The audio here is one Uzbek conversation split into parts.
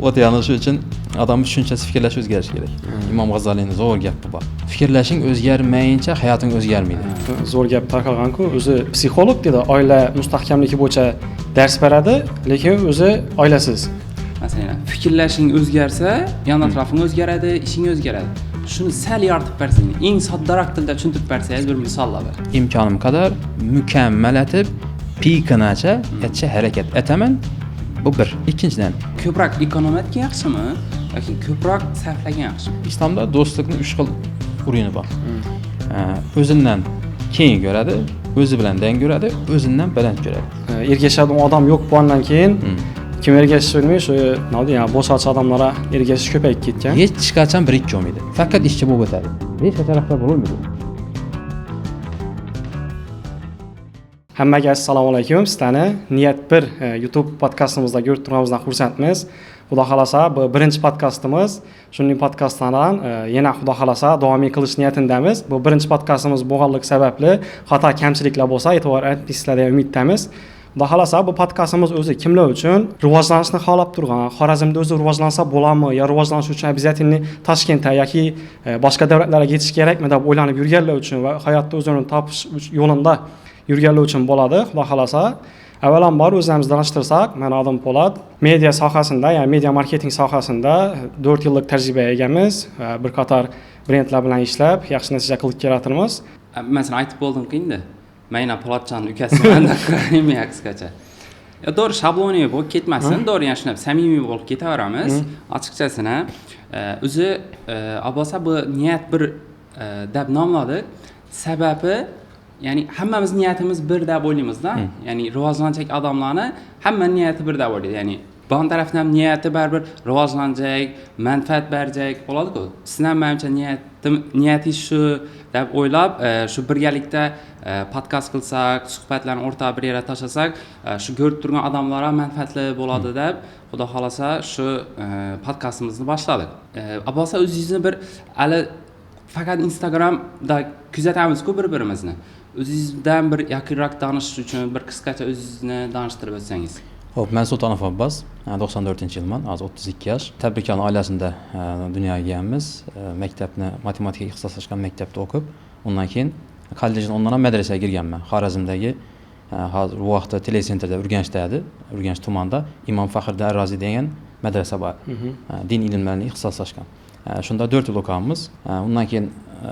O't yanishi uchun odam tushunchasi fikrlashi o'zgarishi kerak. Imom G'azaliyning zo'r gapi bor. Fikrlashing o'zgarmayincha hayoting o'zgarmaydi. Zo'r gap tarqalgan-ku, o'zi psixolog dedi, oila mustahkamligi bo'yicha dars beradi, lekin o'zi oilasiz. Masalan, fikrlashing o'zgarsa, yon atrofing o'zgaradi, ishing o'zgaradi. Shuni sal yoritib bersang, eng soddaroq tilda tushuntirib bersangiz bir misollar bor. Imkonim qadar mukammal etib, pikinacha etcha harakat etaman. Bu bir. Ikkinchidan, Ko'proq ekonom etgan yaxshimi yoki ko'proq sarflagan yaxshimi? islomda do'stlikning 3 xil o'rni bor. O'zidan keyin ko'radi, o'zi bilan dang ko'radi, o'zidan baland ko'radi. Ergashadigan odam yo'q bo'lgandan keyin kim ergashish bilmay shu bo'shachi odamlarga ergashish ko'payib ketgan. Hech qachon bir-ikki olmaydi. Faqat ishchi bo'lib o'tadi. Hech qachon rahbar bo'lolmaydi. Hammaga assalomu alaykum. Sizlarni Niyat 1 YouTube podkastimizda ko'rib turganimizdan xursandmiz. Xudo xolasa bu birinchi podkastimiz. Shuning podkastlardan yana xudo xolasa davom qilish niyatindamiz. Bu birinchi podkastimiz bo'lganligi sababli xato kamchiliklar bo'lsa e'tibor etisizlar degan umiddamiz. Xudo xolasa bu podkastimiz o'zi kimlar uchun rivojlanishni xohlab turgan, Xorazmda o'zi rivojlansa bo'ladimi, yo rivojlanish uchun обязательно Toshkentga yoki boshqa davlatlarga ketish kerakmi deb o'ylanib yurganlar uchun va hayotda o'zini topish yo'lida yurganlar uchun bo'ladi. Xudo xolasa avvalambor o'zimizni tanishtirsak, men adim Po'lat, media sohasida, ya'ni media marketing sohasida 4 yillik tajribaga egamiz. Bir qator brendlar bilan ishlab, yaxshi natija qilib kelatirmiz. Masalan, aytib bo'ldim-ku endi. Men Po'latjonning ukasiman deb qaraymi qisqacha. To'g'ri shabloniy bo'lib ketmasin, to'g'ri yana shunday samimiy bo'lib ketaveramiz. Ochiqchasini o'zi Abbos'a bu niyat bir deb nomladik. Sababi ya'ni hammamiz niyatimiz bir deb o'ylaymiz-da. Ya'ni rivojlanajak odamlarni hamma niyati bir deb o'ylaydi. Ya'ni bon tarafdan ham niyati baribir rivojlanajak, manfaat berajak bo'ladi-ku. Sizning ham menimcha niyatingiz shu deb o'ylab, shu birgalikda podkast qilsak, suhbatlarni o'rtaga bir yerga tashlasak, shu ko'rib turgan odamlarga manfaatli bo'ladi deb, xudo xolasa shu podkastimizni boshladik. Abbos'a o'zingizni bir hali faqat Instagramda kuzatamiz-ku bir-birimizni. O'zingizdan bir yaqinroq tanishish uchun bir qisqacha o'zingizni tanishtirib o'tsangiz. Xo'p, men Sultonov Abbos, 94-yilman, hozir 32 yosh. Tabrikon oilasida dunyoga kelganmiz. Maktabni matematikaga ixtisoslashgan maktabda o'qib, undan keyin kollejdan ondan madrasaga kirganman. Xorazmdagi hozir bu vaqtda telesentrda Urganchda edi, Urganch tumanida Imom Faxriddin Ar-Rozi degan madrasa bor. Din ilmlarini ixtisoslashgan. Shunda 4 yil o'qganmiz. Undan keyin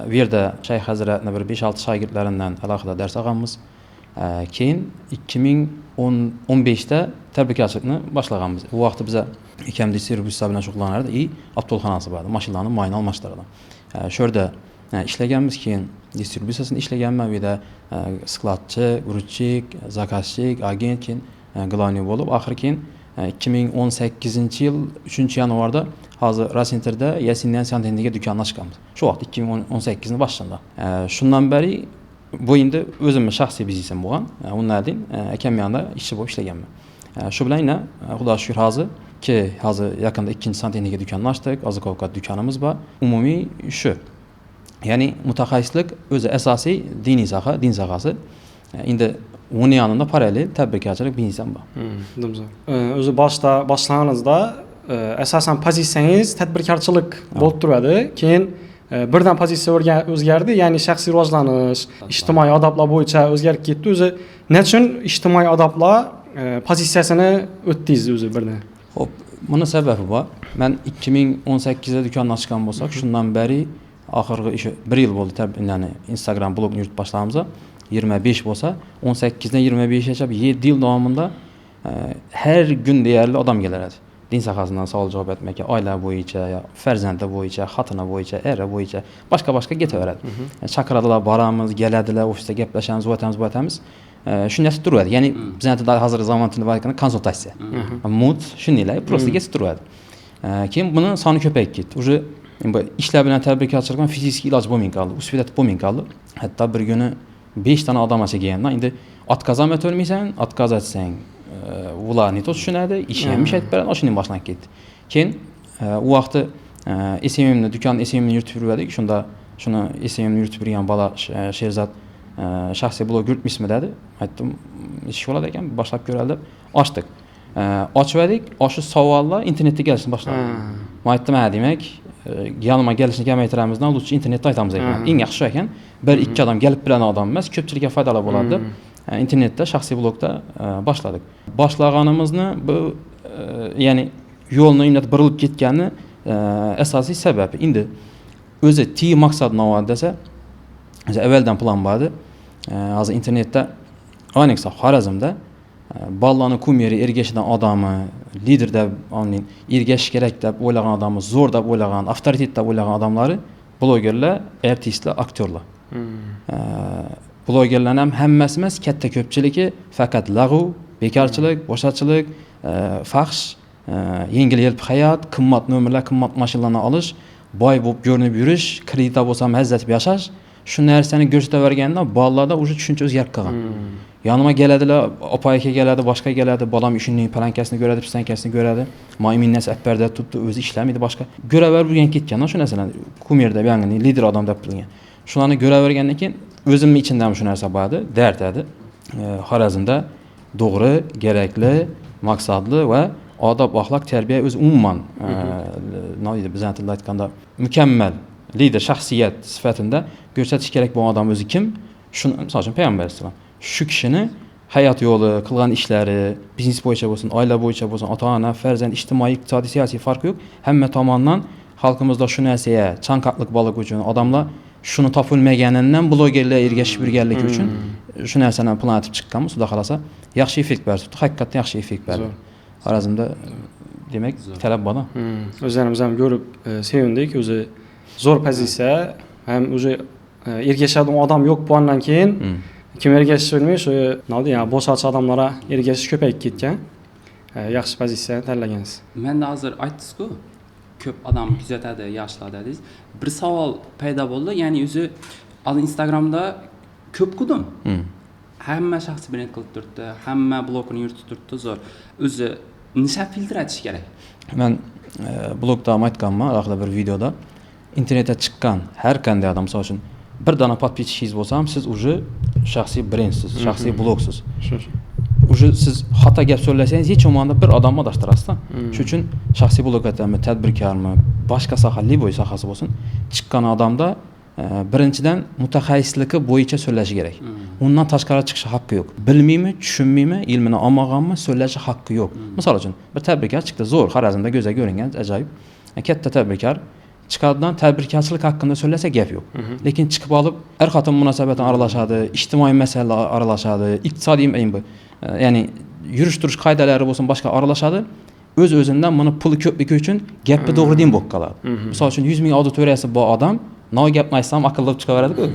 bu yerda Shayx Hazratning bir 5-6 shogirdlaridan alohida dars olganmiz. Keyin 2015 da tadbirkorchilikni boshlaganmiz. Bu vaqtda biz ikam distributsiya bilan shug'ullanardik. Avtoxonasi bor, mashinalarni muayana almashtiradi. Shu yerda ishlaganmiz, keyin distributsiyasini ishlaganman, bu yerda skladchi, gruchik, zakazchik, agent, keyin gloniy bo'lib, oxiri keyin 2018-yil 3-yanvarda hozir Rasenterda Yasinyan Santendiga do'kon ochganmiz. Shu vaqt 2018 boshida. Shundan beri bu endi o'zimning shaxsiy biznesim bo'lgan. Undan keyin akam yanida ishchi bo'lib ishlaganman. Shu bilan yana xudo shukr hozir yaqinda 2-Santendiga do'kon ochdik, oziq-ovqat do'konimiz bor. Umumiy shu. Ya'ni mutaxassislik o'zi asosiy diniy soha, din sohasi. Endi uning yanında paralel tadbirkorchilik biznesim bor. O'zi boshlaganingizda asosan pozitsiyangiz tadbirkorchilik bo'lib turadi. Keyin birdan pozitsiya o'zgardi, ya'ni shaxsiy rivojlanish, ijtimoiy odoblar bo'yicha o'zgarib ketdi. O'zi nechun ijtimoiy odoblar pozitsiyasini o'tdingiz o'zi birdan? Xo'p, buni sababi bor. Men 2018 da do'kon ochgan bo'lsak, shundan beri oxirgi 1 yil bo'ldi, ya'ni Instagram blogni yuritib boshlamiz. 25 bo'lsa, 18 dan 25 gacha 7 yil davomida har kun deyarli odam keladi. Din sohasidan savol javob etmoqqa, oila bo'yicha, farzandlar bo'yicha, xotini bo'yicha, eri bo'yicha, boshqa ketaveradi. Chaqiradilar, boramiz, keladilar, ofisda gaplashamiz, o'tamiz. Shunday turadi. Ya'ni bizning hozir zamonida bo'lgan konsultatsiya. Mut shuninglar, prosta ketib turadi. Keyin buni soni ko'payib ketdi. Uje ishlar bilan tadbirkorchilikdan fizik iloj bo'lmay qoldi, usvidat bo'lmay qoldi. Hatto bir kuni 5 tane odam kelganda, endi otkazam etolmaysan, otkaz etsang ularni tushunadi, ish ham ishlatib beradi, o'shaning boshlanib ketdi. Keyin u vaqtda SMMni do'kon SMMni yuritib yurdik. Shunda shuni SMMni yuritib yurgan bola Sherzod shaxsiy blog yuritmismi dedi. Aytdim, ish bo'ladi ekan, boshlab ko'radi deb ochdik. ochvadik, o'sha savollar internetda kelishni boshladi. Men aytdim, ha, demak, yanıma gelishni kamaytiramizdan lutchi internetda aytamiz ekan. Eng yaxshi shu ekan. 1-2 odam kelib bilan odam emas, ko'pchilikka foydali bo'ladi deb internetda shaxsiy blogda boshladik. Boshlaganimizni bu ya'ni yo'lni imlat burilib ketgani asosiy sababi. Endi o'zi ti maqsad navod desa, avvaldan plan bor edi. Hozir internetda ayniqsa Xorazmda ballarni kumeri ergashidan odami, lider deb oning ergashish kerak deb o'ylagan odami, zo'r deb o'ylagan, avtoritet deb o'ylagan odamlari blogerlar, artistlar, aktyorlar. Blogerlar ham hammasi emas, katta ko'pchiligi faqat lag'u, bekorchilik, bo'shachilik, fahsh, yengil-yelpi hayot, qimmat nomerlar, qimmat mashinalarni olish, boy bo'lib ko'rinib yurish, kreditda bo'lsam hazzatib yashash, shu narsani ko'rsataverganda bolalarda o'sha tushuncha o'zgarib qolgan. Yanıma geladilar, opayga keladi, boshqa keladi, bolam ishining palankasini ko'radi, pistankasini ko'radi. Mo'minnas apparda tutdi, o'zi ishlamaydi boshqa. Ko'raver bo'lgan ketgan, shu narsalar. Kumerda yangi lider odam deb bilgan. Shularni ko'ravergandan keyin o'zimning ichimda ham shu narsa bor edi, dard edi. Xorazmda to'g'ri, kerakli, maqsadli va odob, axloq, tarbiya o'zi umuman nima deydi, bizning tilda aytganda mukammal lider shaxsiyat sifatida ko'rsatish kerak bo'lgan odam o'zi kim? Shuni, misol uchun payg'ambar alayhisalom shu kishini hayot yo'li, qilgan ishlari, biznes bo'yicha bo'lsin, oila bo'yicha bo'lsin, ota-ona, farzand, ijtimoiy, iqtisodiy, siyosiy farqi yo'q. Hamma tomondan xalqimizda shu narsaga chanqoqlik borligi uchun odamlar shuni topilmaganidan blogerlar ergashib yurganligi uchun shu narsani plan etib chiqqanmiz. Xudo xolasa yaxshi effekt berdi. Haqiqatdan yaxshi effekt berdi. Xorazmda demak talab bor. O'zlarimiz ham ko'rib sevindik. O'zi zo'r pozitsiya, ham o'zi ergashadigan odam yo'q bo'lgandan keyin kim ergashish bilmay shu nima deydi, bo'shachi odamlarga ergashish ko'payib ketgan. Yaxshi pozitsiyani tanlagansiz. Menda hozir aytdingiz-ku, ko'p odam kuzatadi, yoshlar dedingiz. Bir savol paydo bo'ldi, ya'ni o'zi Instagramda ko'p qudim. Hamma shaxsiy brend qilib turibdi, hamma blogini yuritib turibdi, zo'r. O'zi nisha filtratish kerak. Men blogda aytganman, alohida bir videoda internetga chiqqan har qanday odam, misol uchun bir dona podpischikingiz bo'lsa ham siz уже shaxsiy brendsiz, shaxsiy blogsiz. Уже siz xato gap so'zlasangiz hech o'manda bir odamni adashtirasiz-da. Shuning uchun shaxsiy blogotami, tadbirkormi, boshqa sohali bo'yicha sohasi bo'lsin, chiqqan odamda birinchidan mutaxassisligi bo'yicha so'zlashi kerak. Undan tashqari chiqishi haqqi yo'q. Bilmaymi, tushunmaymi, ilmini olmaganmi, so'zlashi haqqi yo'q. Misol uchun bir tadbirkor chiqdi, zo'r, Xorazmda go'zal ko'ringan, ajoyib. Katta tadbirkor chiqadidan tadbirkorchilik haqida so'zlasa gap yo'q. Lekin chiqib olib er-xotin munosabatini aralashadi, ijtimoiy masalalar aralashadi, iqtisodiy ya'ni yurish-turish qoidalari bo'lsin, boshqa aralashadi. O'z-o'zidan buni puli ko'pligi uchun gapni to'g'ri deyin bo'lib qoladi. Misol uchun 100 ming auditoriyasi bor odam no gapni aytsam aqllab chiqaveradi-ku.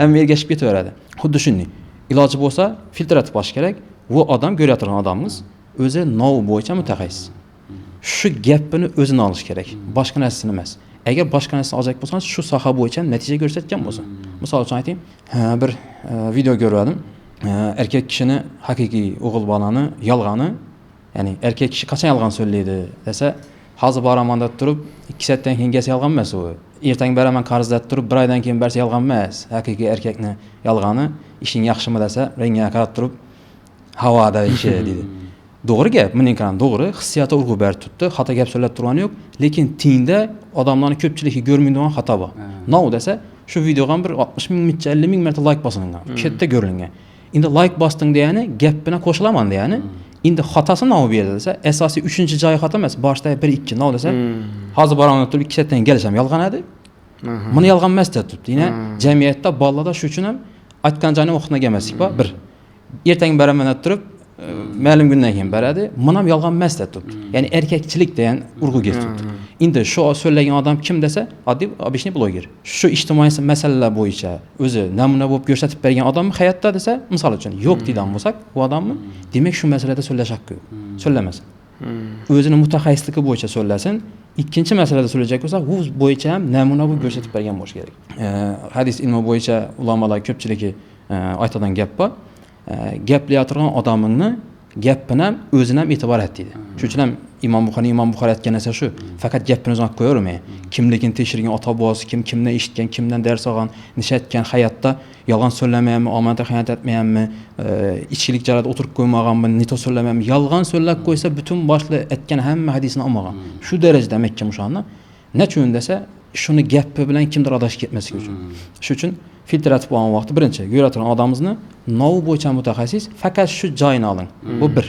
Hamma ergashib ketaveradi. Xuddi shunday. Iloji bo'lsa filtratib olish kerak. Bu odam ko'rayotgan odamimiz o'zi no bo'yicha mutaxassis. Shu gapini o'zini olish kerak, boshqa narsasini emas. Agar boshqa narsani olacak bo'lsangiz, shu soha bo'yicha natija ko'rsatgan bo'lsa. Misol uchun aytayim, bir video ko'rdim. Erkak kishini haqiqiy o'g'il bolani yolg'oni, ya'ni erkak kishi qachon yolg'on so'zlaydi desa, hozir boraman deb turib 2 soatdan keyin kelsa yolg'on emas u. Ertaga beraman qarz deb turib 1 oydan keyin bersa yolg'on emas. Haqiqiy erkakni yolg'oni, ishing yaxshimi desa, rengiga qarab turib havoda ishi dedi. To'g'ri gap, mening ham to'g'ri, hissiyatga urg'u berib turibdi, xato gap so'zlab turgani yo'q, lekin tiyinda odamlarning ko'pchiligi ko'rmaydigan xato bor. No desa, shu videoga bir 60 ming, 50 ming marta like bosilgan, katta ko'rilgan. Endi like bosding degani, gap bilan qo'shilaman degani. Endi xatosi no berdi desa, asosiy 3-joy xato emas, boshda 1-2 no desa, hozir boraman turib 2 soatdan kelisham yolg'on edi. Buni yolg'on emas deb turibdi. Ya'ni jamiyatda bolalarda shu uchun ham aytgan joyni o'qitma emaslik bor. Bir ertaga beraman deb turib ma'lum kundan keyin beradi. Mana ham yolg'on emas deb turibdi. Ya'ni erkakchilik degan urg'uga turibdi. Endi shu so'zlagan odam kim desa, oddiy obishni bloger. Shu ijtimoiy masalalar bo'yicha o'zi namuna bo'lib ko'rsatib bergan odammi hayotda desa, misol uchun yo'q deydigan bo'lsak, bu odamni demak shu masalada so'zlash haqqi yo'q. So'zlamasin. O'zini mutaxassisligi bo'yicha so'zlasin. Ikkinchi masalada so'zlayajak bo'lsak, bu bo'yicha ham namuna bo'lib ko'rsatib bergan bo'lish kerak. Hadis ilmi bo'yicha ulamolar ko'pchiligi aytadigan gap bor. Gaplayotgan odamingni gapini ham o'zini ham e'tibor et deydi. Shuning uchun ham Imom Buxoriy aytgan narsa shu. Faqat gapini o'zini olib qo'yavermang. Kimligini tekshirgan ota-bobosi, kimdan eshitgan, kimdan dars olgan, nishatgan hayotda yolg'on so'zlamayapmi, omonatga xiyonat etmayapmi, ichkilik jarada o'tirib qo'ymaganmi, nito so'zlamayapmi, yolg'on so'zlab qo'ysa butun boshli aytgan hamma hadisini olmagan. Shu darajada Makka mushonni. Nechun desa, shuni gapi bilan kimdir adashib ketmasligi uchun. Shuning uchun filtratib olgan vaqti birinchi ko'radigan odamimizni novi bo'yicha mutaxassis faqat shu joyini oling. Bu bir.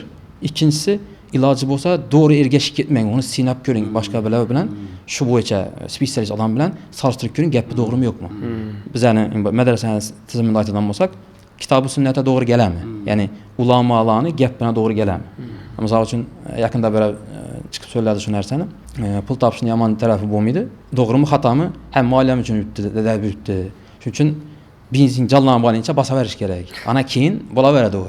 Ikkinchisi iloji bo'lsa to'g'ri ergashib ketmang, uni sinab ko'ring boshqa bilan shu bo'yicha specialist odam bilan solishtirib ko'ring, gapi to'g'rimi yo'qmi. Bizani madrasamiz tizimida aytadigan bo'lsak, kitobi sunnatga to'g'ri kelami? Ya'ni ulamolarning gapiga to'g'ri kelami? Misol uchun yaqinda bir chiqib so'zladi shu narsani. Pul topishning yomon tarafi bo'lmaydi. To'g'rimi, xatomi? Hamma oilam uchun yutdi, dada yutdi. Shuning uchun benzin jallanib olincha bosaverish kerak. Ana keyin bo'laveradi u.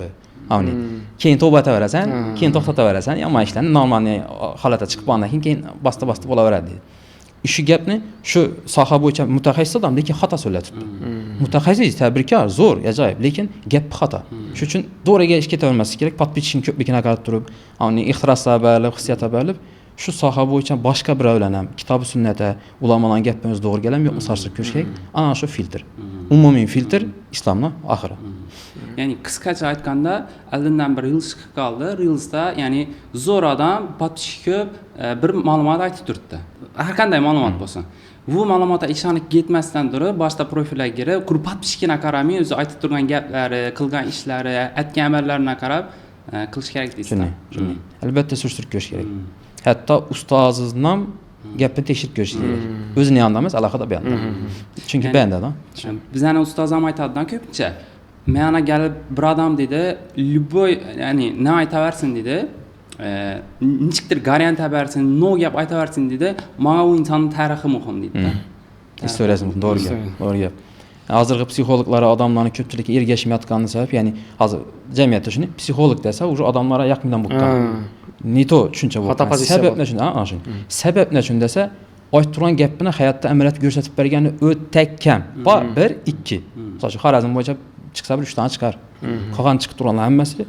Avni. Keyin tavba etaverasan, keyin to'xtataverasan, yomon ishlarni normal holatga chiqib olgandan keyin basta bo'laveradi. Shu gapni shu soha bo'yicha mutaxassis odam, lekin xato so'zlatibdi. Mutaxassis tabrikor, zo'r, ajoyib, lekin gap xato. Shuning uchun to'g'riga ish ketavermaslik kerak. Podpischining ko'pligini qarab turib, avni ixtiroslar bilib, hissiyotlar bilib, shu soha bo'yicha boshqa birovlar ham kitobi sunnatda ulamolarning gapini o'zi to'g'ri kelami yo'qmi solishtirib ko'rish kerak. Ana shu filtr. Umumiy filtr islomning oxiri. Ya'ni qisqacha aytganda, oldindan bir Reels chiqib qoldi. Reelsda, ya'ni zo'r odam, podpischik ko'p, bir ma'lumot aytib turibdi. Har qanday ma'lumot bo'lsin. Bu ma'lumotga ishonib ketmasdan turib, boshqa profillarga kirib, qurib podpischikini qaramay, o'zi aytib turgan gaplari, qilgan ishlari, aytgan amallarini qarab qilish kerak deysiz. Albatta surishtirib ko'rish kerak. Hatto ustozingizni ham gapini tekshirib ko'rish kerak. O'zini yonida emas, alohida bu yoqda. Chunki banda-da. Bizning ustoz ham aytadigan ko'pincha mana kelib bir odam dedi, любой, ya'ni nima aytaversin dedi, nechikdir variant aytaversin, no gap aytaversin dedi, menga u insonning tarixi muhim dedi. Istoriyasi muhim, to'g'ri gap. Hozirgi psixologlar odamlarning ko'pchiligi ergashmayotgani sabab, ya'ni hozir jamiyatda shuni psixolog desa, o'sha odamlarga yaqindan bo'lgan. Nito tushuncha bo'lgan. Sabab nechun? Sabab nechun desa, aytib turgan gapini hayotda amaliyotga ko'rsatib bergani o'ta kam. Bor 1, 2. Masalan, Xorazm bo'yicha chiqsa bir 3 tane chiqar. Qolgan chiqib turganlar hammasi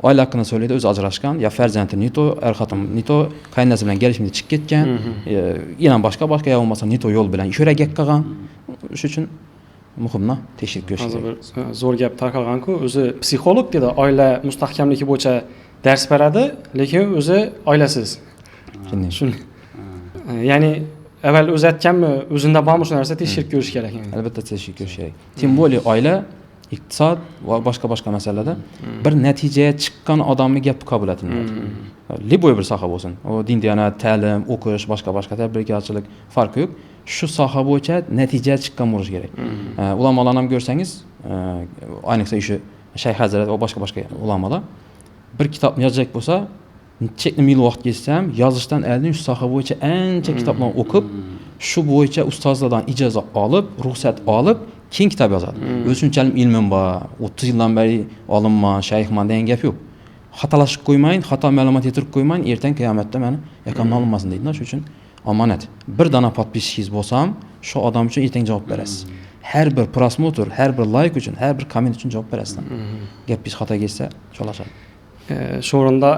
oila haqida so'raydi, o'zi ajrashgan, yo farzandi Nito, xotin Nito, qaynonasi bilan kelishmay chiqib ketgan, yana boshqa yo bo'lmasa Nito yo'l bilan sho'ragak qilgan. Shuning uchun muhimni tekshirib ko'rish kerak. Hozir zo'r gap tarqalgan-ku, o'zi psixolog dedi, oila mustahkamligi bo'yicha dars beradi, lekin o'zi oilasiz. Shuni. Ya'ni avval o'zi aytganmi, o'zinda bormi shu narsa tekshirib ko'rish kerak. Albatta tekshirib ko'rish kerak. Tim bo'li oila, iqtisod va boshqa masalalarda bir natijaga chiqqan odamning gapi qabul etilmaydi. Liboy bir soha bo'lsin. O din diyonat, ta'lim, o'qish, boshqa tadbirkorchilik farqi yo'q. Shu soha bo'yicha natijaga chiqqan bo'lish kerak. Ulamolarni ham ko'rsangiz, ayniqsa o'sha Shayx Hazrat va boshqa ulamolar bir kitobni yozajak bo'lsa, chekli mil vaqt ketsa ham yozishdan oldin shu soha bo'yicha ancha kitoblarni o'qib, shu bo'yicha ustozlardan ijozat olib, ruxsat olib, keyin kitob yozadi. O'zi shunchalik ilmim bor, 30 yildan beri olimman, shayxman degan gap yo'q. Xatolashib qo'ymayin, xato ma'lumot yetirib qo'ymayin, ertaga qiyomatda meni yakamdan olinmasin deydi. Shuning uchun omonat. Bir dona podpischikingiz bo'lsa ham, shu odam uchun ertaga javob berasiz. Har bir prosmotr, har bir like uchun, har bir komment uchun javob berasiz. Gapingiz xato kelsa, cholashadi. Shu o'rinda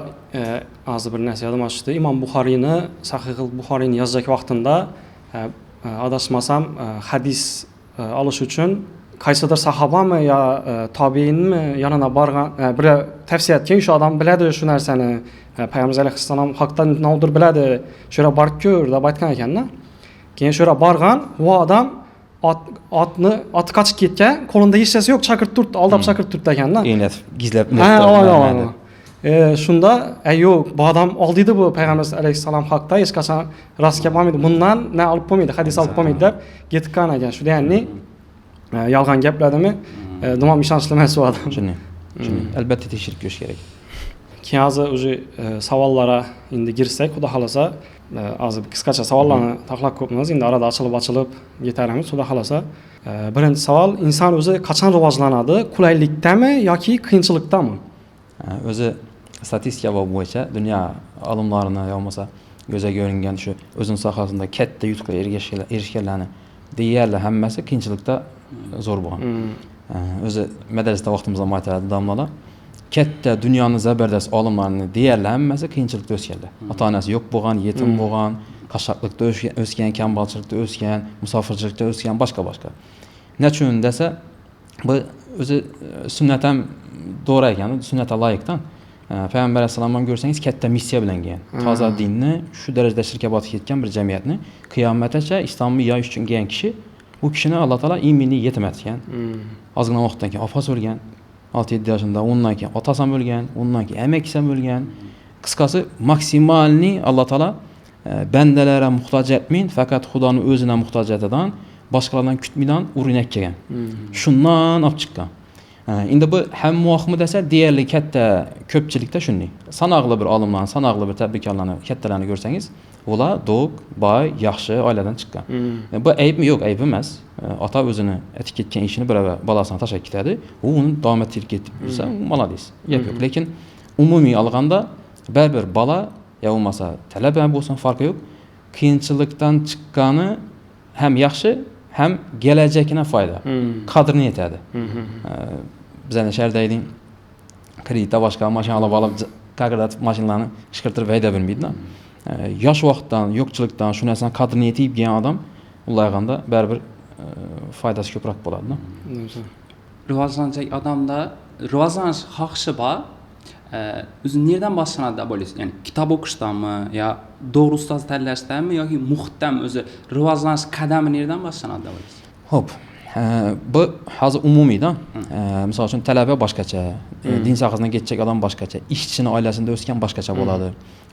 hozir bir narsa yodimga tushdi. Imom Buxoriyni, Sahih Buxoriyni yozajak vaqtida adashmasam hadis olish uchun qaysidir sahobami yo tobiinmi yonina borgan bir tavsiya etgan, shu odam biladi shu narsani, payg'ambar alayhissalom haqida navdir biladi, shu yerga borib ko'r deb aytgan ekanda. Keyin shu yerga borgan, u odam oti qochib ketgan, qo'lida hech narsa yo'q, chaqirib turibdi, aldab chaqirib turibdi ekanda. Eynat gizlab shunda yo'q, bu odam oldiydi bu payg'ambar alayhissalom haqida hech qachon rost gap olmaydi, bundan na olib bo'lmaydi, hadis olib bo'lmaydi deb ketgan ekan. Shu ya'ni yolg'on gapladimi, domam ishonchli emas u odam. Shuni albatta tekshirib ko'rish kerak. Keyin hozir o'zi savollara endi girsak, xudo xolasa, hozir qisqacha savollarni tahlil qilamiz, endi orada ochilib yetaramiz, xudo xolasa. Birinchi savol, inson o'zi qachon rivojlanadi? Qulaylikdami yoki qiyinchilikdami? O'zi statistika bo'yicha dunyo olimlarini yo bo'lmasa ko'zga ko'ringan shu o'zini sohasida katta yutuqqa erishganlarni deyarli hammasi qiyinchilikda zo'r bo'lgan. O'zi madrasada vaqtimizda aytadi domlalar, katta dunyoning zabardast olimlarini deyarli hammasi qiyinchilikda o'sganlar. Ota-onasi yo'q bo'lgan, yetim bo'lgan, qashshoqlikda o'sgan, kambag'alchilikda o'sgan, musofirchilikda o'sgan, boshqa. Nechun desa, bu o'zi sunnat ham to'g'ri ekan, sunnatga loyiqdan. Payg'ambar alayhisalom ham ko'rsangiz katta missiya bilan kelgan. Toza dinni shu darajada shirkka botib ketgan bir jamiyatni qiyomatgacha islomni yoyish uchun kelgan kishi, bu kishini Alloh taolo iymini yetim etgan. Ozgina vaqtdan keyin opasi o'lgan. 6-7 yoshida, undan keyin otasi ham o'lgan, undan keyin amakisi ham o'lgan. Qisqasi maksimalni Alloh taolo bandalarga muhtoj etmayin, faqat Xudoning o'zina muhtoj etidan, boshqalardan kutmaydan urinib kelgan. Shundan olib chiqqan. Endi bu hamma vaqtmi desa, deyarli katta ko'pchilikda shunday. Sanoqli bir olimlarni, sanoqli bir tadbirkorlarni, kattalarni ko'rsangiz, ular do'q, boy, yaxshi oiladan chiqqan. Bu aybmi? Yo'q, ayb emas. Ota o'zini etib ketgan ishini birava bolasini tashlab ketadi, u uni davom ettirib ketib yursa, malades. Yo'q. Lekin umumiy olganda baribir bola ya bo'lmasa talaba bo'lsin farqi yo'q. Qiyinchilikdan chiqqani ham yaxshi, ham kelajakına foyda. Qadrini yetadi. Bizning shahardagi kreditda boshqa mashina olib qaqirlatib mashinalarni ishqirtirib hayda bilmaydi. Yosh vaqtdan, yo'qchilikdan shu narsani qadrini yetib kelgan odam ularganda baribir foydasi ko'proq bo'ladi. Rivojlanacak odamda rivojlanish xohishi bor. O'zi nereden boshlanadi deb o'ylaysiz? Ya'ni kitob o'qishdanmi, yo to'g'ri ustoz tanlashdanmi yoki muhitdan o'zi rivojlanish qadami nereden boshlanadi deb o'ylaysiz? Xo'p, bu hozir umumiyda. Misol uchun talaba boshqacha, din sohasidan ketjak odam boshqacha, ishchini oilasida o'sgan boshqacha bo'ladi,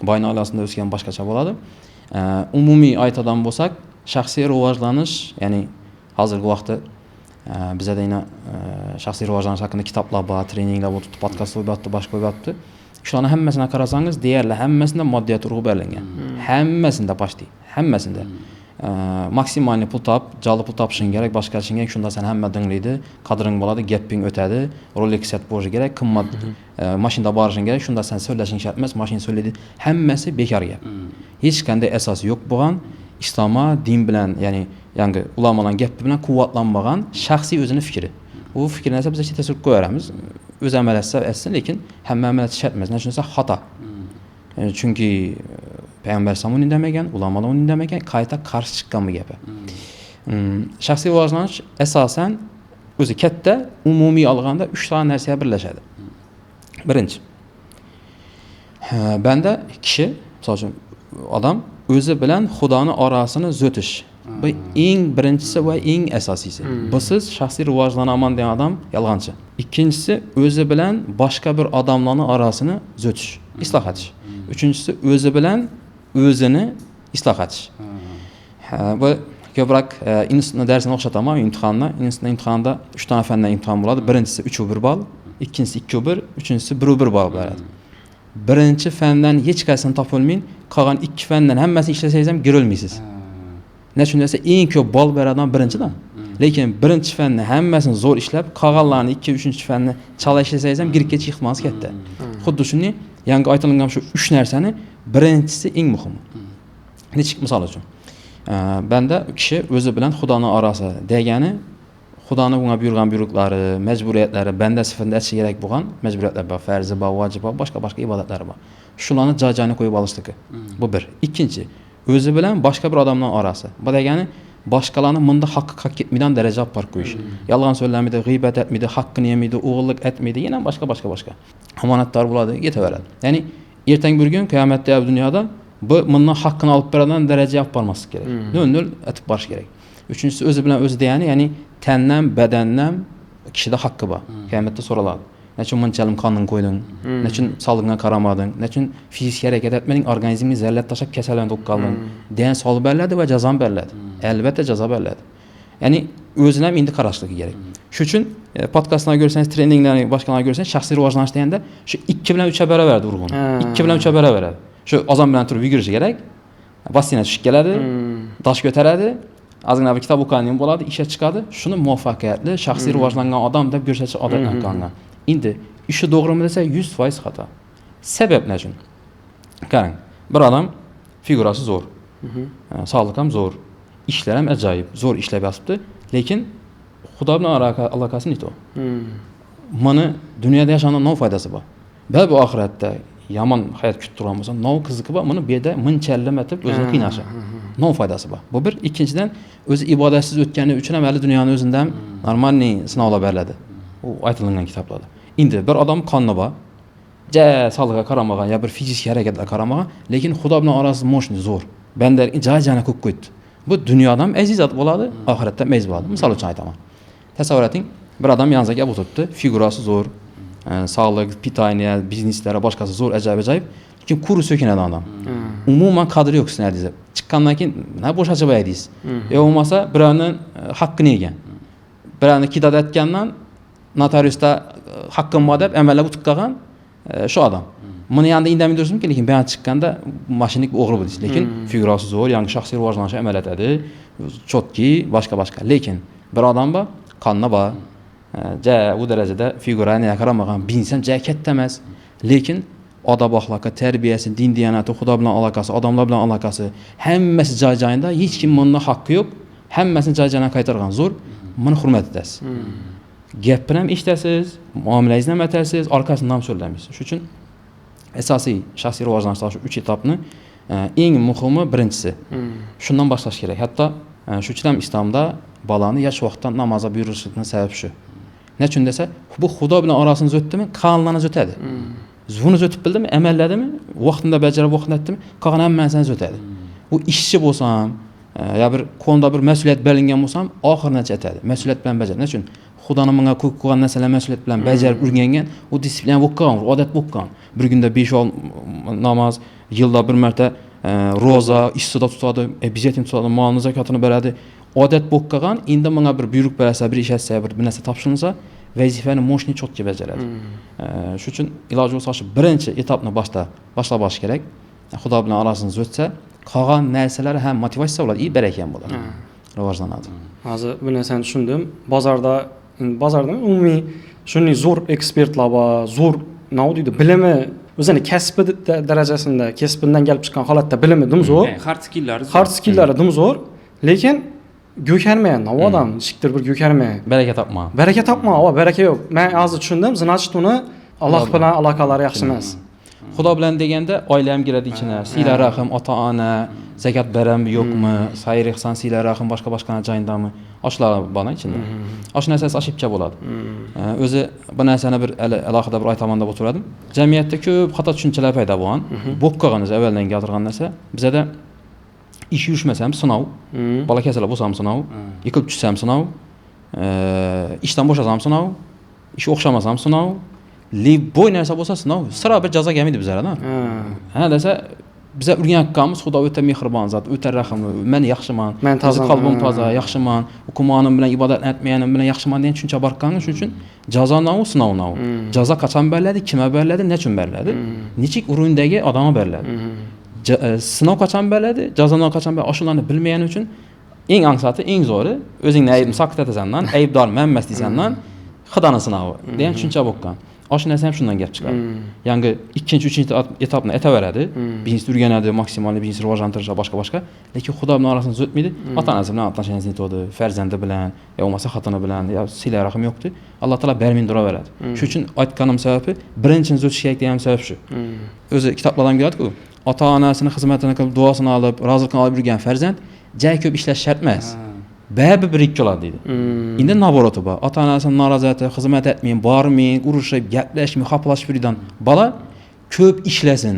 boyning oilasida o'sgan boshqacha bo'ladi. Umumiy aytadigan bo'lsak, shaxsiy rivojlanish, ya'ni hozirgi vaqtda bizda yana shaxsiy rivojlanish haqida kitoblar bor, treninglar bor, podkastlar bor, boshqa bo'lyapti. Shularning hammasini qarasangiz, deyarli hammasida moddiyat urg'u berilgan. Hammasida pashti, hammasida. Maksimalni pul top, jali pul topishing kerak, boshqa ishing kerak, shunda sen hamma dinglaydi, qadring bo'ladi, gaping o'tadi, Rolex set bo'lishi kerak, qimmat mashinada borishing kerak, shunda sen so'zlashing shart emas, mashina so'zlaydi. Hammasi bekor gap. Hech qanday asos yo'q bo'lgan, islomga, din bilan, ya'ni yangi ulamolar gapi bilan quvvatlanmagan shaxsiy o'zini fikri. Bu fikrni esa biz tasavvur qo'yamiz. O'z amal etsin, lekin hamma amal etish shart emas. Shuncha xato. Chunki payg'ambar sallallohu alayhi vasallam indamagan, ulamolar indamagan, qayta qarshi chiqqan bu gapi. Shaxsiy rivojlanish asosan o'zi katta, umumiy olganda 3 ta narsaga birlashadi. Birinchi, banda kishi, masalan, odam o'zi bilan Xudoning orasini zo'tish. Bu eng birinchisi va eng asosiysi. Busiz shaxsiy rivojlanaman degan odam yolg'onchi. Ikkinchisi o'zi bilan boshqa bir odamlarning orasini zo'tish, isloh etish. Uchinchisi o'zi bilan o'zini isloh etish. Bu ko'proq institutni darsini o'xshataman, imtihonni. Institutning imtihonida 3 ta fandan imtihon bo'ladi. Birinchisi 3/1 ball, ikkinchisi 2/1, uchinchisi 1/1 ball bo'ladi. Birinchi fandan hech qaysini topolmay, qolgan 2 fandan hammasini ishlasangiz ham girolmaysiz. Nechun desa eng ko'p ball beradigan birinchidan. Lekin birinchi fanni hammasini zo'r ishlab, qolganlarni 2-3 fanni chala ishlasangiz ham girib ketish ehtimoli katta. Xuddi shuni yangi aytilgan shu 3 narsani birinchisi eng muhimi. Nechik misol uchun. Banda kishi o'zi bilan Xudoning orasi degani, Xudoning unga buyurgan buyruqlari, majburiyatlari, banda sifatida etish kerak bo'lgan majburiyatlar bor, farzi bor, vajibi bor, boshqa ibodatlar bor. Shularni joy-joyiga qo'yib olishligi. Bu bir. Ikkinchi, o'zi bilan boshqa bir odamning orasi. Bu degani boshqalarning munda haqqi qilib ketmaydigan daraja olib borib qo'yish. Yolg'on so'zlamaydi, g'iybat etmaydi, haqqini yemaydi, o'g'illik etmaydi, yana boshqa. Omonatdor bo'ladi, ketaveradi. Ya'ni ertangi bir kun qiyomatda dunyoda bu bundan haqqini olib beradigan darajaga olib bormaslik kerak. Nol etib borish kerak. Uchinchisi o'zi bilan o'zi degani, ya'ni tandan, badandan kishida haqqi bor. Qiyomatda so'raladi. Nechun bunchalik qonun qo'yding? Nechun sog'lig'ingga qaramading? Nechun fizik harakat etmeding? Organizmingga zararlar tashlab kasallanib qolding? degan savol beriladi va jazo beriladi. Albatta jazo beriladi. Ya'ni o'zini ham endi qarashligi kerak. Shuning uchun podkastlarni ko'rsangiz, treninglarni boshqalarni ko'rsangiz, shaxsiy rivojlanish deganda shu 2 bilan 3 baravar urg'un. 2 bilan 3 baravar. Shu ozon bilan turib yugurishi kerak. Basseynga tushib keladi, tosh ko'taradi, ozgina bir kitob o'qigan bo'ladi, ishga chiqadi. Shuni muvaffaqiyatli, shaxsiy rivojlangan odam deb ko'rsatish odatlangan. Endi ishi to'g'rimi desa 100% xato. Sabab nechun? Qarang, bir odam figurasi zo'r. Sog'liq ham zo'r, ishlar ham ajoyib, zo'r ishlab yotibdi, lekin Xudo bilan aloqasi neto. Mani dunyoda yashashning nima foydasi bor? Bu oxiratda yomon hayot kutib turgan bo'lsa, nima qiziqi bor? Buni bu yerda minchallamatib o'zini qiynashi. Nima foydasi bor? Bu bir. Ikkinchidan, o'zi ibodatsiz o'tgani uchun ham hali dunyoning o'zidan normalniy sinovlar beriladi. U aytilgan kitoblarda. Endi bir odam qonni bor. Sog'lig'iga qaramagan, ya bir fizik harakatlarga qaramagan, lekin Xudo bilan orasi mo'shni zo'r. Bandar jana ko'p qo'ydi. Bu dunyoda ham azizat bo'ladi, oxiratda ham aziz bo'ladi. Misol uchun aytaman. Tasavvur eting, bir odam yoniga kelib o'tiribdi, figurasi zo'r, sog'lik, pitaniya, bizneslari, boshqasi zo'r, ajoyib, lekin kuru so'kinadi odam. Umuman qadri yo'q sizning deysiz. Chiqqandan keyin nima bo'shachib aytdingiz. Yo bo'lmasa birovning haqqini yegan. Birovni kidatayotgandan notariusda haqqim bor deb amallab o'tib qolgan shu odam. Buni yanında indamay turibsizmi, lekin bayon chiqqanda mashinik o'g'ri bo'ldingiz. Lekin figurasi zo'r, yangi shaxsiy rivojlanishga amal etadi, chotki, boshqa. Lekin bir odam bor, qonni bor. U darajada figurani qaramagan, binsam katta emas, lekin odob axloqi, tarbiyasi, din diyonati, Xudo bilan aloqasi, odamlar bilan aloqasi, hammasi joy-joyida, hech kim bundan haqqi yo'q. Hammasini joy-joyidan qaytargan zo'r, buni hurmat etasiz. Gapini ham eshitasiz, muomalangizni ham etasiz, orqasidan ham so'zlamaysiz. Shuning uchun asosiy shaxsiy rivojlanishda shu 3 etapni eng muhimi birinchisi. Shundan boshlash kerak. Hatto shu uchun ham islomda bolani yosh vaqtdan namozga buyurishning sababi shu. Nechun desa, bu Xudo bilan orasini o'tdimi, qonlarni o'tadi. Buni o'tib bildimi, amalladimi, vaqtida bajarib vaqtida etdimi, qolgan hammasini o'tadi. U ishchi bo'lsam, ya bir qo'nda bir mas'uliyat berilgan bo'lsam, oxirigacha etadi. Mas'uliyat bilan bajar. Nechun? Xudoning menga qo'ygan narsalar mas'uliyat bilan bajarib o'rgangan, u disiplina bo'lib qolgan, odat bo'lib qolgan. Bir kunda 5 ol namoz, yilda bir marta roza, istida tutadi, obязательно tutadi, molni zakotini beradi. Odat bo'lib qolgan, endi menga bir buyruq bersa, bir ish etsa, bir narsa topshirilsa, vazifani mo'shni chotga bajaradi. Shuning uchun iloji bo'lsa shu birinchi etapni boshlab olish kerak. Xudo bilan orasini o'tsa, qolgan narsalar ham motivatsiya bo'ladi, baraka ham bo'ladi. Rivojlanadi. Hozir bu narsani tushundim. Bozorda umumiy shunday zo'r ekspertlar bor, zo'r nima deydi, bilimi o'zini kasbi darajasida, kasbidan kelib chiqqan holatda bilimi dumzo'r, hard skillari dumzo'r, lekin go'karmagan odam, shiktir bir go'karmagan. Baraka topmagan, baraka yo'q. Men hozir tushundim, значит uni Alloh bilan aloqalari yaxshi emas. Xudo bilan deganda oila ham kiradi ichine, siyla rahim, ota-ona, zakat berammi yo'qmi, sayr ihson, siyla rahim boshqa joyindami? Oshlar bor ichida. Osh narsasi oshibcha bo'ladi. O'zi bu narsani bir alohida bir aytaman deb o'tirdim. Jamiyatda ko'p xato tushunchalar paydo bo'lgan. Bo'lib qolgan avvaldan keltirgan narsa. Bizda ish yurishmasa ham sinov, bola kasalar bo'lsa ham sinov, yiqilib tushsa ham sinov, ishdan bo'shasa ham sinov, ish o'xshamasa ham sinov. Boy narsa bo'lsa sinov, sira bir jazo kelmaydi bizlardan. Desa biz o'rganganmiz, Xudo o'ta mehribon zot, o'ta rahimli, men yaxshiman, qalbim toza, yaxshiman, gumonim bilan ibodat etmayanim bilan yaxshiman degan tushuncha bor ekan. Shuning uchun jazo nav, sinov nav. Jazo qachon beriladi, kimga beriladi, nechun beriladi, nechik o'rindagi odamga beriladi. Sinov qachon beriladi, jazo qachon beriladi, shularni bilmagani uchun eng angsati, eng zo'ri o'zingni aybni saqlatasandan, aybdorman emas desandan, Xudoning sinovi degan tushuncha bo'lgan. Osh narsa ham shundan gap chiqadi. Yangi 2-3 etapni aytaveradi. Biznes o'rganadi, maksimal biznes rivojlantirish boshqa, lekin Xudo bilan orasini o'tmaydi. Ota-onasi bilan отношениясini yetadi, farzandi bilan, yo bo'lmasa xotini bilan, yo sila rahim yo'qdi. Alloh taolo bermin duraveradi. Shuning uchun aytganim sababi birinchini o'tish kerak degan sabab shu. O'zi kitoblardan keladi-ku, ota-onasini xizmatini qilib, duosini olib, roziligini olib yurgan farzand jay ko'p ishlash shart emas. Babi bir ikki oladi deydi. Endi naboroti bor. Ota-onasini norozati, xizmat etmay, bormay, urushib, gaplashmay, xoplashib yurgan bola ko'p ishlasin.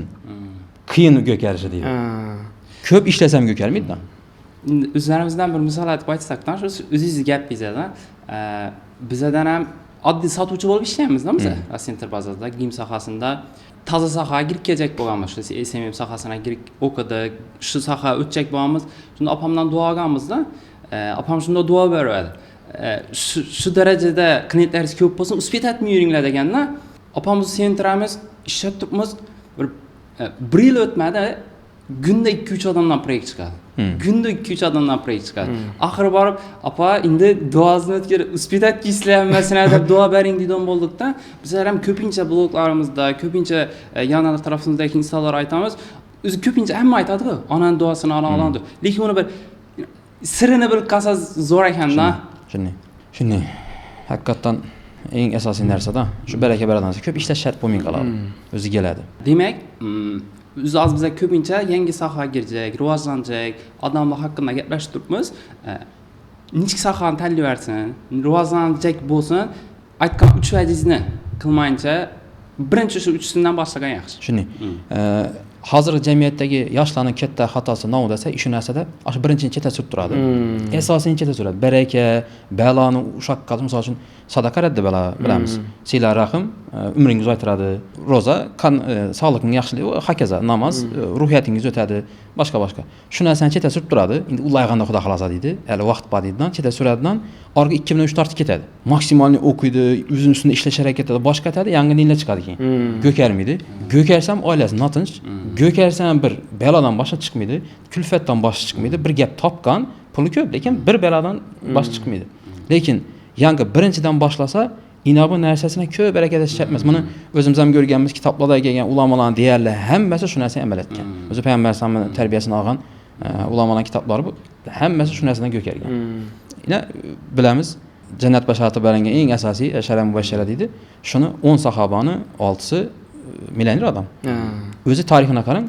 Qiyin go'karishi deydi. Ko'p ishlasam go'karmaydi. O'zlarimizdan bir misol aytib aytsak-da, shu o'zingiz gapingizda, bizdan ham oddiy sotuvchi bo'lib ishlaymiz-da biz. Center bazasida, giyim sohasida toza sohaga kirib kelajak bo'lganmiz. Shu SMM sohasına kirib o'qidik, shu soha o'tjak bo'lganmiz. Shunda opamdan duo olganmiz-da. Opam shunda duo beradi. Shu darajada klientlaringiz ko'p bo'lsin, uspet etmay yuringlar deganda, opamizni sevintiramiz, ishlab turibmiz. Bir yil o'tmadi, kunda 2-3 odamdan proyekt chiqadi. Kunda 2-3 odamdan proyekt chiqadi. Oxiri borib, "Opa, endi duozni o'tkir, uspet etgaysizlarmasina" deb duo bering degan bo'ldik-da. Bizlar ham ko'pincha bloklarimizda, ko'pincha yana tarafimizdagi insonlar aytamiz. O'zi ko'pincha hamma aytadi-ku, onaning duosini oladi. Lekin uni bir sirini bilib qolsangiz zo'r ekan-da. Shunday. Haqiqatan eng asosiy narsa-da. Shu baraka baradansa ko'p ishlash shart bo'lmay qoladi. O'zi keladi. Demak, biz hozir biza ko'pincha yangi sohaga girecek, rivojlanajak odamlar haqida gaplashib turibmiz. Nechki sohani tanlayversin, rivojlanajak bo'lsin, aytgan 3 vajizni qilmayincha birinchi shu 3sidan boshlagan yaxshi. Shuni. Hozirgi jamiyatdagi yoshlarning katta xatosi nima desa, shu narsada shu birinchini chetga surib turadi. Asosini chetga suradi. Baraka, baloni ushaqqa, misol uchun sadaqa raddi bala bilamiz. Siylar rahim, umringiz uzaytiradi. Roza, sog'liqning yaxshiligi, hokazo, namoz, ruhiyatingiz o'tadi, boshqa. Shu narsani chetga surib turadi. Endi ullayganda Xudo xolasa deydi. Hali vaqt bor deydidan, chetga suradidan, orqa 2 bilan 3 tortib ketadi. Maksimalni o'qiydi, o'zining ustida ishlash harakat etadi, boshqa etadi, yangi dinlar chiqadi keyin. Go'karmaydi. Go'karsam oilasi notinch, go'karsam bir balodan boshqa chiqmaydi, kulfatdan boshqa chiqmaydi. Bir gap topgan, puli ko'p, lekin bir balodan boshqa chiqmaydi. Lekin yangi birinchidan boshlasa, inobi narsasini ko'p harakat etish shart emas. Buni o'zimiz ham ko'rganmiz, kitoblarda kelgan ulamolar deyarli hammasi shu narsani amal etgan. O'zi payg'ambar sollallohu tarbiyasini olgan ulamolar kitoblari bu hammasi shu narsadan ko'kargan. Ina bilamiz, jannat basharati berilgan eng asosiy ashara mubashshara deydi. Shuni 10 sahobani 6si millioner odam. O'zi tarixini qarang.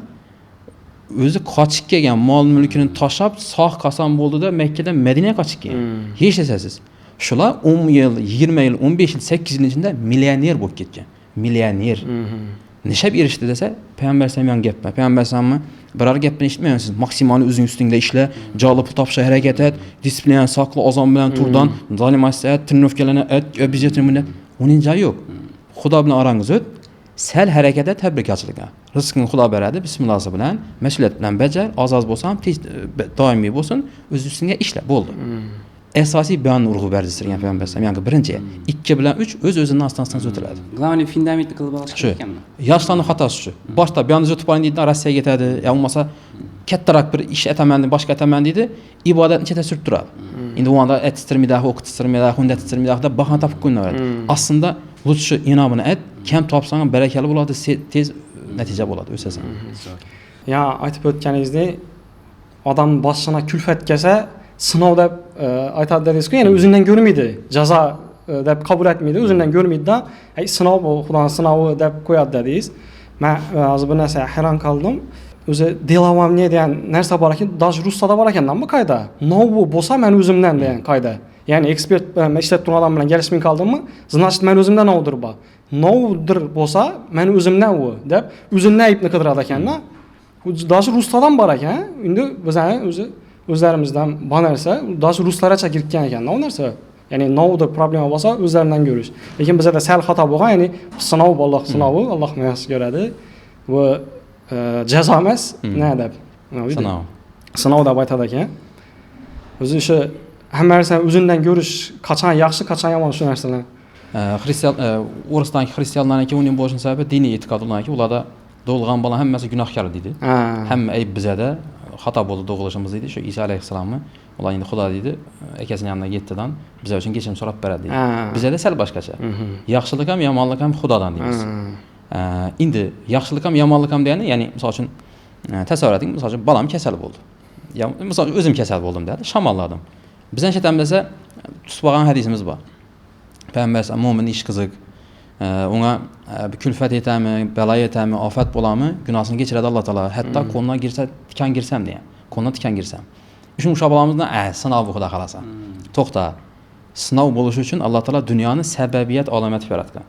O'zi qochib kelgan mol mulkini tashlab, sog' qasam bo'ldi-da Makkadan Madinaga qochib kelgan. Hech narsasiz. Shular 10 yil, 20 yil, 15 yil, 8 yil ichida millioner bo'lib ketgan. Millioner. Nishab erishdi desa, payg'ambar sollallohu alayhi vasallam gapmi? Payg'ambar sollallohu biror gapni eshitmaysiz. Maksimal o'zing ustingda ishla, joli pul topishga harakat et, disiplina saqla, ozon bilan turdan, zalimasiyat, trenirovkalarni et, обязательно millat. Uning joyi yo'q. Xudo bilan orangiz o't. Sal harakatda tabrikatchilikga. Rizqini Xudo beradi, bismillah bilan, mas'uliyat bilan bajar, ozoz bo'lsam, doimiy bo'lsin, o'z ustingga ishla, bo'ldi. Asosiy bayon urg'u berdirgan payg'ambar sollallohu alayhi vasallam, birinchi, 2 bilan 3 o'z-o'zining ostidan o'tiladi. Glавный fundamentni qilib olish ekanmi? Yoshlarning xatosi shu. Boshda bayonni o'tib qoling deydi, Rossiyaga ketadi, yo bo'lmasa kattaroq bir ish etaman, boshqa etaman deydi, ibodatni chetga surib turadi. Endi u anda aytistirmaydi, o'qitistirmaydi, xundatistirmaydi, deb bahona topib qo'yinaveradi. Aslida lutfi inobini ayt, kam topsang barakali bo'ladi, tez natija bo'ladi o'sasan. Ya aytib o'tganingizdek, odam boshina kulfat kelsa, sinov deb aytadi dedingiz-ku, ya'ni o'zingdan ko'rmaydi, jazo deb qabul etmaydi, o'zingdan ko'rmaydi-da, sinov bu Xudoning sinovi deb qo'yadi dedingiz. Men hozir bu narsaga hayron qoldim. O'zi delovamniya degan narsa bor ekan, даже ruslarda bor ekan, bu qayda? Novu bo'lsa men o'zimdan degan qayda. Ya'ni ekspert bilan ishlab turgan odam bilan kelishmay qoldimmi? Значит, men o'zimdan novdir bu. Novdir bo'lsa, men o'zimdan u deb o'zimdan aybni qidiradi ekanda. Даже ruslardan bor ekan. Endi biz o'zlarimizdan bu narsa, даже ruslarcha kirgan ekan, bu narsa. Ya'ni novdir problema bo'lsa, o'zlaridan ko'rish. Lekin bizda sal xato bo'lgan, ya'ni sinov Alloh sinovi, Alloh yaxshi ko'radi. Bu jazo emas, nima deb? Sinov deb aytadi ekan. O'zi o'sha hamma narsani o'zingdan ko'rish qachon yaxshi, qachon yomon shu narsalar. Xristian O'ristonki xristianlarniki uning bo'lish sababi diniy e'tiqod ularniki, ularda tug'ilgan bola hammasi gunohkor deydi. Hamma ayb bizada, xato bo'ldi tug'ilishimiz deydi. Shu Isa alayhissalomni ular endi Xudo deydi, akasining yoniga yetdidan bizlar uchun kechirim so'rab beradi deydi. Bizada sal boshqacha. Yaxshilik ham, yomonlik ham Xudodan deymiz. Endi yaxshilik ham, yomonlik ham degani, ya'ni misol uchun tasavvur eting, misol uchun bolam kasal bo'ldi. Ya misol uchun o'zim kasal bo'ldim dedi, shamolladim. Bizdan chetam desa, tutib olgan hadisimiz bor. Payg'ambar mo'min ish qiziq. Unga kulfat yetami, balo yetami, ofat bo'lami, gunohini kechiradi Alloh taolo. Hatto qo'lga girsa, tikan girsam degan. Qo'lga tikan girsam. Shu bolamizdan sinov bu Xudo xolasa. To'xta. Sinov bo'lishi uchun Alloh taolo dunyoni sababiyat olomati yaratgan.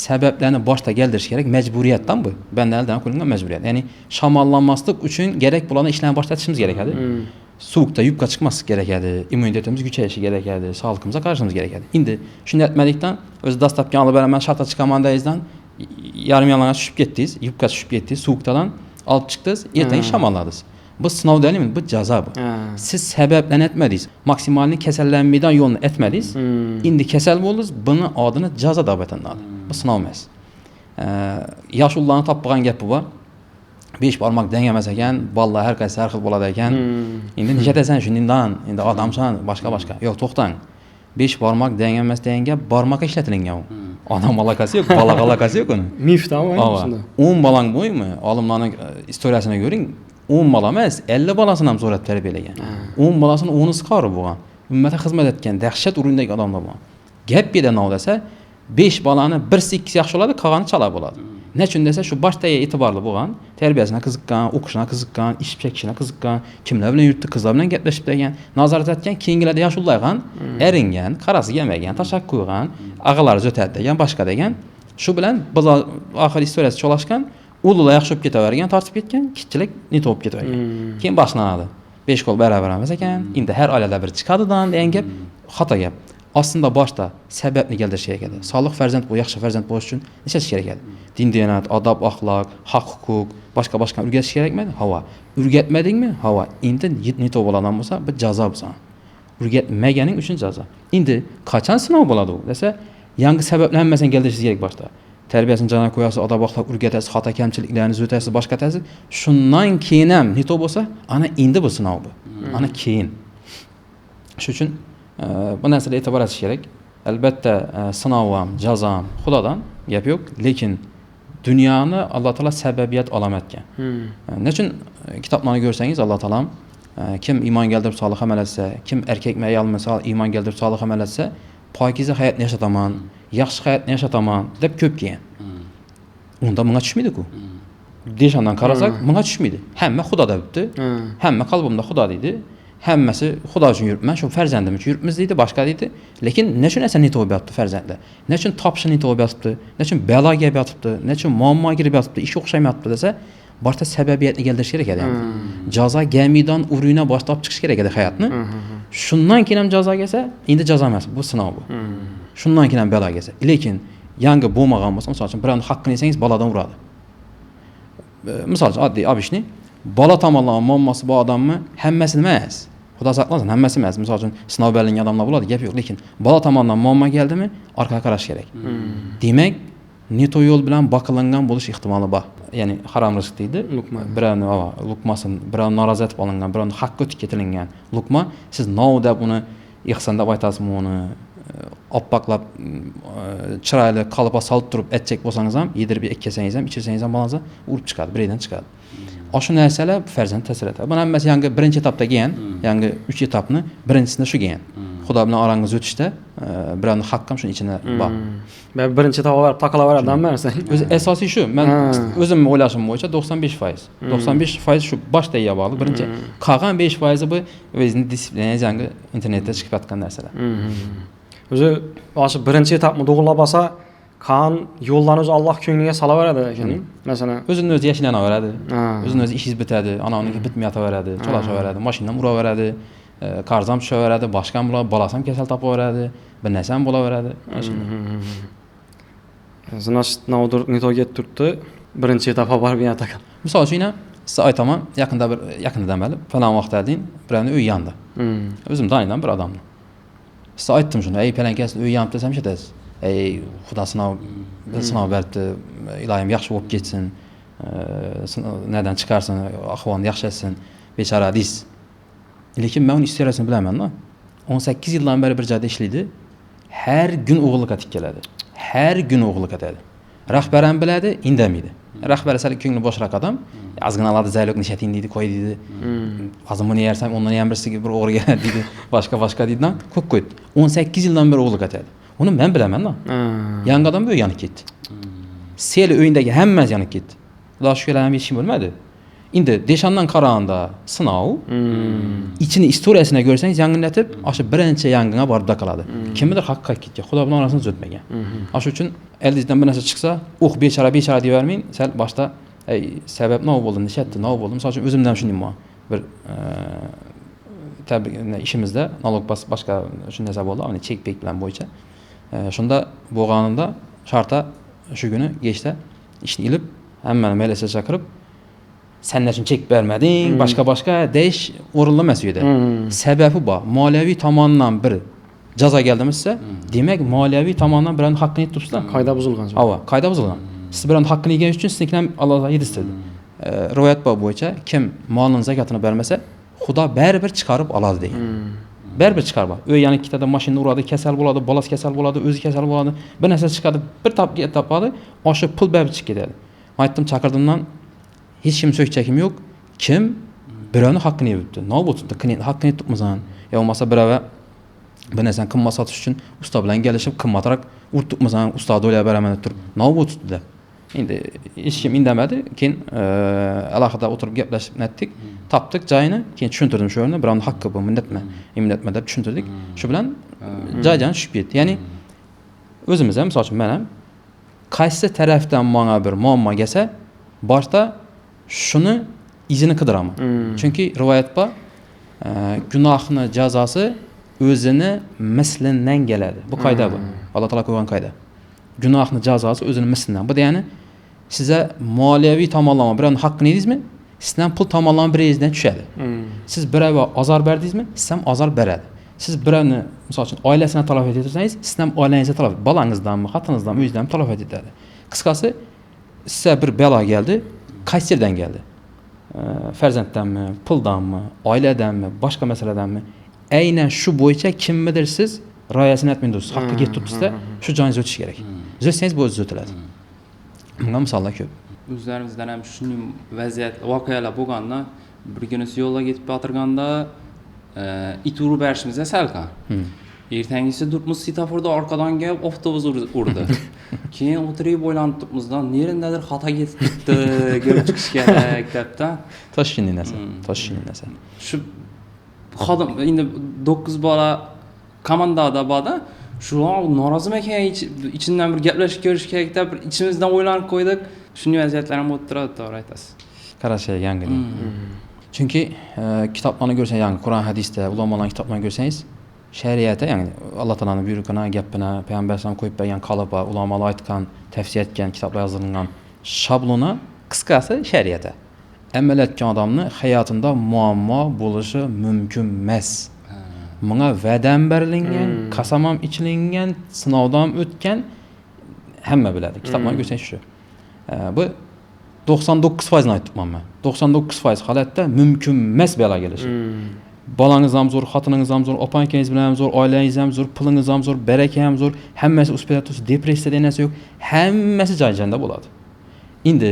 Sabablarni boshda keldirish kerak, majburiyatdan bu. Bandalardan qo'lingan majburiyat. Ya'ni shamollanmaslik uchun kerak bo'lgan ishlarni boshlatishimiz kerak edi. Sovuqda yubka chiqmaslik kerak edi, immunitetimiz kuchayishi kerak edi, sog'lig'imizga qarashimiz kerak edi. Endi shuni aytmadikdan o'zi dastlabki olib beraman, shartga chiqaman deyizdan yarim yalang'och tushib ketdingiz, yubka tushib ketdingiz, sovuqdan olib chiqdingiz, ertaga shamolladingiz. Bu sinov deyilmi? Bu jazo bu. Siz sabablarni aytmadingiz, maksimalni kasallanmaydigan yo'lni aytmadingiz. Endi kasal bo'ldingiz, buni odini jazo deb atanadi. Bu sinov emas. Yosh ullarni topgan gapi bor. 5 barmoq dengamas ekan, bolalar har qaysi har xil bo'ladi ekan. Endi nechatasan shundan, endi odamsan, boshqa. Yo'q, to'xtang. 5 barmoq dengamas degan gap barmoqqa ishlatilgan u. Odam alakasi yo'q, bola alakasi yo'q uni. Mifdan o'ylayapsizda. 10 bolang bo'ymi? Olimlarning istoriyasini ko'ring. 10 bola emas, 50 bolasini ham so'rab tarbiyalagan. 10 bolasini 10'si qori bo'lgan. Ummatga xizmat etgan, dahshat o'rindagi odamlar bo'lgan. Gap bedanov desa, 5 balani birsi ikkisi yaxshi bo'ladi, qolgani chala bo'ladi. Nechun desa, shu boshda e'tiborli bo'lgan, tarbiyasiga qiziqqan, o'qishga qiziqqan, ish chekishga qiziqqan, kimlar bilan yurtdi, qizlar bilan gaplashib turgan, nazorat etgan, keyingilarda yosh ulg'aygan, eringan, qarasi kelmagan, tashak qo'ygan, ag'alari o'tadi degan, boshqa degan. Shu bilan biz oxir istoriyasi cholashgan, ulug'lar yaxshi bo'lib ketavergan, tortib ketgan, kichiklik nit bo'lib ketavergan. Keyin boshlanadi. 5 qo'l baravar emas ekan, endi har oilada bir chiqadidan degan gap xato gap. Aslında başta səbəbni gəldiriş kerak edi. Sog'lom farzand bu yaxshi farzand bo'lish uchun ishlash kerak edi. Din diyonat, odob, axloq, haq, huquq, boshqa o'rgatish kerakmi? Hava. O'rgatmadingmi? Hava. Endi neto bo'ladigan bo'lsa, bir jazo bo'lsa. O'rgatmaganing uchun jazo. Endi qachon sinov bo'ladi u? Desa, yangi sabablar hammasini keltirish kerak boshda. Tarbiyasini jana qo'yasiz, odob, axloq o'rgatasiz, xato kamchiliklarni o'tasiz, boshqa ta'siz. Shundan keyin ham neto bo'lsa, ana endi bu sinov bu. Ana keyin. Shuning uchun bu narsaga e'tibor etish kerak. Albatta sinov ham, jazo ham Xudodan gap yo'q, lekin dunyoni Alloh taolo sababiyat alomat etgan. Nechun kitoblarni ko'rsangiz Alloh taolo kim iymon keltirib solih amal etsa, kim erkakmi ayolmi iymon keltirib solih amal etsa, pokiza hayotni yashataman, yaxshi hayotni yashataman deb ko'p kelgan. Unda bunga tushmaydi-ku. Deshandan qarasak, bunga tushmaydi. Hamma Xudo debdi. Hamma qalbimda Xudo deydi. Hammasi Xudo uchun yuribman, shu farzandim uchun yuribmiz deydi, boshqa deydi. Lekin nechun esa neto bo'lib yotibdi farzandlar? Nechun topishni neto bo'lib yotibdi? Nechun baloga kelib yotibdi? Nechun muammoga kirib yotibdi? Ish o'xshamayapti desa, boshqa sababiyatni keltirish kerak edi. Jazo gamidan urina boshlab chiqish kerak edi hayotni. Shundan keyin ham jazo kelsa, endi jazo emas, bu sinov bu. Shundan keyin ham balo kelsa. Lekin yangi bo'lmagan bo'lsa, masalan, birovning haqqini yesangiz balodan uradi. Misol uchun oddiy obishni bola tomonidan muammosi bor odamni hammasini emas. Xudo saqlasin, hammasi emas. Misol uchun sinov berilgan odamlar bo'ladi, gap yo'q, lekin bola tomonidan muammo keldimi, orqaga qarash kerak. Demak, neto yo'l bilan boqilingan bo'lish ehtimoli bor. Ya'ni harom rizq deydi. Birovni luqmasin, birovni norozi etib olingan, birovni haqqi o'tib ketilgan luqma, siz nov deb uni ihson deb aytasizmi, uni oppaqlab chiroyli qalbga solib turib etchak bo'lsangiz ham, yedirib ekkasangiz ham, ichirsangiz ham bolangiz urib chiqadi, birdan chiqadi. Shu narsalar farzand ta'sir etadi. Buni hammasi yangi birinchi etapda kelgan, yangi 3 etapni birinchisida shu kelgan. Xudo bilan orangiz o'tishda birovni haqqi ham shuni ichida bor. Men birinchi etapga borib taqalaveradiman narsa. O'zi asosiy shu. Men o'zimni o'ylashim bo'yicha 95%. 95% shu boshda bog'liq. Birinchi qolgan 5% bu o'zining disiplinangiz yangi internetda chiqib yotgan narsalar. O'zi o'sha birinchi etapni to'g'rilab olsa, kan yo'ldan o'zi Alloh ko'ngliga salaveradi ekan. Masalan, o'zini o'zi yashilanaveradi. O'zini o'zi ishingiz bitadi, onaniki bitmay yotaveradi, cholashaveradi, mashinam uraveradi, qarzam tushaveradi, boshqa ham bolasam kasal topaveradi, bir narsa ham bo'laveradi. Значит, naudur nitoga turibdi. Birinchi etapga borib yana takan. Misol uchun siz aytaman, yaqindan beri falan vaqtdadin birovni uyi yondi. O'zim taniyman bir odamni. Siz aytdim shuni, ey palankasini uyi yonib desam shetasiz. Ey Xudo sinov berdi, ilohim yaxshi bo'lib ketsin, nadan chiqarsin, ahvolni yaxshilatsin, bechora deysiz. Lekin men uni istoriyasini bilaman-da. 18 yildan beri bir joyda ishlaydi. Har kun o'g'li qaytib keladi. Har kun o'g'li qaytadi. Rahbar ham biladi, indamaydi. Rahbar sal ko'ngli boshroq odam, ozgina aladi zaylok nishating deydi, qo'y deydi. Hozir buni yersam, undan ham birsiga bir o'g'ri keladi deydi. Boshqa deydi-dan, ko'p qo'ydi. 18 yildan beri o'g'li qaytadi. Uni men bilaman-da. Yangi odam bu yonib ketdi. Sel o'yindagi hammasi yonib ketdi. Xudo shukr, ham hech kim bo'lmadi. Endi deshandan qaraganda sinov, ichini istoriyasini ko'rsangiz yangilatib, o'sha birinchi yangina borib qoladi. Kimdir haqqi ketgan, Xudo bilan orasini o'tmagan. Shuning uchun eldingizdan bir narsa chiqsa, bechora deyavermang, sal boshda sabab nima bo'ldi, nishatdi, nima bo'ldi. Misol uchun o'zimdan ham shunday bir ishimizda налог boshqa shu narsa bo'ldi, ya'ni chek-pek bilan bo'yicha. Shunda bo'lganimda sharta shu kuni kechda ishni ilib, hammani mayliga chaqirib, sen nechun chek bermeding, boshqa deyish o'rinli emas edi. Sababi bor. Moliyaviy tomondan bir jazo keldimizsa, demak moliyaviy tomondan birovning haqqini yetibsizlar. Qoida buzilgan. Qoida buzilgan. Siz birovning haqqini yegan uchun siznikini ham Alloh yedirdi. Rivoyat bo'yicha kim molning zakotini bermasa, Xudo baribir chiqarib oladi degan. Baribir chiqarib. Uy yana ikkita mashina uradi, kasal bo'ladi, bolasi kasal bo'ladi, o'zi kasal bo'ladi. Bir narsa chiqadi, bir topadi, o'sha pul baribir chiqib ketadi. Men aytdim, chaqirdimdan hech kim so'kchakim yo'q. Kim birovning haqqini yebdi. Nima bo'ldi? Haqqini yetibmizan. Yo bo'lmasa birova Bir narsani qimmat sotish uchun usta bilan kelishib qimmatroq urtibmisan, usta do'lab beraman deb turib, navbat tutdi. Endi hech kim indamadi. Keyin alohida o'tirib gaplashib netdik, topdik joyini, keyin tushuntirdim shu yerni, birovning haqqi bu, minnatma deb tushuntirdik. Shu bilan joydan tushib ketdi. Ya'ni o'zimiz ham, misol uchun men ham qaysi tarafdan menga bir muammo kelsa, boshda shuni izini qidiraman. Chunki rivoyat bor, gunohni jazosi o'zini mislidan keladi. Bu qoida bu. Alloh taolo qo'ygan qoida. Gunohni jazosi o'zini mislidan. Bu degani sizga moliyaviy tomonlama birovning haqqini yedingizmi? Sizdan pul tomonlama biringizdan tushadi. Siz birovga azor berdingizmi? Siz ham azor beradi. Siz birovni, misol uchun, oilasini talaf etsangiz, siz ham oilangizni talaf, bolangizdanmi, xotiningizdanmi, o'zingizdanmi talaf etadi. Qisqasi, sizga bir balo keldi, qaysi yerdan keldi? Farzanddanmi, puldanmi, oiladanmi, boshqa masaladanmi? Aynan shu bo'yicha kimnidir siz rioyasini etmaysiz, haqqi ketib turibsizda, shu joyingiz o'tish kerak. O'tsangiz bu o'zi o'tiladi. Bunga misollar ko'p. O'zlarimizdan ham shunday vaziyat, voqealar bo'lganda, bir kuni yo'lga ketib o'tirganda it urib berishimiz salqin. Ertangisi turibmiz svetoforda orqadan kelib avtobus urdi. Keyin o'tirib o'ylanib turibmizdan, nerendadir xato ketib turibdi, ko'rib chiqish kerak debda. Toshkentning narsa. Shu xodim endi 9 bola komandada borda, shular norozi ekan, ichimdan bir gaplashib ko'rish kerak deb ichimizdan o'ylanib qo'ydik. Shunday vaziyatlar ham bo'lib turadi, to'g'ri aytasiz. Qarasha yangi. Chunki kitoblarni ko'rsangiz, ya'ni Qur'on, hadisda, ulamolarning kitoblarini ko'rsangiz, shariatda, ya'ni Alloh taolaning buyrug'ini, gapini, payg'ambar sollallohu qo'yib bergan qolibi, ulamolar aytgan, tavsiya etgan kitoblar yozilgan shabloni qisqasi shariatda. Amal etgan odamni hayotida muammo bo'lishi mumkin emas. Bunga va'dam berilgan, qasam ham ichilingan, sinovdan o'tgan hamma biladi. Kitoblarni ko'rsangiz shu. Bu 99% aytibman men. 99% holatda mumkin emas balo kelishi. Bolangiz ham zo'r, xotiningiz ham zo'r, opa-akangiz bilan ham zo'r, oilangiz ham zo'r, pulingiz ham zo'r, baraka ham zo'r, hammasi uspayapti, depressiya narsa yo'q, hammasi joy-joyida bo'ladi. Endi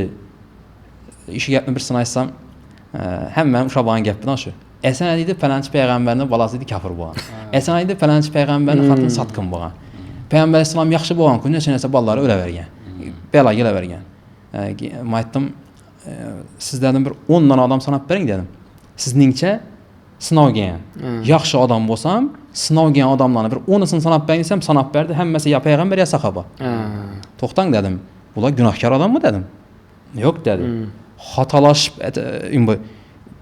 ish gapni bir sin aytsam, hamma o'sha bo'lgan gap bilan shu. Asan deydi, falanchi payg'ambarning bolasi deydi kafir bo'lgan. Asan deydi, falanchi payg'ambarning xotini sotqin bo'lgan. Payg'ambar islom yaxshi bo'lgan kun necha bolalari o'lavergan. Balo kelavergan. Men aytdim, sizlardan bir 10 dan odam sanab bering dedim. Sizningcha sinalgan yaxshi odam bo'lsam, sinalgan odamlarni bir 10nisini sanab bering desam, sanab berdi, hammasi ya payg'ambar ya sahoba. To'xtang dedim. Bular gunohkor odammi dedim. Yo'q dedi. Xatolashib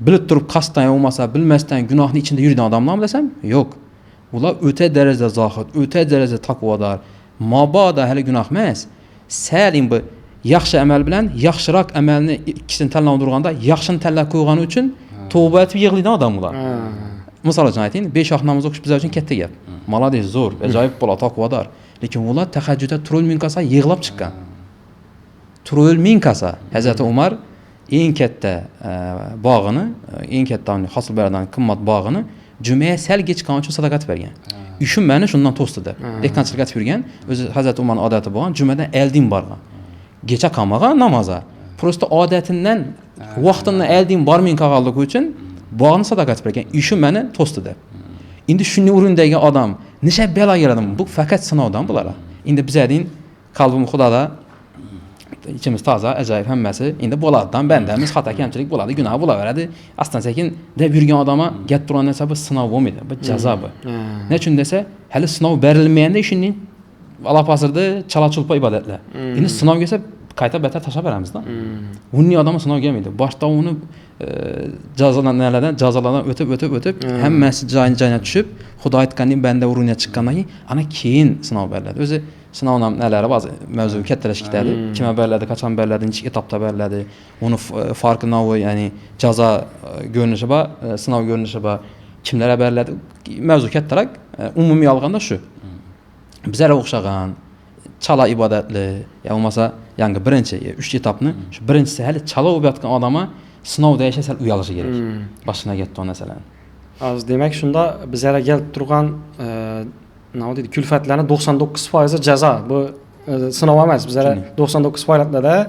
bilib turib qasddan bo'lmasa, bilmasdan gunohning ichida yurgan odamlarmi desam? Yo'q. Ular o'ta darajada zohid, o'ta darajada taqvodor. Mabodo hali gunoh emas. Sal bu yaxshi amal bilan yaxshiroq amalni ikkisini tanlovdirganda, yaxshini tanlab qo'ygani uchun tavba etib yig'laydigan odam ular. Misol uchun ayting, 5 vaqt namoz o'qish bizlar uchun katta gap. Malades, zo'r, ajoyib bola, taqvodor. Lekin ular tahajjudda turul ming qasa yig'lab chiqqan. Turul ming qasa Hazrat Umar eng katta bog'ini, eng katta hosil beradigan qimmat bog'ini jumaga sal kechgan uchun sadaqat bergan. Ishim meni shundan to'sdi. Dehqonchilik qilib yurgan, o'zi Hazrat Umarning odati bo'lgan, jumadan eldin borgan. Kecha qolmagan namoza. Prosta odatidan vaqtimdan eldin bormay qolganligi uchun bog'ni sadaqat bergan. Ishim meni to'sdi. Endi shunday o'rindagi odam necha balo keladi? Bu faqat sinovdan bular. Endi bizning qalbim Xudoda içimiz toza, ajoyib hammasi. Endi bo'ladidan bandamiz, xato kamchilik bo'ladi, gunoh bo'laveradi. Astan-sekin deb yurgan odamga gap turgan narsa bu sinov bo'lmaydi, bu jazo bu. Nechun desa, hali sinov berilmaganda ishning alapasirda chala-chulpa ibodatlar. Endi sinov kelsa qayta betar tashlab beramiz-da. Bunday odamga sinov kelmaydi. Boshda uni jazolardan o'tib, hammasi joyina tushib, Xudo aytganning banda uringa chiqqandan keyin ana keyin sinov beriladi. O'zi sinovdan nalari ba'zi mavzu kattalashib ketadi. Kimga beriladi, qachon beriladi, necha etapda beriladi. Uni farqi novi, ya'ni jazo ko'rinishi bor, sinov ko'rinishi bor. Kimlarga beriladi? Mavzu kattaroq. Umumiy olganda shu. Bizlarga o'xshagan chala ibodatli, ya bo'lmasa yangi birinchi 3 etapni, shu birinchisi hali chala o'tgan odamga sinovda yashasa uyalishi kerak. Boshına ketgan narsalar. Az demak shunda bizlarga kelib turgan nima deydi, kulfatlarning 99% jazo. Bu sinov emas. Bizlar 99%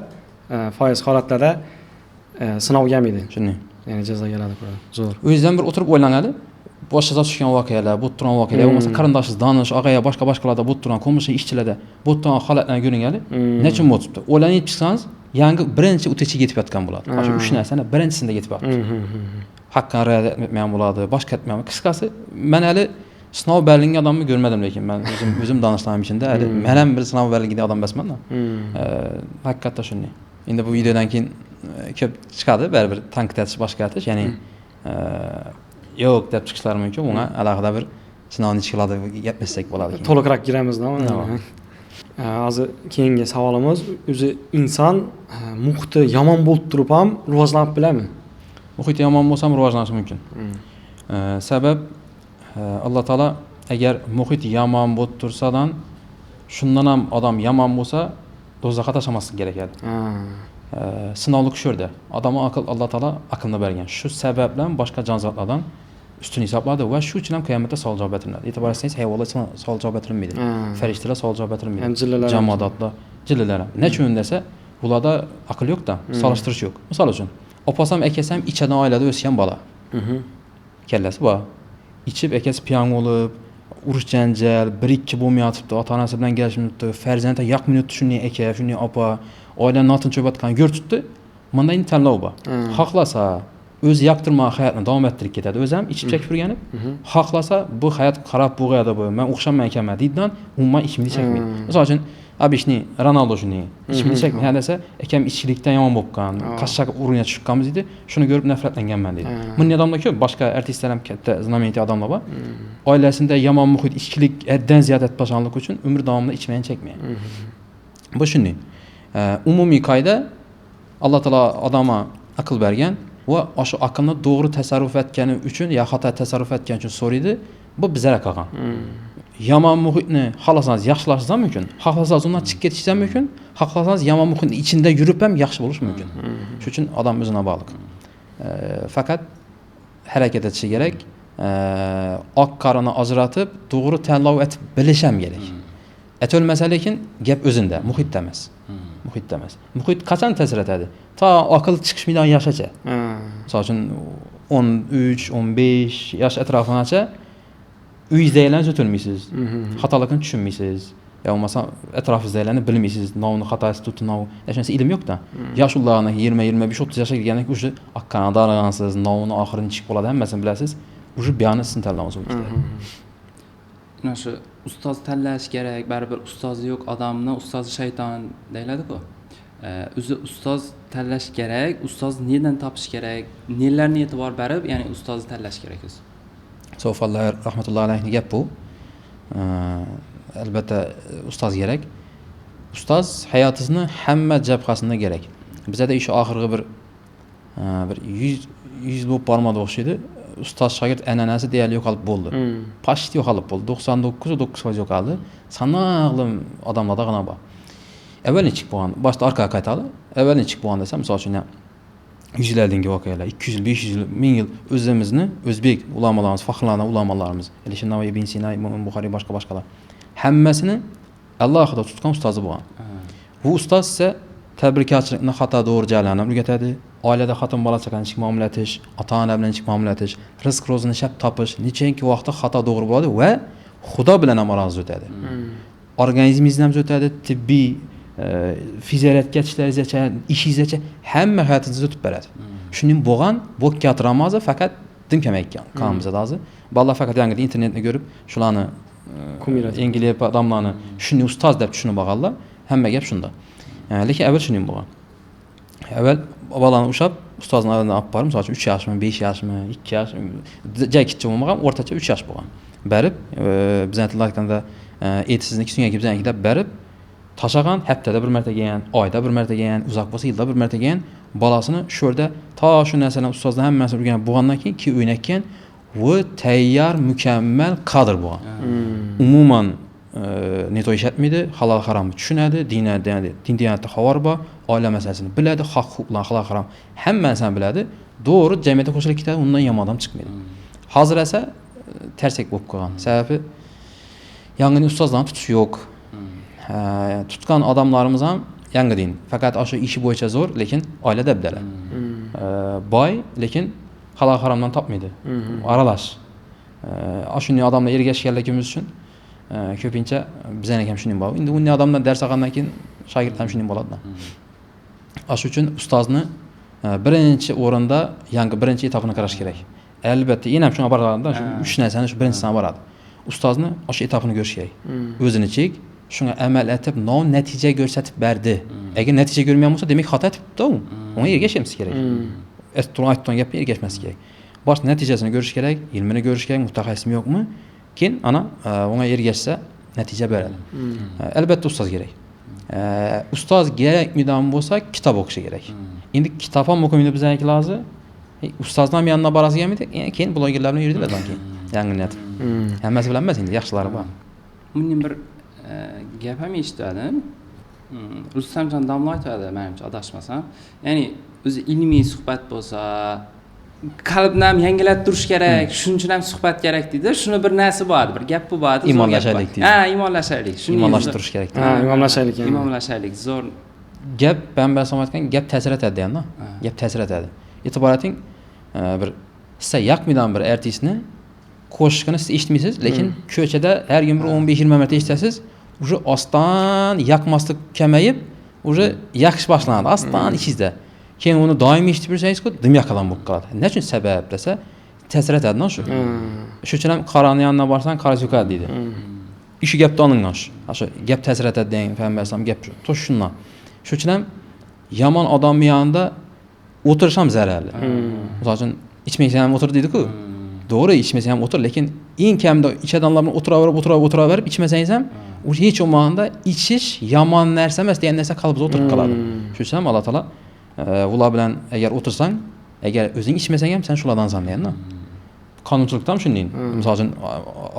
foiz holatlarda sinov kelmaydi. Shunday. Ya'ni jazo keladi. Zo'r. O'zingizdan bir o'tirib o'ylanadi. boshqa tushgan voqealar, bu turan voqealar, bo'lmasa qarindoshsiz, donish, og'aya, boshqa bu turan ko'mishi ishchilarda bu turan holatlarni ko'ringali. Nechun bo'libdi? O'lanib chiqsangiz, yangi birinchi o'techiga yetib yotgan bo'ladi. O'sha 3 narsani birinchisida yetib yotdi. Haqqan rioya etmagan bo'ladi, boshqa etmagan. Qisqasi, men hali sinov berlingan odamni ko'rmadim, lekin men o'zim donishlarim ichida hali men ham bir sinov berlingan odam emasman-da. Haqiqatda shunday. Endi bu videodan keyin ko'p chiqadi, baribir tanqid etish, boshqa etish, ya'ni yo'q deb chiqishlari mumkin. Bunga alohida bir sinovni chiqiladi, gapirsak bo'ladi. To'liqroq giramiz-da. Hozir keyingi savolimiz, o'zi inson muhiti yomon bo'lib turib ham rivojlanib biladimi? Muhit yomon bo'lsa ham rivojlanishi mumkin. Sabab Alloh taolo agar muhit yomon bo'lib tursadan, shundan ham odam yomon bo'lsa, do'zaxga tashlamaslik kerak edi. Sinovlik shu yerda. Odamga aql Alloh taolo aqlni bergan. Shu sabab bilan boshqa jonzotlardan ustun hisobladi va shu uchun ham qiyomatda savol javob beriladi. E'tibor bersangiz, hayvonlar savol javob berilmaydi. Farishtalar savol javob berilmaydi. Jamoatlar, jinnilar. Nechun desa, ularda aql yo'q-da, solishtirish yo'q. Misol uchun, opasam, akasam ichadan oilada o'sgan bola. Kallasi bor. Ichib akasi piyon bo'lib, urush janjal, 1-2 bo'lmayotibdi, ota-onasi bilan kelishmayapti, farzandi yoqmayapti, shunday aka, shunday opa, oilani notinch bo'layotgan ko'rsatdi. Menda endi tanlov bor. Xohlasa o'zi yoqtirmagan hayotni davom ettirib ketadi, o'zi ham ichib chekib yurgani. Xohlasa bu hayot qarab bo'g'ayadi bu. Men o'xshamayman ekanman deydidan, umuman ichimni chekmaydi. Misol uchun Abishni Ronaldo shunday ichimni chekmaydi desa, akam ichkilikdan yomon bo'lgan, qashshaq uringa tushganmiz dedi. Shuni ko'rib nafratlanganman dedi. Bunday odamlar ko'p, boshqa artistlar ham katta znamenitli odamlar bor. Oilasida yomon muhit, ichkilik haddan ziyod etpasanlik uchun umr davomida ichmayni chekmaydi. Bu shunday. Umumiy qoida Alloh taolo odamga aql bergan va o'sha aqlni to'g'ri tasarruf etgani uchun yo xato tasarruf etgani uchun so'raydi. Bu bizlarga qolgan. Yomon muhitni xohlasangiz yaxshilashingiz ham mumkin. Xohlasangiz undan chiqib ketishingiz ham mumkin. Xohlasangiz yomon muhitning ichida yurib ham yaxshi bo'lish mumkin. Shuning uchun odam o'zina bog'liq. Faqat harakat etishi kerak. Oq qorini ajratib, to'g'ri tanlov etib bilish ham kerak. Aytolmasa lekin gap o'zinda, muhitda emas. Muhitda emas. Muhit qachon ta'sir etadi? To aql chiqishmaydigan yoshgacha. Misol uchun 13, 15 yosh atrofigacha uyingizdagilarni o'tilmaysiz. Xatolikni tushunmaysiz. Ya bo'lmasa atrofingizdagilarni bilmaysiz. Novni xatosi tutunov. Hech ilm yo'q-da. Yosh ularni 20, 25, 30 yoshga kelganda o'sha aqqani daragansiz, novni oxirini chiqib qoladi, hammasini bilasiz. O'sha biyonni sizning tanlovingiz bo'ladi. Mana shu ustoz tanlash kerak, baribir ustozi yo'q odamni ustozi shayton deyiladi-ku. O'zi ustoz tanlash kerak, ustoz nedan topish kerak, nelarni e'tibor berib, ya'ni ustozni tanlash kerak o'zi. So'fallar rahmatullohi alayhi gap bu. Albatta ustoz kerak. Ustoz hayotingizni hamma jabhasida kerak. Bizda ish oxirgi bir 100 bo'lib bormadi o'xshaydi. Ustoz shogird an'anasi deyarli yo'qolib bo'ldi. Pashti yo'qolib bo'ldi. 99% yo'qoldi. Sanoqli odamlarda g'ana bor. Avval nechik bo'lgan, boshda orqaga qaytadi. Avval nechik bo'lgan desam, misol uchun 100 yillardagi voqealar, 200 yil, 500 yil, 1000 yil o'zimizni o'zbek ulamolarimiz, faxrlangan ulamolarimiz, Alisher Navoiy, Ibn Sina, Imom Buxoriy boshqalar hammasini alohida tutgan ustozi bo'lgan. Bu ustoz esa tabrikatchilikni xato to'g'ri jarayonini o'rgatadi. Oilada xotin bola chaqani muomala etish, ota-ona bilan muomala etish, rizq ro'zini shab topish, nechanki vaqtda xato to'g'ri bo'ladi va Xudo bilan ham arangiz o'tadi. Organizmingizdan ham o'tadi, tibbiy fiziologik ishlaringizgacha, ishingizgacha hamma hayotingizni o'tib beradi. Shuning bo'lgan bu katramozi faqat dim kamaygan qonimizda hozir. Bolalar faqat yangi internetni ko'rib, shularni Ingliz odamlarni shunday ustoz deb tushunib olganlar. Hamma gap shunda. Lekin avval shuning bo'lgan. Avval bolani ushab, ustozni oldiga olib borib, masalan 3 yoshmi, 5 yoshmi, 2 yosh, jakitcha bo'lmagan, o'rtacha 3 yosh bo'lgan. Berib, bizning tillarda etisizlik suyanki bizning deb berib, tashagan haftada bir marta kelgan, oyda bir marta kelgan, uzoq bo'lsa yilda bir marta kelgan bolasini shu yerda to shu narsalarni ustozdan hammasini o'rganib bo'lgandan keyin o'ynatgan va tayyor mukammal kadr bo'lgan. Umuman neto ishlatmaydi, halol haromni tushunadi, din diyonatda xabar bor, oila masalasini biladi, haq huquqlar, halol harom hammasini biladi. To'g'ri jamiyatga qo'shilib ketadi, undan yomon odam chiqmaydi. Hozir esa tersak bo'lib qolgan. Sababi yangi ustozlarni tutish yo'q. Tutgan odamlarimiz ham yangi din. Faqat o'sha ishi bo'yicha zo'r, lekin oilada abdala. Boy, lekin halol haromdan topmaydi. Aralash. Shunday odamlar ergashganligimiz uchun ko'pincha bizning ham shunday bo'ladi. Endi unday odamlar dars olgandan keyin shogird ham shunday bo'ladi. Shu uchun ustozni birinchi o'rinda yangi birinchi etapini qarash kerak. Albatta, yana ham shunga boradi, shu 3 narsani shu birinchisidan boradi. Ustozni o'sha etapini ko'rish kerak. O'zini chek, shunga amal etib, natija ko'rsatib berdi. Agar natija ko'rmagan bo'lsa, demak xato etibdi u. Unga ergashishimiz kerak. Aytgan gapga ergashmas kerak. Bosh natijasini ko'rish kerak, ilmini ko'rish kerak, mutaxassismi yo'qmi? Keyin ana unga ergashsa natija beradi. Albatta ustoz kerak. Ustoz kerakmidan bo'lsa, kitob o'qish kerak. Endi kitob ham o'qimaydi biznikilarni. Ustozdan yanına borasiz kelmaydi. Keyin blogerlar bilan yurdilar keyin. Yangilanib. Hammasi bilan emas, endi yaxshilari bor. Bundan bir gap ham eshitdim. Rustamjon domla aytadi, menimcha adashmasam. Ya'ni o'zi ilmiy suhbat bo'lsa, qalbni ham yangilab turish kerak, shuning uchun ham suhbat kerak deydi. Shuni bir narsa bor, bir gap bor. Imonlashaylik deydi. Imonlashaylik. Shuni imonlashtirish kerak. Imonlashaylik. Imonlashaylik. Zo'r gap, ben aytgan gap ta'sir etadi yana. Gap ta'sir etadi. E'tibor eting, bir siz yoqmaydigan bir artistni qo'shiqini siz eshitmaysiz, lekin ko'chada har kun 15-20 marta eshitasiz. Uje ostan yoqmaslik kamayib, uje yoqish boshlanadi. Ostan ichingizda. Keyin uni doimiy eshitib yursangiz-ku, dim yoqalan bo'lib qoladi. Nima uchun sabab desa, ta'sir etadi shu. Shu uchun ham qorani yonidan borsan, qora so'kadi deydi. Ishi gapda olingan shu. Shu gap ta'sir etadi degan fahmlasam gap shundan. Shu uchun ham yomon odamning yonida o'tirish ham zararli. Misol uchun ichmasang ham o'tir deydi-ku. To'g'ri, ichmasang ham o'tir, lekin eng kamida ichadiganlar bilan o'tiraverib ichmasangiz ham hech bo'lmaganda ichish yomon narsa emas degan narsa qalbingizda o'tirib qoladi. Shu uchun ham Alloh taolo ular bilan agar o'tirsang, agar o'zing ichmasang ham sen shulardansan deydi. Qonunchilikda ham shunday. Misol uchun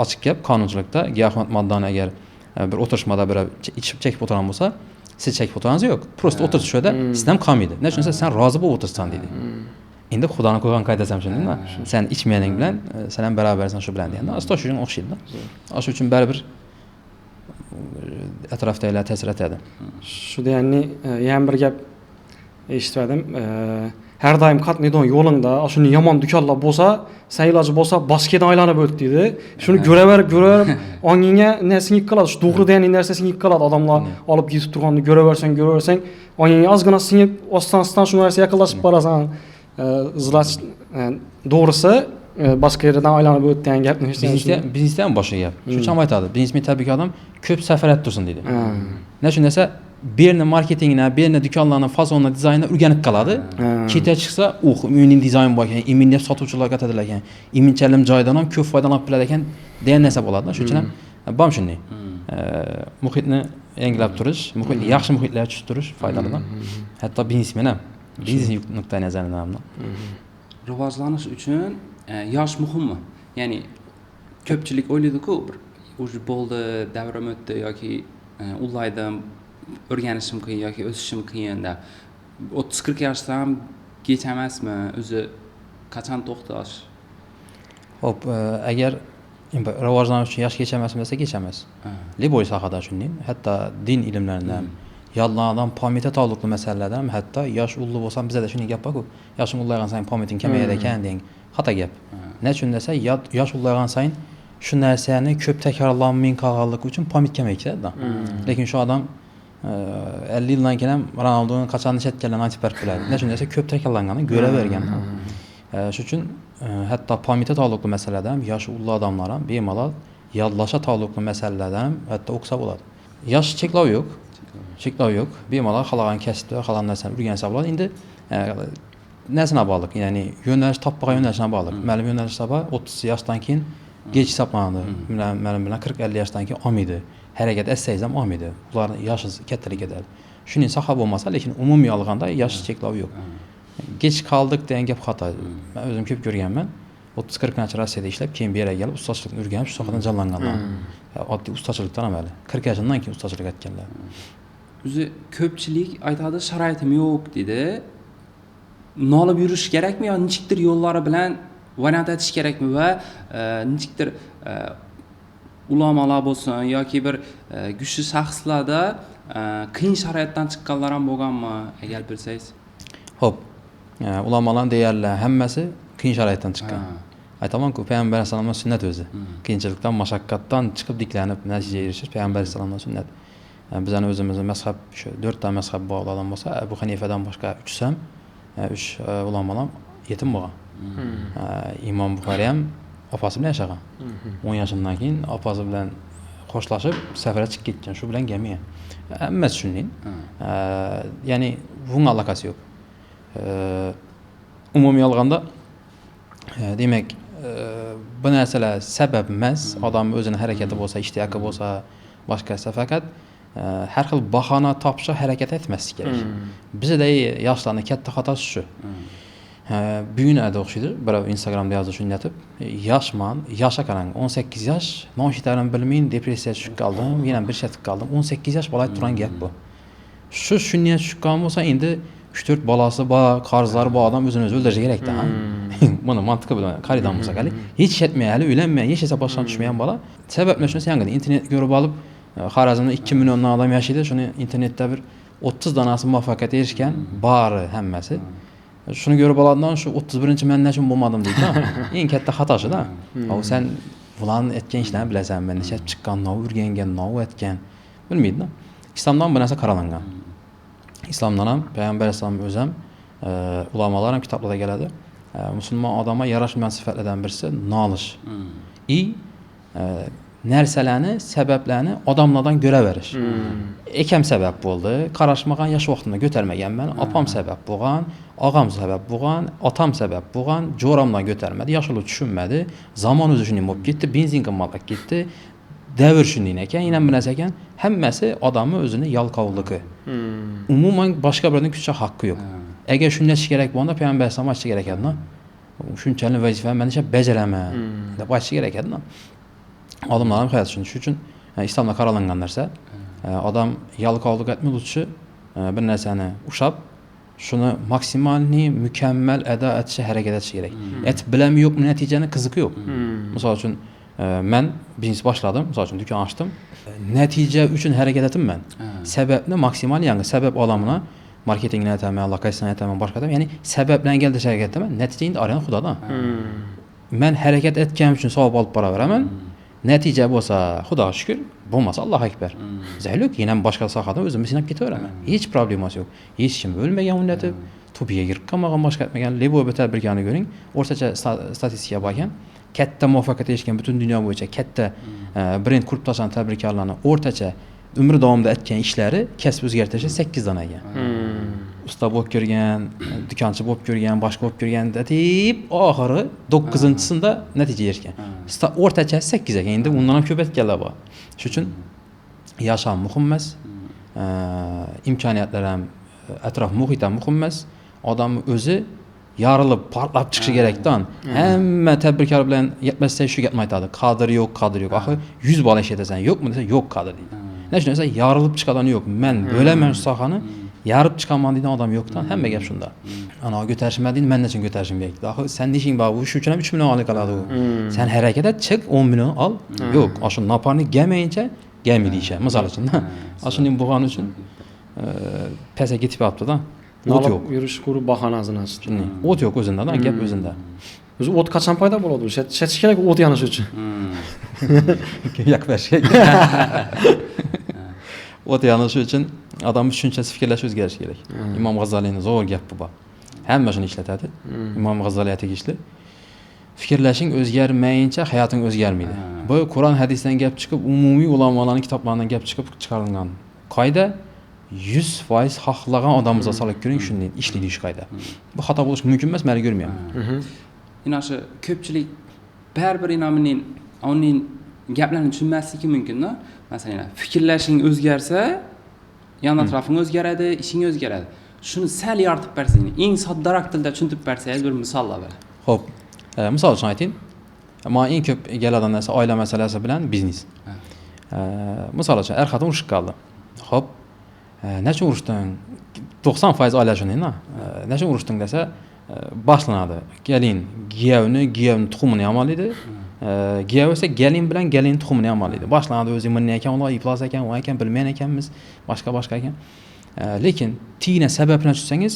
ochiq gap, qonunchilikda giyohvand moddani agar bir o'tirishmada bir ichib chekib o'tirgan bo'lsa, siz chekib o'tirganingiz yo'q. Prosta o'tirib shunda sizdan qolmaydi. Nima uchun sen rozi bo'lib o'tirsan deydi. Endi Xudoning qo'ygan qoidasi ham shundaymi? Sen ichmaganing bilan sen ham barobarsan shu bilan deydi. Aslida shunga o'xshaydi. Shu uchun baribir atrofdagilar ta'sir etadi. Shuda ya'ni yana bir gap eshitdim. Har doim qatnaydigan yo'lingda shuni yomon do'konlar bo'lsa, sen iloji bo'lsa boshqadan aylanib o't deydi. Shuni ko'raverib, ongingga narsani qiladi. Shu to'g'ri degan narsasini qiladi. Odamlar olib ketib turganini ko'raversang, ongingga ozgina singib, ostan shu narsaga yaqinlashib borasan. Izlash to'g'risi boshqa yerdan aylanib o't degan gapni eshitdim. Biznesda ham boshqa gap. Shu uchun aytadi. Biznesmen tabiiy odam ko'p safar etib tursin deydi. Nima uchun desa, berni marketingini, berni do'konlarni, fazonni, dizaynini o'rganib qoladi. Keta chiqsa, uyning dizayni bor ekan, iminni sotuvchilar qatadilar ekan, iminchalim joydan ham ko'p foydalanib biladi ekan degan narsa bo'ladi. Shuning uchun ham bom shunday. Muhitni yangilab turish, muhitni yaxshi muhitlarga tushib turish foydalidir. Hatto biznesmen ham biznes nuqtai nazaridan ham. Rivojlanish uchun yosh muhimmi? Ya'ni ko'pchilik o'ylaydi-ku, o'zi bo'ldi, davrim o'tdi yoki ullaydim, o'rganishim qiyin yoki o'sishim qiyin deb 30-40 yoshda ham kech emasmi? O'zi qachon to'xtash? Xo'p, agar rivojlanish uchun yosh kech emasmi desa, kech emas. Liboy sohada shunday, hatto din ilmlaridan, yodlardan, pamiyatga taalluqli masalalardan, hatto yosh ulug' bo'lsam bizda shunday gap bor-ku, yoshing ulg'aygan sayin pamiyating kamayadi ekan degan xato gap. Nima uchun desa, yosh ulg'aygan sayin shu narsani ko'p takrorlanmay qolganligi uchun pamiyat kamayadi. Lekin shu odam 50 yildan keyin ham Ronaldoning qachon nishatganlarini aytib berib biladi. Nima uchun desa, ko'p takrorlanganini ko'ravergan. Shu uchun hatto pamiyatga taalluqli masalalardan ham yosh ulug' odamlar ham bemalol yodlashga taalluqli masalalardan ham hatto o'qisa bo'ladi. Yosh cheklov yo'q. Cheklov yo'q. Bemalol xohlagan kasbda, xohlagan narsani o'rgansa bo'ladi. Endi narsani bog'liq, ya'ni yo'nalish topgan yo'nalishdan bog'liq. Ma'lum yo'nalish topa 30 yoshdan keyin geç hisoblanadi. Ma'lum bilan 40-50 yoshdan keyin olmaydi. Harakat etsangiz ham olmaydi. Ularning yoshi kattalik etadi. Shuning soha bo'lmasa, lekin umumiy olganda yosh cheklov yo'q. Geç qoldik degan gap xato. Men o'zim ko'p ko'rganman. 30-40 nacha Rossiyada ishlab, keyin bu yerga kelib ustachilikni o'rganib, shu sohadan jonlanganlar. Oddiy ustachilikdan amali. 40 yoshdan keyin ustachilik etganlar. O'zi ko'pchilik aytadi, sharoitim yo'q dedi. Nolib yurish kerakmi yo nechikdir yo'llari bilan variant etish kerakmi va nechikdir ulamolar bo'lsin yoki bir kuchli shaxslarda qiyin sharoitdan chiqqanlar ham bo'lganmi, agar bilsangiz? Xo'p, ulamolar deyarli hammasi qiyin sharoitdan chiqqan. Aytaman-ku, Payg'ambar alayhisolamning sunnat o'zi. Qiyinchilikdan, mashaqqatdan chiqib diklanib natijaga erishish Payg'ambar alayhisolamning sunnat. Bizning o'zimizning mazhab shu 4 ta mazhab bor odam bo'lsa, Abu Hanifadan boshqa 3 ham 3 ulamolar yetim bo'lgan. Imom Buxoriy ham opasi bilan yashagan. 10 yoshdan keyin opasi bilan xo'shlashib safarga chiqib ketgan. Shu bilan gelmagan. Hammasi shunday. Ya'ni bunga alakası yo'q. Umumiy olganda demak, bu narsalar sabab emas, odam o'zining harakati bo'lsa, ishtiyoqi bo'lsa, boshqasi faqat har xil bahona topishga harakat etmaslik kerak. Bizda yoshlarning katta xatosi shu. Bugünada o'xshaydi. Birov Instagramda yozdi shuni aytib, yoshman, yosha qarang, 18 yosh, noshitarim bilmayin, depressiyaga tushib qoldim, yana bir shatib qoldim. 18 yosh bola turgan gap bu. Shunga tushib qolgan bo'lsa, endi 3-4 balasi bor, qarzlari bor odam o'zini o'zi o'ldirishi kerak-da. Buni mantiqi bilan qaridan bo'lsak, hali hech yetmay, hali uylanmay, hech narsa boshdan tushmagan bola. Sababni shunisi yangi internet ko'rib olib, Xorazmda 2 milliondan odam yashaydi, shuni internetda bir 30 danasi muvaffaqiyatga erishgan, bari hammasi. Shuni ko'rib oladigan shu 31-chi men nechun bo'lmadim deydi. Eng katta xatosi-da. Sen bularni aytgan ishlarni bilasan, men nechib chiqqan, nov o'rgangan, nov aytgan, bilmaydi-da. Islomdan bu narsa qaralangan. Islomdan ham Payg'ambar alayhisalom o'zi ham ulamolar ham kitoblarda keladi. Musulmon odamga yarashmagan sifatlardan birisi nolish. Narsalarni, sabablarni odamlardan ko'raverish. Ekam sabab bo'ldi, qarashmagan yosh vaqtimda ko'tarmaganman, opam sabab bo'lgan, og'am sabab bo'lgan, otam sabab bo'lgan, jo'ramdan ko'tarmadi, yoshlar tushunmadi, zamon o'zi shunday bo'lib ketdi, benzin qimmatlab ketdi. Davr shunday ekan, yana bir narsa ekan, hammasi odamning o'zini yalqovligi. Umuman boshqa birovning kuchga haqqi yo'q. Agar shunday ish kerak bo'lsa, Payg'ambar alayhisalom aytsa kerak edi. Shunchalik vazifani men ishab bajaraman deb aytsa kerak edi. Odamlar ham hayot shuning uchun islomda qaralangan narsa odam yalqovlik etmoqchi bir narsani ushab shuni maksimalni mukammal ado etishga harakat etish kerak. Etib bilam yo'q, natijani qiziqi yo'q. Misol uchun men biznes boshladim, misol uchun do'kon ochdim. Natija uchun harakat etdim. Sababni maksimal yangi sabab olamini marketingni aytaman, lokatsiyani aytaman, boshqa aytaman. Ya'ni sabab bilan kelishga harakat etaman. Natija endi aradan Xudodan. Men harakat etganim uchun savob olib boraveraman. Natija bo'lsa, Xudoga shukr, bo'lmasa Alloh akbar. Zayluk yana boshqa sohadan o'zim sinab ketaveraman. Hech problemasi yo'q. Hech kim o'lmagan undetib, tubiga girib qolmagan, boshqa etmagan, lebo bitar birgani ko'ring. O'rtacha statistika bor ekan. Katta muvaffaqiyatga erishgan butun dunyo bo'yicha katta brend qurib tashlagan tadbirkorlarning o'rtacha umr davomida etgan ishlari kasb o'zgartirishi 8 dan ekan. Usta bo'lib ko'rgan, dukonchi bo'lib ko'rgan, boshqa bo'lib ko'rgan deb oxiri 9-chisida natija erishgan. O'rtacha 8 ekan. Endi undan ham ko'paytganlar bor. Shuning uchun yasham muhim emas. Imkoniyatlar ham, atrof muhit ham muhim emas. Odam o'zi yorilib, portlab chiqishi kerakdan. Hamma tadbirkor bilan yetmasa shu gapni aytadi. Qadr yo'q, qadr yo'q. Axir 100 bola ishlatasan, yo'qmi desa, yo'q qadr deydi. Nechun desa, yorilib chiqadan yo'q. Men bo'laman shu sohani, yarib chiqaman degan odam yo'qdan. Hamma gap shunda. Ana ko'tarishmading, men nechun ko'tarishim kerak. Axir sen ishing bor, shu uchun ham 3 million olib qoladi u. Sen harakat et, chiq 10 million ol. Yo'q, o'sha naparni gelmayincha gelmi deyishadi. Misol uchun, o'shuning bo'lgani uchun pasa ketib qolibdi-da. O't yo'q. Yurish qurib bahonasini ochdi. O't yo'q o'zida-da, gap o'zida. O'zi o't qachon paydo bo'ladi? Ishatish kerak o't yonishi uchun. Yakbash. O't yonishi uchun odam tushunchasi, fikrlashi o'zgarishi kerak. Imom G'azaliyning zo'r gapi bor. Hamma shuni ishlatadi. Imom G'azaliy tegishli. Fikrlashing o'zgarmayincha hayoting o'zgarmaydi. Bu Qur'on hadisdan gap chiqib, umumiy ulamolarning kitoblaridan gap chiqib chiqarilgan qoida 100% xohlagan odamimizga solib ko'ring, shunday ishlaydi shu qoida. Bu xato bo'lishi mumkin emas, men ko'rmayman. Ina shu ko'pchilik baribir uning gaplarini tushunmasligi mumkin-da. Masalan, fikrlashing o'zgarsa, yon atrofing o'zgaradi, ishing o'zgaradi. Shuni sal yoritib bersangiz, eng soddaroq tilda tushuntirib bersangiz bir misollar bilan. Xo'p, misol uchun ayting. Men eng ko'p keladigan narsa oila masalasi bilan biznes. Misol uchun er-xotin urushib qoldi. Xo'p, nechun urushding? 90% oila shunday-da. Nechun urushding desa, boshlanadi. Gelin giyovni tuxumini yomonlaydi. Giyav esa gelin bilan gelin tuxumini yomonlaydi. Boshlanadi o'zi minni ekan, ular iflos ekan, u ekan, bilmagan ekanmiz, boshqa ekan. Lekin tina sababini tushsangiz,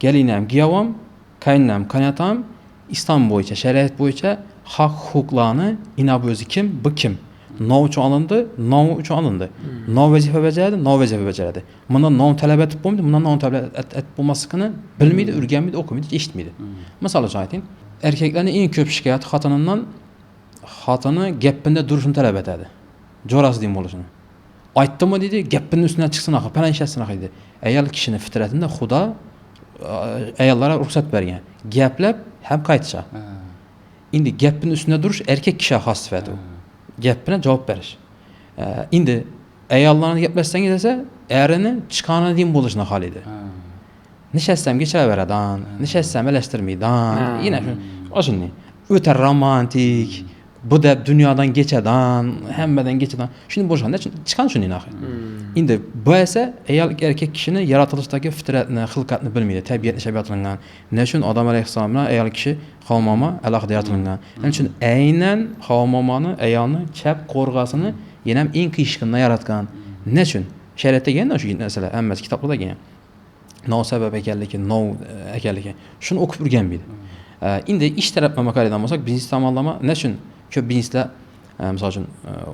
gelin ham, giyav ham, qaynam, qaynota ham islom bo'yicha, shariat bo'yicha haq huquqlarını inab özü kim, bu kim? Nov üçün alındı, nov üçün alındı. Nov vəzifə bəcərdi, nov vəzifə bəcərdi. Bundan nov tələb etib bulmaydı, bundan nov tələb etib bulmasını bilmiydi, ürgənmiydi, okumuydu, eşitmiydi. Misal üçün aytayım, erkeklərin en köp şikayəti xatınından xatını gəppində duruşunu tələb etədi. Corası deyim oluşunu. Aytdı mı dedi, gəppinin üstündən çıxsın axı, pələn işləsin axı dedi. Əyal kişinin fitrətində Xuda əyallara ruxsat vergən. Gəpləb həm qayıtça. İndi gəppinin üstündə duruş erkek kişiyə xas sifəti. Gəppinə cavab veriş. İndi əyallarını gəpləsən gedəsə, ərini çıxanı deyim oluşuna xal idi. Nişəssəm geçirə verədən, nişəssəm eləşdirməydən, yenə aşınlı. Ötər romantik, bu da dünyadan geçədən, həmmədən geçədən. Şimdi boşanda çıxan şunu axı. İndi bu isə erkek kişinin yaratılışdakı fitrətini, xilqətini bilməyir, təbiət şəbiyyatından. Nə üçün adam əleyhissalamla əyal kişi xalmama əlaqədə yaratılından. Nə üçün əynən xalmamanı, əyalını, kəp qorğasını yenəm in qışqından yaratqan. Nə üçün? Şəriətdə gələn şu məsələ, əmməz kitabda da gələn. No səbəb əkəllik, no əkəllik. Şunu oxub ürgənməydi. İndi iş tərəfə məqalədən olsaq, biznes tamamlama nə üçün köp bizneslə məsəl üçün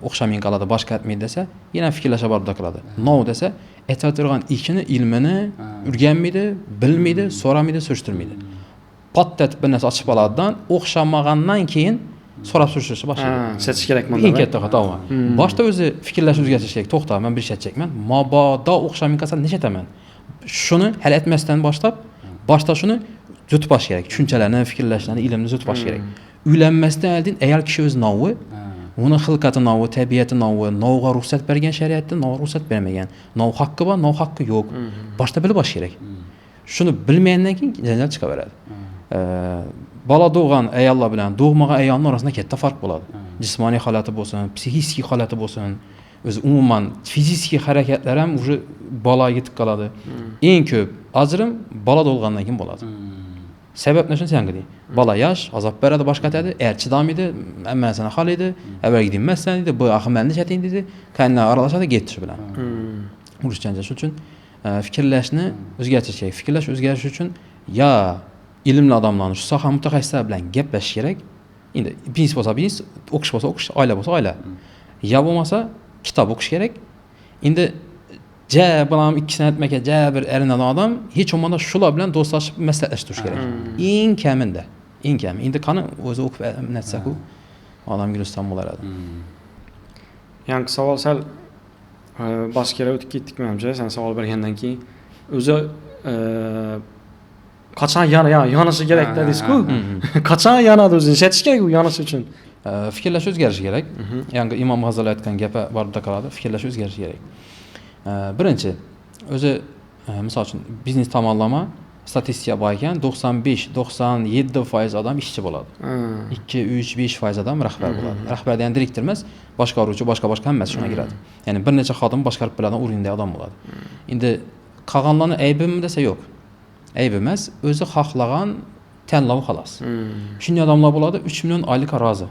oxşamayan qaladı, başqa etməyir desə, yenə fikirləşə barda qaladı. No desə, etətdirğan işini, ilmini ürgənməydi, bilməydi, soramıydı, sürüşdürməydi. Patlat bir nəsə açıb aladan, oxşamağandan keyin sorab sürüşdürsə başlayır. Seçiş gerek məndə. İlk etdə xəta var. Başda özü fikirləşib özgərtəcək. Toxta, mən bir şey çəkmən. Mabada oxşamayan qasa neçə təmən. Şunu həll etməzdən başda şunu züt baş gerek. Düşüncələrini, fikirləşlərini, ilmini züt baş gerek. Ülənməsdən əldin, əgər kişi öz navı, onun xilqatı navı, təbiəti navı, navğa ruxsat vergən şəriətdə, navğa ruxsat verməyən. Nav haqqı var, nav haqqı yox. Başda belə baş gerek. Şunu bilməyəndən keyin cəngəl çıxa verədi. Bala doğan əyalla bilən, doğmağa əyalın arasında kətdə farq boladı. Cismani halatı bolsun, psixiki halatı bolsun, öz umuman fiziki hərəkətlərəm balaya yetib qaladı. En köp acırım bala doğandan keyin boladı. Səbəb nə üçün sən qeydin? Bala yaş, azab bərədə başqa tədi, ərçi dam idi, mən sənə xal idi, əvvəl gidinməzsən idi, bu axı məndə çətin idi, kəndinə aralaşadı, getdi şu bilən. Uruş gəncəsi üçün fikirləşini özgərtəcək. Fikirləş özgəriş üçün ya ilimli adamlarla, şu saha mütəxəssislər bilən gəpləş gerek. İndi biznes bolsa biznes, oxuş bolsa oxuş, ailə bolsa ailə. Ya olmasa kitab oxuş gerek. İndi balam 2 sənət məkə, bir ərin adam, heç olmanda şula bilən dostlaşıb məsləhətləşdiriş gerek. İn kəmində. İn kəmin. İndi kanı özü oxub nətsək o adam Gülüstan olardı. Yəni savol səl başqa yerə ötüb getdik məncə. Sən savol vergəndən ki, özü qaçan yanışı gerek dediniz ku. Qaçan yanadı özün. Seçiş gerek o yanışı üçün. Fikirləş özgəriş gerek. Yəni İmam Hazırlı aytqan gəpə barədə qaladı. Fikirləş özgəriş gerek. Birinci, özü misal üçün biznes tamamlama statistikaya baykən 95-97% adam işçi boladı. 2-3-5% adam rəhbər boladı. Rəhbər deyən direktorməz, başqa rucu, başqa həmməsi şuna girədi. Yəni bir neçə xadım başqarıb bilədən urində adam boladı. İndi qağanların əybimi desə yox. Eybiməz, özü xalqlağan tənlavı xalas. Şimdi adamlar buladı 3 milyon aylıq razı.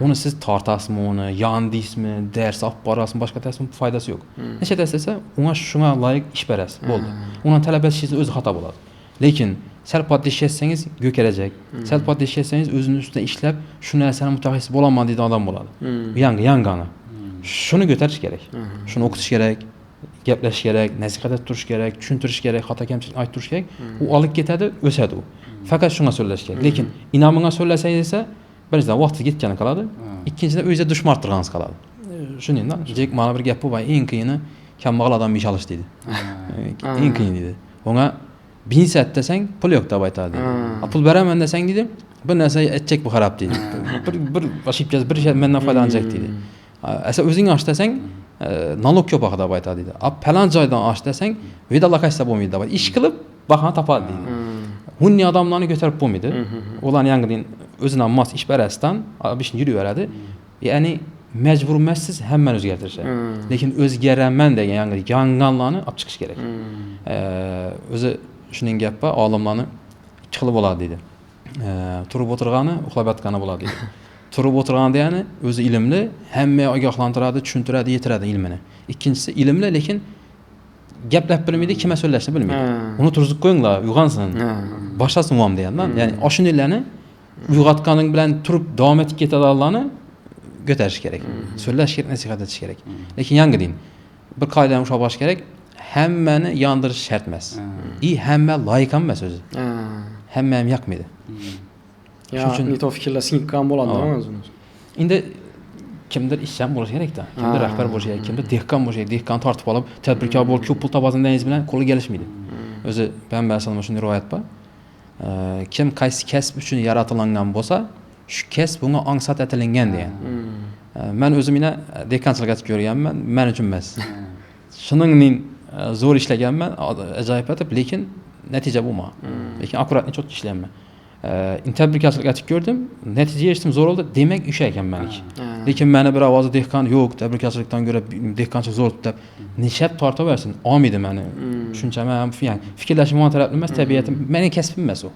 Onu siz tartasmı onu, yandismi, dərs aparasmı, başqa təsmin faydası yox. Neçə dəstəsə, ona şuna layiq iş bərəs, oldu. Ona tələb etişiniz özü xata buladı. Lakin, səl paddə işlətsəniz, gök ələcək. Səl paddə işlətsəniz, özünün üstünə işləb, şuna əsənin mütəxəssisi olamadı deyən adam buladı. Yanqanı. Şunu götəriş gerek. Şunu oxutuş gerek. Gəpləş gerek, nəsihət etdiriş gerek, düşündürüş gerek, xata kəmçilik aytdırış gerek. O alıb getədi, ösədi o. Fəqət şuna söyləş gerek. Lakin inamına söyləsəydisə, birincədən vaxtı getgəni qaladı. İkincidə özə düşmə artdırğanız qaladı. Şunu deyim, Jack mənə bir gəp bu var, en qıyını kəmmağal adam iş alış dedi. En qıyını dedi. Ona 1000 sət desən, pul yox da baytar dedi. Pul verəmən desən dedim, bir nəsə etcək bu xarab dedi. Bir başıb gəz, bir şey məndən faydalanacaq dedi. Əsə özün aç desən, nalog yox baxada baytar dedi. Pələn caydan aç desən, vedalakasiya bulmaydı da. İş qılıb baxana tapadı dedi. Hunni adamlarını götürüb bulmaydı. Olan yanqın özünə mas iş bərəsdən bir şey yürü verədi. Yəni məcburməzsiz həmmən özgərtirəcək. Lakin özgərənmən də yanqanlarını ap çıxış gerek. Özü şunun gəpə alimlarını çıxılıb olardı dedi. Turub oturğanı, uxlab yatqanı olardı dedi. Turub oturğan deyəni özü ilimli, həmməyə agahlandırardı, düşündürərdi, yetirərdi ilmini. İkincisi ilimli, lakin gəpləb bilmiydi, kimə söyləşini bilmiydi. Onu turzub qoyunla, uyğansın, başlasın uam deyəndən. Yəni aşın illəni Uyg'otganing bilan turib davom etib ketadiganlarni ko'tarish kerak. So'zlash kerak, nasihat etish kerak. Lekin yangi din bir qoidani ushlab olish kerak. Hammani yondirish shart emas. Hamma loyiq ham emas o'zi. Hamma ham yoqmaydi. Ya, nito fikrlar singib qolgan bo'ladi-da o'zini. Endi kimdir ishchan bo'lishi kerak-da. Kimdir rahbar bo'lishi kerak, kimdir dehqon bo'lishi kerak. Dehqon tortib olib, tadbirkor bo'lib, ko'p pul topasiningiz bilan qo'li kelishmaydi. O'zi Payg'ambar alayhisalom shunday rivoyat bor. Kim qaysi kasb uchun yaratilgan bo'lsa, shu kasb bunga ongsiz atilingan degan. Men o'zim yana dehqonchilik qilib ko'rganman, men uchun emas. Shuningning zo'r ishlaganman, ajoyib etib, lekin natija bo'lmadi. Lekin akkuratni cho'tki ishlayapman. Tadbirkorchilik qilib ko'rdim, natija erishdim, zo'r bo'ldi. Demak, o'sha ekan meniki. Lekin meni bir ovozi dehqon yo'q, tadbirkorchilikdan ko'ra dehqonchilik zo'r deb nishab tortaversin, olmaydi meni. Shuncha men fikrlashim tarafli emas, tabiatim, meni kasbim emas u.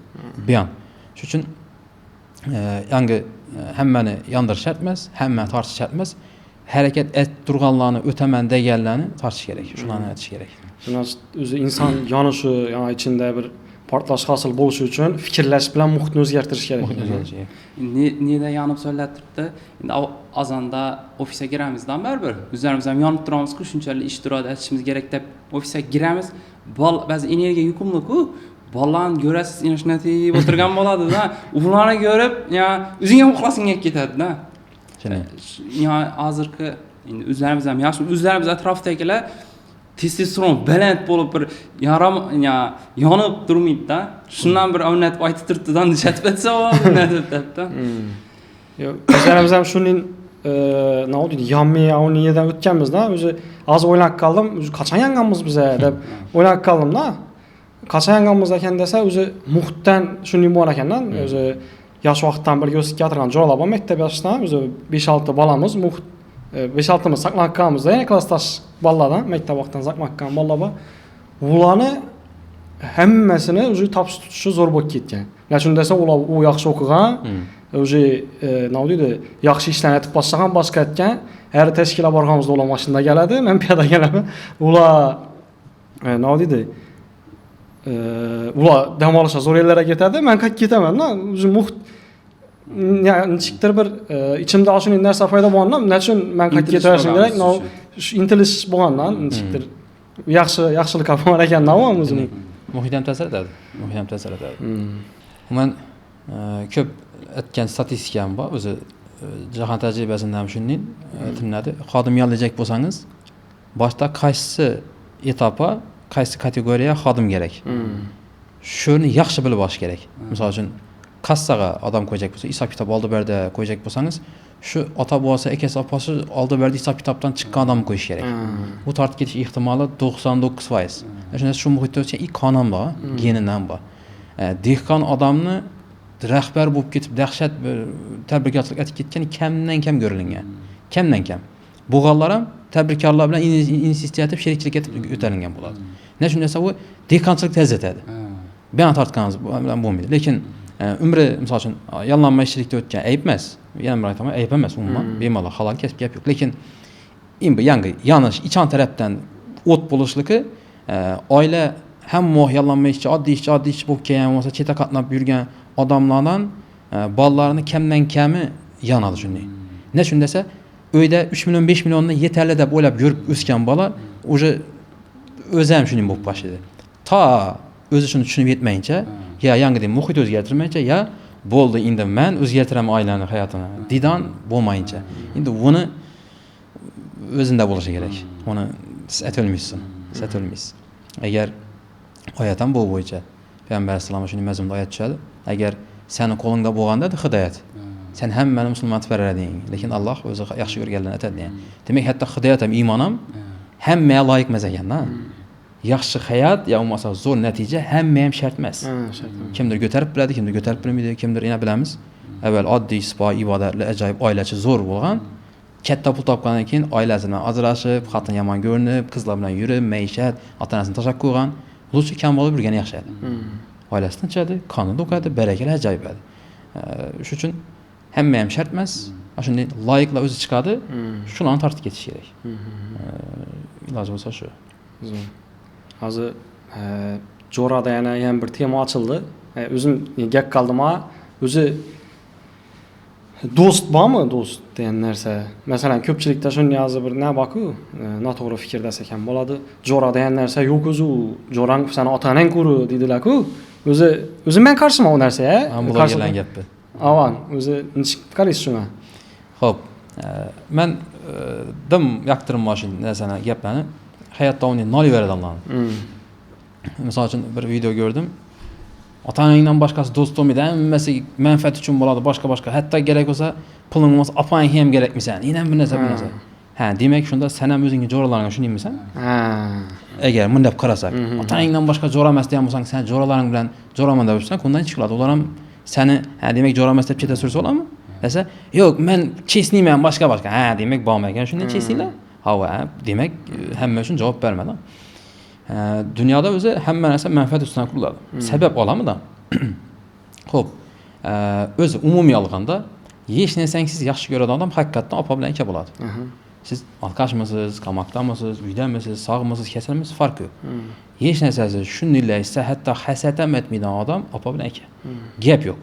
Buyon. Shuning uchun yangi hammani yondirish shart emas, hamma tortish shart emas. Harakat et turganlarni o'taman deganlarni tortish kerak, shularni aytish kerak. Shundan o'zi inson yonishi, yana ichida bir portlash hosil bo'lishi uchun fikrlash bilan muhitni o'zgartirish kerak. Neda yonib so'lab turibdi? Endi azonda ofisga kiramizdan baribir. O'zlarimiz ham yonib turamiz-ku, shunchalik ish turadi, aytishimiz kerak deb ofisga kiramiz. Ba'zi energiya yuqumli-ku. Bolalarni ko'rasiz, inashnatib o'tirgan bo'ladi-da. Ularni ko'rib, ya o'zing ham uxlasing kelib ketadi-da. Ya hozirgi endi o'zlarimiz ham yaxshi, o'zlarimiz atrofdagilar testosteron baland bo'lib bir yonib turmaydi-da. Shundan bir o'rnatib aytib turibdi-dan nishat etsa bo'ladi deb-da. Yo'q, o'zlarimiz ham shuning nima deydi, yonmay avniyadan o'tganmiz-da. O'zi hozir o'ylab qoldim, o'zi qachon yanganmiz biz deb o'ylab qoldim-da. Qachon yanganmiz ekan desa, o'zi muhitdan shunday bor ekan-da. O'zi yosh vaqtdan birga o'sib keltirgan joylar bor, maktab yoshdan o'zi 5-6 bolamiz muhit 5-6 timiz saqlanib qolganmiz-da, yana klassdosh bolalardan, maktab vaqtdan saqlanib qolgan bolalar bor. Ularni hammasini o'zi topshirish tutishi zo'r bo'lib ketgan. Nechun desa, ular u yaxshi o'qigan, o'zi nima deydi, yaxshi ishlarni aytib bo'lsa ham boshqa aytgan. Har tashkilot borganimizda ular mashinada keladi, men piyoda kelaman. Ular nima deydi? Ular dam olishga zo'r yerlarga ketadi, men qaytib ketaman-da. O'zi muhit nechikdir bir ichimda shunday narsa paydo bo'lganda, nechun men qaytib ketaverishim kerak? Shu intilish bo'lgandan nechikdir yaxshilik qilib ekan-da o'zini. Muhit ham ta'sir etadi. Men ko'p aytgan statistikam bor, o'zi jahon tajribasidan ham shunday aytiladi. Xodim yollajak bo'lsangiz, boshda qaysi etapga, qaysi kategoriya xodim kerak. Shuni yaxshi bilib olish kerak. Misol uchun kassaga odam qo'yacak bo'lsa, hisob kitob oldi berdi qo'yacak bo'lsangiz, shu ota bo'lsa, akasi opasi oldi berdi hisob kitobdan chiqqan odamni qo'yish kerak. Bu tortib ketish ehtimoli 99%. Shunda shu muhitda o'tgan ilk qonun bor, genidan bor. Dehqon odamni rahbar bo'lib ketib, dahshat tadbirkorchilik etib ketgan kamdan kam ko'rilgan. Kamdan kam. Bo'g'onlar ham tadbirkorlar bilan inisiativ sherikchilik etib o'talingan bo'ladi. Nechun desa, u dehqonchilik tezetadi. Bilan tortganimiz bilan bo'lmaydi. Lekin umri misol uchun yollanmaychilikda o'tgan ayb emas. Yana bir aytaman, ayb emas umuman. Bemalol halol kasb gap yo'q. Lekin endi yangi yonish ichon tarafdan o't bo'lishligi oila hamma yollanmaychi, oddiy ishchi bo'lib kelgan bo'lsa, cheta qatnab yurgan odamlardan bolalarini kamdan kami yonadi shunday. Nechun desa, uyda 3 million 5 millionni yetarli deb o'ylab yurib o'sgan bola o'zi ham shunday bo'lib boshladi. To o'zi shuni tushunib yetmayincha, ya yangidan muhit o'zgartirmayincha, ya bo'ldi endi men o'zgartiraman oilani hayotini. Didan bo'lmayincha. Endi buni o'zinda bo'lishi kerak. Uni siz aytolmaysiz. Agar oyat ham bu bo'yicha Payg'ambar alayhisalom shunday mazmunda oyat tushadi. Agar seni qo'lingda bo'lganda hidoyat, sen hammani musulmon qilib berading, lekin Alloh o'zi yaxshi ko'rganlarni aytadi. Demak, hatto hidoyat ham iymon ham hammaga loyiq emas ekan-da. Yaxshi hayot ya bo'lmasa zo'r natija hamma ham shart emas. Kimdir ko'tarib biladi, kimdir ko'tarib bilmaydi, kimdir yana bilamiz. Avval oddiy sipo ibodatli ajoyib oilachi zo'r bo'lgan, katta pul topgandan keyin oilasidan ajrashib, xotin yomon ko'rinib, qizlar bilan yurib, maishat, ota-onasini tashlab qo'ygan, lutfi kam bo'lib yurgani yaxshi edi. Oilasi tinchadi, qonunda o'qadi, barakali ajoyib edi. Shuning uchun hamma ham shart emas. Shunday loyiqlar o'zi chiqadi, shularni tortib ketish kerak. Iloji bo'lsa shu. Hozir Jo'rada yana bir tema ochildi. O'zim gap qoldim-a, o'zi do'st bormi, do'st degan narsa? Masalan, ko'pchilikda shuni yozib bir nima bor-ku, noto'g'ri fikr desak ham bo'ladi. Jo'ra degan narsa yo'q o'zi, jo'rang seni ota-onang ko'ru deydilar-ku. O'zi men qarshiman u narsaga. Blogerlar gapi. Avan, o'zi nechik qaraysiz shuna? Xo'p, men dim yoqtirmoqchi narsani gaplarni hayotda uni nolaveradi Allohni. Misol uchun bir video ko'rdim. Ota-onangdan boshqasi do'st bo'lmaydi, hammasi manfaat uchun bo'ladi, boshqa. Hatto kerak bo'lsa, puling bo'lsa, opang ham kerakmisan. Yana bir narsa. Ha, demak shunda sen ham o'zingga jo'ralaringga shuni deymisan? Agar bunday qarasak, ota-onangdan boshqa jo'ramas degan bo'lsang, sen jo'ralaring bilan jo'raman deb tursan, kundan chiqadi. Ular ham seni, demak jo'ramas deb cheta sursa bo'ladimi? Desa, yo'q, men chesniyman boshqa. Ha, demak bo'lmagan. Shunday chesinglar. Ha, demak hamma uchun javob bermadi. Dunyoda o'zi hamma narsa manfaat ustidan quriladi. Sabab olamida. Xo'p, o'zi umumiy olganda hech narsangsiz yaxshi ko'radigan odam haqiqatdan opa bilan aka bo'ladi. Siz alqashmisiz, qamoqdamisiz, uydamisiz, sog'misiz, kasalmisiz farqi yo'q. Hech narsasiz shunday hatto hasad ham etmaydigan odam opa bilan aka. Gap yo'q.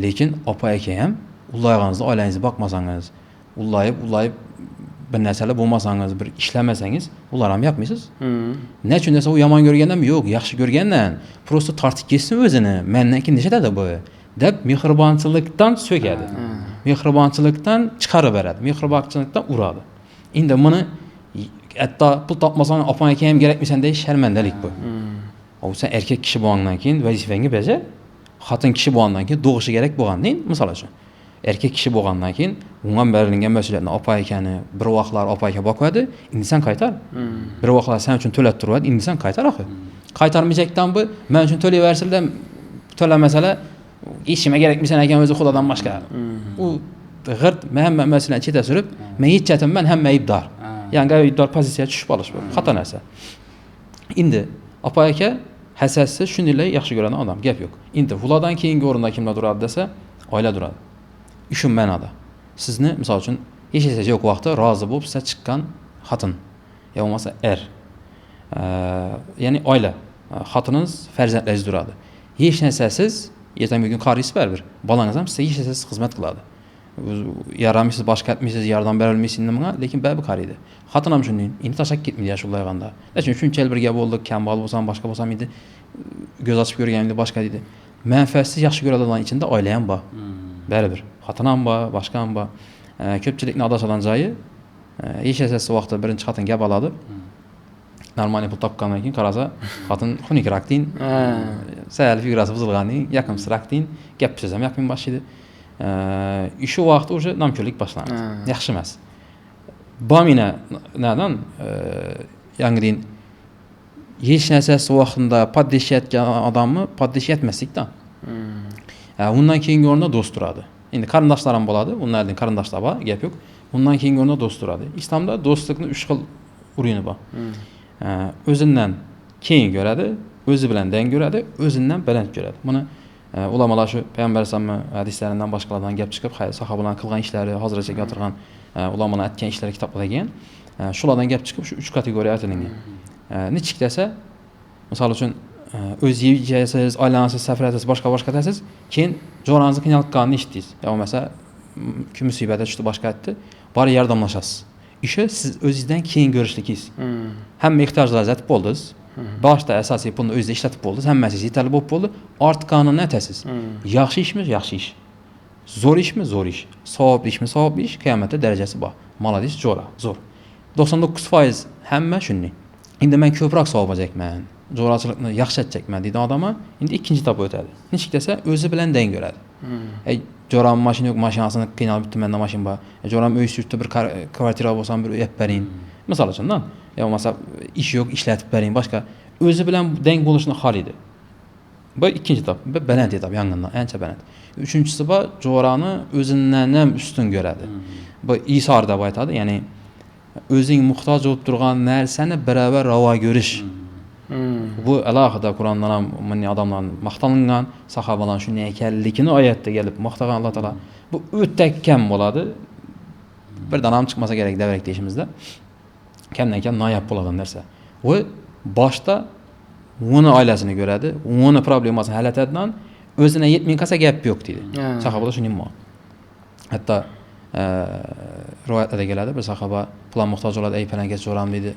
Lekin opa aka ham ulayganingizda oilangizga boqmasangiz, ulayib bir narsalar bo'lmasangiz, bir ishlamasangiz, ular ham yoqmaysiz. Nechun desa u yomon ko'rgandan yo'q, yaxshi ko'rgandan, prosta tortib ketsin o'zini. Mendan keyin nechada bu deb mehribonchilikdan so'kadi. Mehribonchilikdan chiqarib beradi, mehribonchilikdan uradi. Endi buni hatto pul topmasang, opang aka ham kerakmisan deyish sharmandalik bu. O sen erkak kishi bo'lgandan keyin vazifangni bajar, xotin kishi bo'lgandan keyin doğushi kerak bo'lgandan, misol uchun erkak kishi bo'lgandan keyin unga berilgan mas'uliyatni opa akani bir vaqtlar opa aka boqadi, endi sen qaytar. Bir vaqtlar sen uchun to'lab turadi, endi sen qaytar axir. Qaytarmayacakdan bu men uchun to'layversinlar, to'lamasalar ishimga kerakmisan ekan o'zi xudodan boshqa. U g'irt hamma mas'uliyatni cheta surib, men yetchatimman, hamma aybdor. Ya'ni aybdor pozitsiyaga tushib qolish bu. Xato narsa. Endi opa aka hasassiz shunday yaxshi ko'radigan odam, gap yo'q. Endi ulardan keyingi o'rinda kimlar turadi desa, oila turadi. Ishim ma'noda. Sizni misol uchun yashaysiz yo'q vaqtda rozi bo'lib siz chiqqan xotin, yo bo'lmasa ya'ni oila, xotininiz, farzandlaringiz turadi. Hech narsasiz, ertangi kun qaringiz baribir. Bolangiz ham sizga hech narsasiz xizmat qiladi. Yaramaysiz, boshqa etmaysiz, yordam bera olmaysiz nimaga, lekin baribir qaraydi. Xotin ham shunday, endi tashab ketmaydi yosh ullayganda. Lekin shunchalik birga bo'ldik, kambag'al bo'lsam, boshqa bo'lsam edi, ko'z ochib ko'rganimda boshqa deydi. Manfaatsiz yaxshi ko'radigan ichida oila ham bor. Baribir. Xotin ham bor, boshqa ham bor. Ko'pchilikning adashadigan joyi, hech narsasiz vaqtda birinchi xotin gap oladi. Normal pul topgandan keyin qarasa, xotin xunukroq deyin, sal figurasi buzilgandan yaqimsiraq deyin, gap so'z ham yoqmay boshlaydi. Shu vaqt o'sha nomko'rlik boshlanadi. Yaxshi emas. Bomina nadan yangidan hech narsasi vaqtida poddeshayotgan odamni poddeshayotmaslikdan. Undan keyingi o'rinda do'st turadi. Endi qarindoshlar ham bo'ladi, ularning qarindoshlar bor, gap yo'q. Undan keyingi o'rinda do'st turadi. Islomda do'stlikning 3 xil o'rini bor. O'zidan keyin ko'radi, o'zi bilan dang ko'radi, o'zidan baland ko'radi. Buni ulamolar shu payg'ambar sollallohu hadislaridan boshqalardan gap chiqib, sahobalarning qilgan ishlari, hozircha o'tirgan ulamolar aytgan ishlari kitoblarda kelgan. Shulardan gap chiqib, shu 3 kategoriya aytilgan. Nechik desa, misol uchun o'z yeysiz, oilangiz safarasiz, boshqa tasiz, keyin jo'rangizni qiynalganini eshitdingiz. Yo bo'lmasa, kim musibatga tushdi, boshqa aytdi, bor yordamlashasiz. Ishi siz o'zingizdan keyin ko'rishligingiz. Hamma ehtiyojlaringizni aytib bo'ldingiz. Boshda asosiy pulni o'zingizda ishlatib bo'ldingiz, hammasi yetarli bo'lib bo'ldi. Ortganini aytasiz. Yaxshi ishmi? Yaxshi ish. Zo'r ishmi? Zo'r ish. Savobli ishmi? Savobli ish. Qiyomatda darajasi bor. Malades, jo'ra, zo'r. 99% hamma shunday. Endi men ko'proq savob olacakman, jo'rachilikni yaxshi etjakman deydi odamlar, endi ikkinchi etapga o'tadi. Nechik desa, o'zi bilan dang ko'radi. Jo'ram mashina yo'q, mashinasini qiynalib bitdi, menda mashina bor. Jo'ram uy sutda bir kvartira bo'lsam, bir uy olib bering. Misol uchun, yo bo'lmasa ish yo'q, ishlatib bering, boshqa. O'zi bilan dang bo'lishni xohlaydi. Bu ikkinchi etap, bu baland etap, yang'indan ancha baland. Uchinchisi bor, jo'rani o'zidan ham ustun ko'radi. Bu isor deb aytadi, ya'ni o'zing muhtoj bo'lib turgan narsani baravar ravo ko'rish. Bu alohida Qur'ondan ham bunday odamlar maqtalingan, sahobalar shunday ekanligini oyatda kelib maqtagan Alloh taolo. Bu o'ta kam bo'ladi. Bir danam chiqmasa kerak davrak deyishimizda. Kamdan kam noyob bo'lgan narsa. U boshda uni oilasini ko'radi, uni problemasini hal etadidan o'zine yetmay qolsa gap yo'q deydi. Sahobalar shunday bo'lgan. Hatto rivoyatlarda keladi, bir sahaba pulon muhtoj bo'ladi, ey palanga jo'ram deydi.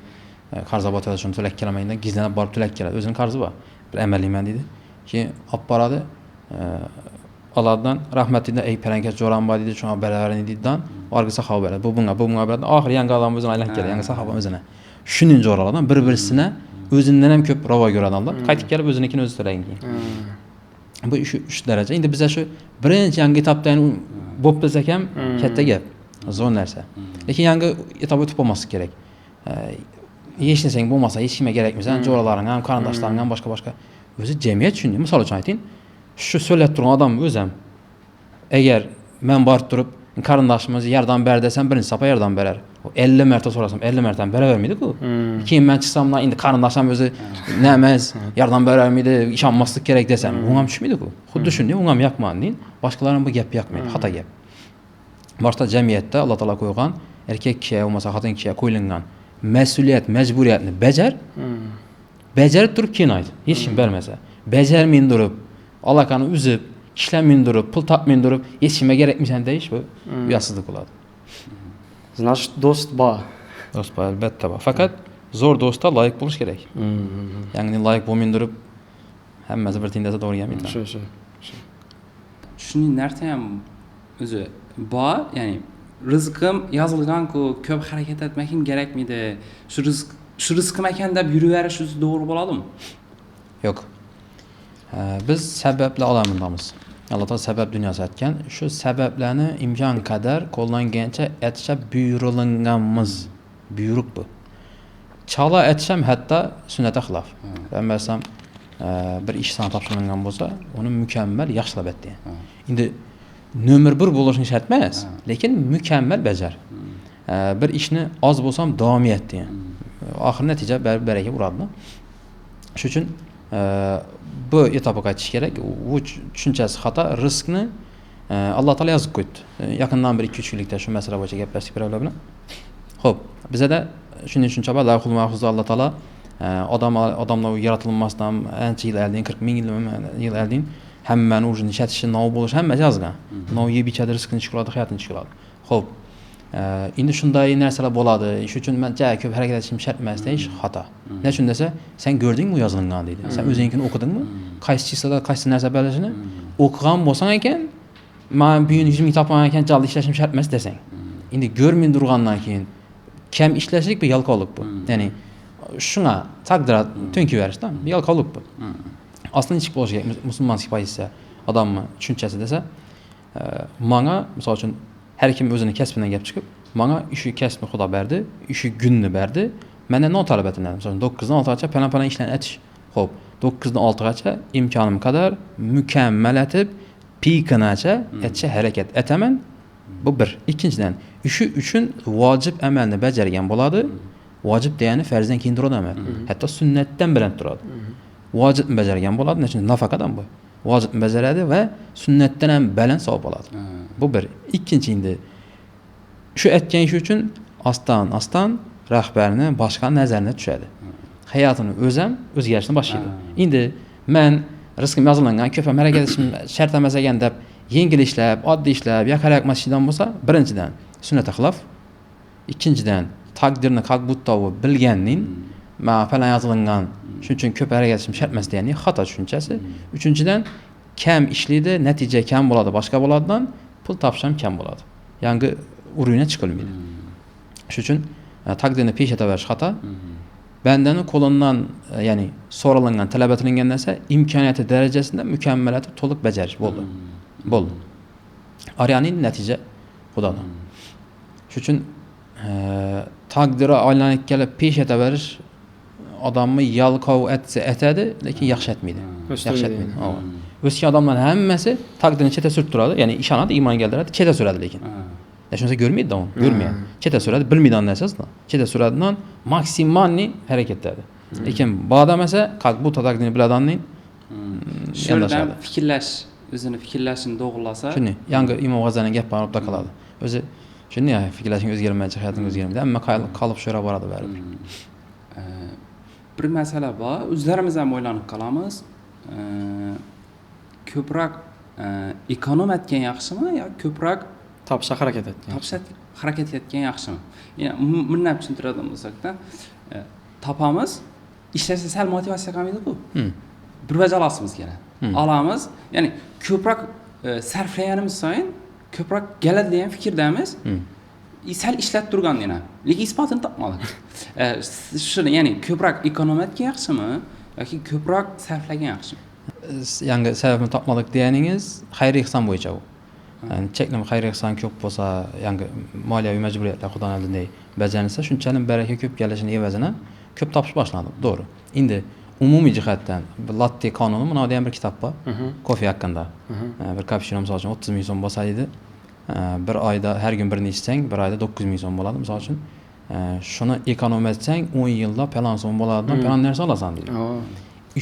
Qarza botadi, shuni to'lab kelamaydan gizlanib borib to'lab keladi. O'zining qarzi bor. Bir amaliyman deydi. Keyin olib boradi. Allohdan rahmat deydi, ey palanga jo'ram bor deydi, shuni beravering deydidan, orqa sahaba beradi. Bu bunga beradi. Oxiri yangi odam o'zini aylanib keladi, yangi sahaba o'zini. Shuning jo'ralardan bir-birisini o'zindən ham ko'p ravo ko'radi odamlar. Qaytib kelib o'zinikini o'zi to'laydi keyin. Bu 3 daraja. Endi biz shu birinchi yangi etapdan bo'lib bilsak ham katta gap, zo'r narsa. Lekin yangi etap o'tib bo'lmaslik kerak. Hech narsang bo'lmasa, hech kimga kerakmisan, jo'ralaring ham, qarindoshlaring ham boshqa o'zi jamiyat shunday. Misol uchun ayting, shu so'lab turgan odam o'zi ham agar men borib turib qarindoshimiz yordam ber desam, birinchi safar yordam berar. 50 marta so'rasam 50 marta beravermaydi-ku. Keyin men chiqsam, endi qarindoshim o'zi nemas, yordam beravermaydi, ishonmaslik kerak desam, u ham tushmaydi-ku. Xuddi shunday, u ham yoqman deyin. Boshqalar ham bu gap yoqmaydi, xato gap. Boshqa jamiyatda Alloh taolo qo'ygan erkak kishi bo'lmasa xotin kishiga qo'yilgan mas'uliyat, majburiyatni bajarib turib keyin ayt. Hech kim bermasa, bajarmay turib, alaqani uzib, ishlamay turib, pul topmay turib, hech kimga kerakmisan deyish bu uyasizlik bo'ladi. Значит, do'st bor. Do'st bor, albatta bor. Faqat zo'r do'stga loyiq bo'lish kerak. Ya'ni loyiq bo'lmay turib, hammasi bir tindasa to'g'ri kelmaydi. Shu. Shuning narsa ham o'zi bor, ya'ni rizqim yozilgan-ku, ko'p harakat etmakim kerakmidi? Shu rizqim ekan deb yuraverish o'zi to'g'ri bo'ladimi? Yo'q. Biz sabablar olamidamiz. Alloh taolo sabab dunyosi aytgan, shu sabablarni imkon qadar qo'llangancha aytishga buyurilganmiz. Buyruq bu. Chala aytisham hatto sunnatga xilof. Bo'lmasam bir ish sana topshirilgan bo'lsa, uni mukammal yaxshilab aytdi. Endi nomer 1 bo'lishni shart emas, lekin mukammal bajar. Bir ishni oz bo'lsam davom etdi. Oxir natija baraka uradi. Shuning uchun bu etapga qaytish kerak. Bu tushunchasi xato. Rizqni Alloh taolo yozib qo'ydi. Yaqindan bir 2-3 yillikda shu masala bo'yicha gaplashdik birovlar bilan. Xo'p, bizda shunday tushuncha bor. Lavhul mahfuzda Alloh taolo odamlar yaratilmasdan ancha yil oldin, 40 ming yil oldin hammani o'zini ishatishi, nov bo'lishi hammasi yozgan. Nov yeb ichadi, rizqini chiqaradi, hayotini chiqaradi. Xo'p, endi shunday narsalar bo'ladi. Shuning uchun men ko'p harakat etishim shart emas deyish xato. Nima uchun desa, sen ko'rdingmi yozilgan deydi. Sen o'zingni o'qidingmi? Qaysi chiqsada qaysi narsa bilishini o'qigan bo'lsang ekan, men bu 100 ming topgan ekan, jaldi ishlashim shart emas desang. Endi ko'rmay turgandan keyin kam ishlashlik bu yalqovlik bu. Ya'ni shunga taqdirat to'nkib berishda yalqovlik bu. Aslında ichki bo'lishi kerak. Musulmonlik pozitsiya odamni tushunchasi desa, menga misol uchun har kim o'zining kasbidan gap chiqib, menga shu kasbni Xudo berdi, shu kunni berdi. Mendan non talab etiladi. Misol 9 dan 6gacha plan ishlarni etish. Xo'p, 9 dan 6gacha imkonim qadar mukammal etib, pikinacha etishga harakat etaman. Bu bir. Ikkinchidan, shu uchun vojib amalni bajargan bo'ladi. Vojib degani farzdan keyin turadi amal. Hatto sunnatdan bilan turadi. Vojibni bajargan bo'ladi, chunki nafaqadan bu. Vojibni bajaradi va sunnatdan ham baland savob oladi. Bu bir. Ikkinchi endi shu aytgan ish uchun ostan rahbarni boshqa nazarga tushadi. Hayotini o'zi ham o'zgarishni boshlaydi. Endi men rizqim yozilgan, ko'p ham harakat etishim shart emas ekan deb yengil ishlab, oddiy ishlab, yaqaroq ishdan bo'lsa, birinchidan sunnatga xilof, ikkinchidan taqdirni qalbuttovi bilganning men falan yozilgan, shuning uchun ko'p harakat etishim shart emas deganning xato tushunchasi. Uchinchidan kam ishlaydi, natija kam bo'ladi, boshqa bo'ladidan pul topishim kam bo'ladi. Yangi uruyna chiqilmaydi. Shuning uchun taqdirni pesh etaverish xato. Bandani qo'lidan, ya'ni so'ralangan, talab etilgan narsa imkoniyati darajasida mukammal etib to'liq bajarish bo'ldi. Bo'ldi. Ariyaning natija Xudodan. Shuning uchun taqdiri aylanib kelib pesh etaverish odamni yalqov etadi, lekin yaxshi etmaydi. Yaxshi etmaydi. O'sgan odamlar hammasi taqdirni cheta surib turadi, ya'ni ishonadi, iymon keltiradi, cheta suradi lekin. Shuncha ko'rmaydi u, ko'rmaydi. Cheta suradi, bilmaydigan narsasini. Cheta suradidan maksimalni harakatdadi. Lekin bu odam esa bu taqdirni biladanning shundan fikrlash, o'zini fikrlashini to'g'rilasa, shuni yangi Imom G'azalining gapi olib taqaladi. O'zi shunday fikrlashing o'zgarmaydi, hayoting o'zgarmaydi, ammo qolib shura boradi baribir. Bir masala bor, o'zlarimiz ham o'ylanib qolamiz. Ko'proq ekonom etgan yaxshimi yo ko'proq topishga harakat etgan. harakat etgan yaxshimi? Yana bunday tushuntiradigan bo'lsak-da, topamiz, ishlashga sal motivatsiya qilmaydi-ku. Bir bajalasimiz kerak. Olamiz, ya'ni ko'proq sarflaganimiz sayin ko'proq galadi degan fikrdamiz. Sal ishlab turganda ham, lekin isbotini topmadik. Shuni, ya'ni ko'proq ekonom etgan yaxshimi yoki ko'proq sarflagan yaxshimi? Yangi sababini topmadik deganingiz xayriy hisom bo'yicha u. Yani cheklama xayriy hisom ko'p bo'lsa, yangi moliyaviy majburiyatlar xudoning oldida bajarilsa, shunchalik baraka ko'p kelishini evazini ko'p topish boshladi. To'g'ri. Endi umumiy jihatdan latte qonuni mana ham bir kitob bor. Kofe haqqında. Bir kappuchino misol uchun 30 ming so'm bo'lsa edi. Bir oyda har kun birini ichsang, bir oyda 9 ming so'm bo'ladi misol uchun. Shuni ekonom etsang 10 yilda falan so'm bo'ladidan falan narsa olasan deydi.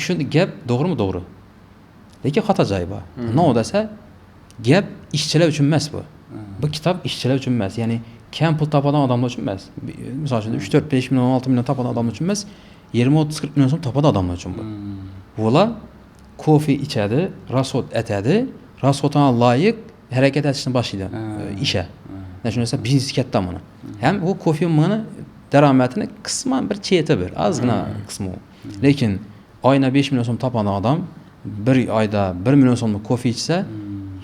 Shu gap to'g'rimi? To'g'ri. Lekin xato joyi bor. Nima desa, gap ishchilar uchun emas bu. Bu kitob ishchilar uchun emas. Ya'ni kam pul topadigan odamlar uchun emas. Misol uchun 3-4-5 million, 6 million topadigan odamlar uchun emas. 20-30-40 million so'm topadigan odamlar uchun bu. Ular kofe ichadi, rasxod etadi, rasxodga loyiq harakat etishni boshlaydi ishga. Shunday desa biznes katta mana. Ham u kofe mana daromadini qisman bir cheti bir, ozgina qismi. Lekin oyna 5 million so'm topadigan odam bir oyda 1 million so'mlik kofe ichsa,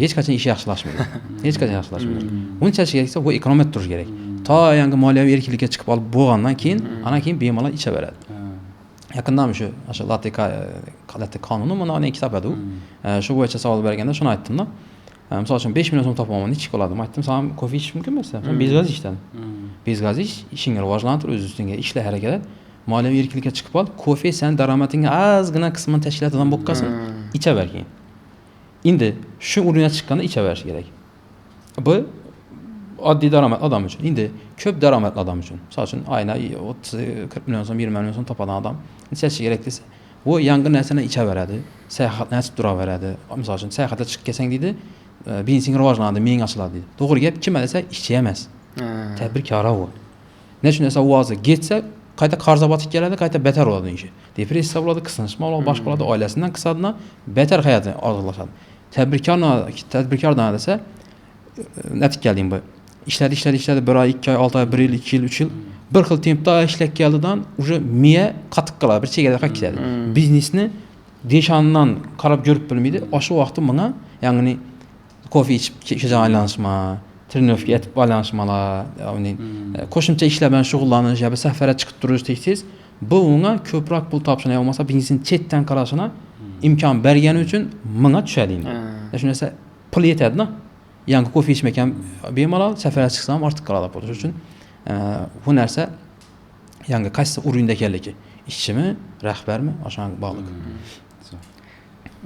hech qachon ish yaxshilashmaydi. Hech qachon yaxshilashmaydi. Uncha keraksa, bu ekonomiyat turish kerak. To yangi moliyaviy erkinlikka chiqib olib bo'lgandan keyin, ana keyin bemalol ichaveradi. Yaqindan shu latte qonuni mana uning kitob edi u. Shu bo'yicha savol berganda shuni aytdim-da. Misol uchun 5 million so'm topaman, nechik qoladi? Aytdim, "Sen kofe ichish mumkin emas. Sen bezgaz ichdan. Bezgaz ich, ishingni rivojlantir, o'z ustingga ishla, harakat et. Moliyaviy erkinlikka chiqib ol. Kofe sen daromadingga ozgina qismini tashkil etadigan bo'lib qolsin, ichaver keyin." Endi shu o'ringa chiqqanda ichaverish kerak. Bu oddiy daromad odam uchun. Endi ko'p daromadli odam uchun. Misol uchun oyna 30-40 million so'm, 20 million so'm topadigan odam ichashi kerak desa, bu yangi narsani ichaveradi, sayohatni aytib turaveradi. Misol uchun sayohatga chiqib kelsang deydi, biznesing rivojlanadi, ming ochiladi deydi. To'g'ri gap, kim desa ishchi emas. Tadbirkor u. Nechun desa o'zi ketsa, qayta qarza botib keladi, qayta betar bo'ladi ishi. Depressiya bo'ladi, qisinishma bo'ladi, boshqa bo'ladi, oilasidan qisadidan betar hayotini orzuglashadi. Tadbirkordan desa natija kelding bu. İşledi, bir ay, 2 ay, 6 ay, 1 yil, 2 yil, 3 yil bir xil tempda ishlab keldidan уже miya qattiq qiladi, bir chegada qolib ketadi. Biznesni deshandan qarab ko'rib bilmaydi. O'sha vaqtda menga ya'ni kofe ichib kecha aylanishma, trenovka etib aylanishmalar, ya'ni qo'shimcha ishlar bilan shug'ullanish yoki safarga chiqib turish deysiz, bu unga ko'proq pul topishini, bo'lmasa biznesni chetdan qarashini imkon bergani uchun menga tushadi. Shunday desa, pul yetadi-da. Yangi kofe içmekam bemalol safarga chiqsam ortiq qoladi pul. Shuning uchun bu narsa yangi qaysi o'rinda ekanligi, ishchimi, rahbarmi, o'shanga bog'liq.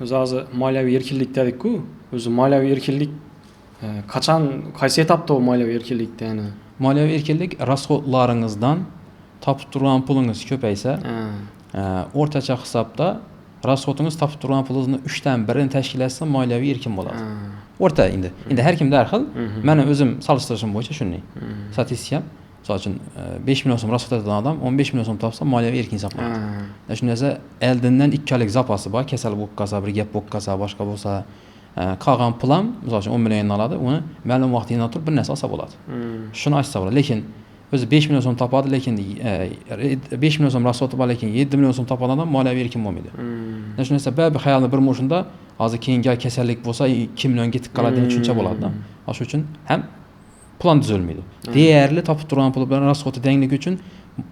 O'zi moliyaviy erkinlik dedik-ku. O'zi moliyaviy erkinlik qachon, qaysi etapda u moliyaviy erkinlikda yana? Moliyaviy erkinlik rasxodlaringizdan topib turgan pulingiz ko'paysa, o'rtacha hisobda rasxodingiz topib turgan pulingizni 3dan 1ni tashkil etsa moliyaviy erkin bo'ladi. O'rta endi har kim har xil. Meni o'zim solishtirishim bo'yicha shunday. Statistikam, misol uchun 5 million so'm rasxod etadigan odam 15 million so'm topsa moliyaviy erkin hisoblanadi. Shunday desa, oldindan 2 oylik zaposi bor, kasal bo'lib qolsa, bir gap bo'lib qolsa, boshqa bo'lsa, qolgan pul ham, misol uchun 10 million oladi, uni ma'lum vaqtga turib bir narsa olsa bo'ladi. Shuni ochsa bo'ladi. Lekin o'zi 5 million so'm topadi, lekin 5 million so'm rasxod bor, lekin 7 million so'm topadi odam moliyaviy erkin bo'lmaydi. Shunday desa, bir xayolni bir mo'shunda hozir keyingi kasallik bo'lsa 2 million ketib qoladi degan tushuncha bo'ladi-da. O'sha uchun ham plan tuzilmaydi. Deyarli topib turgan pul bilan rasxod dengligi uchun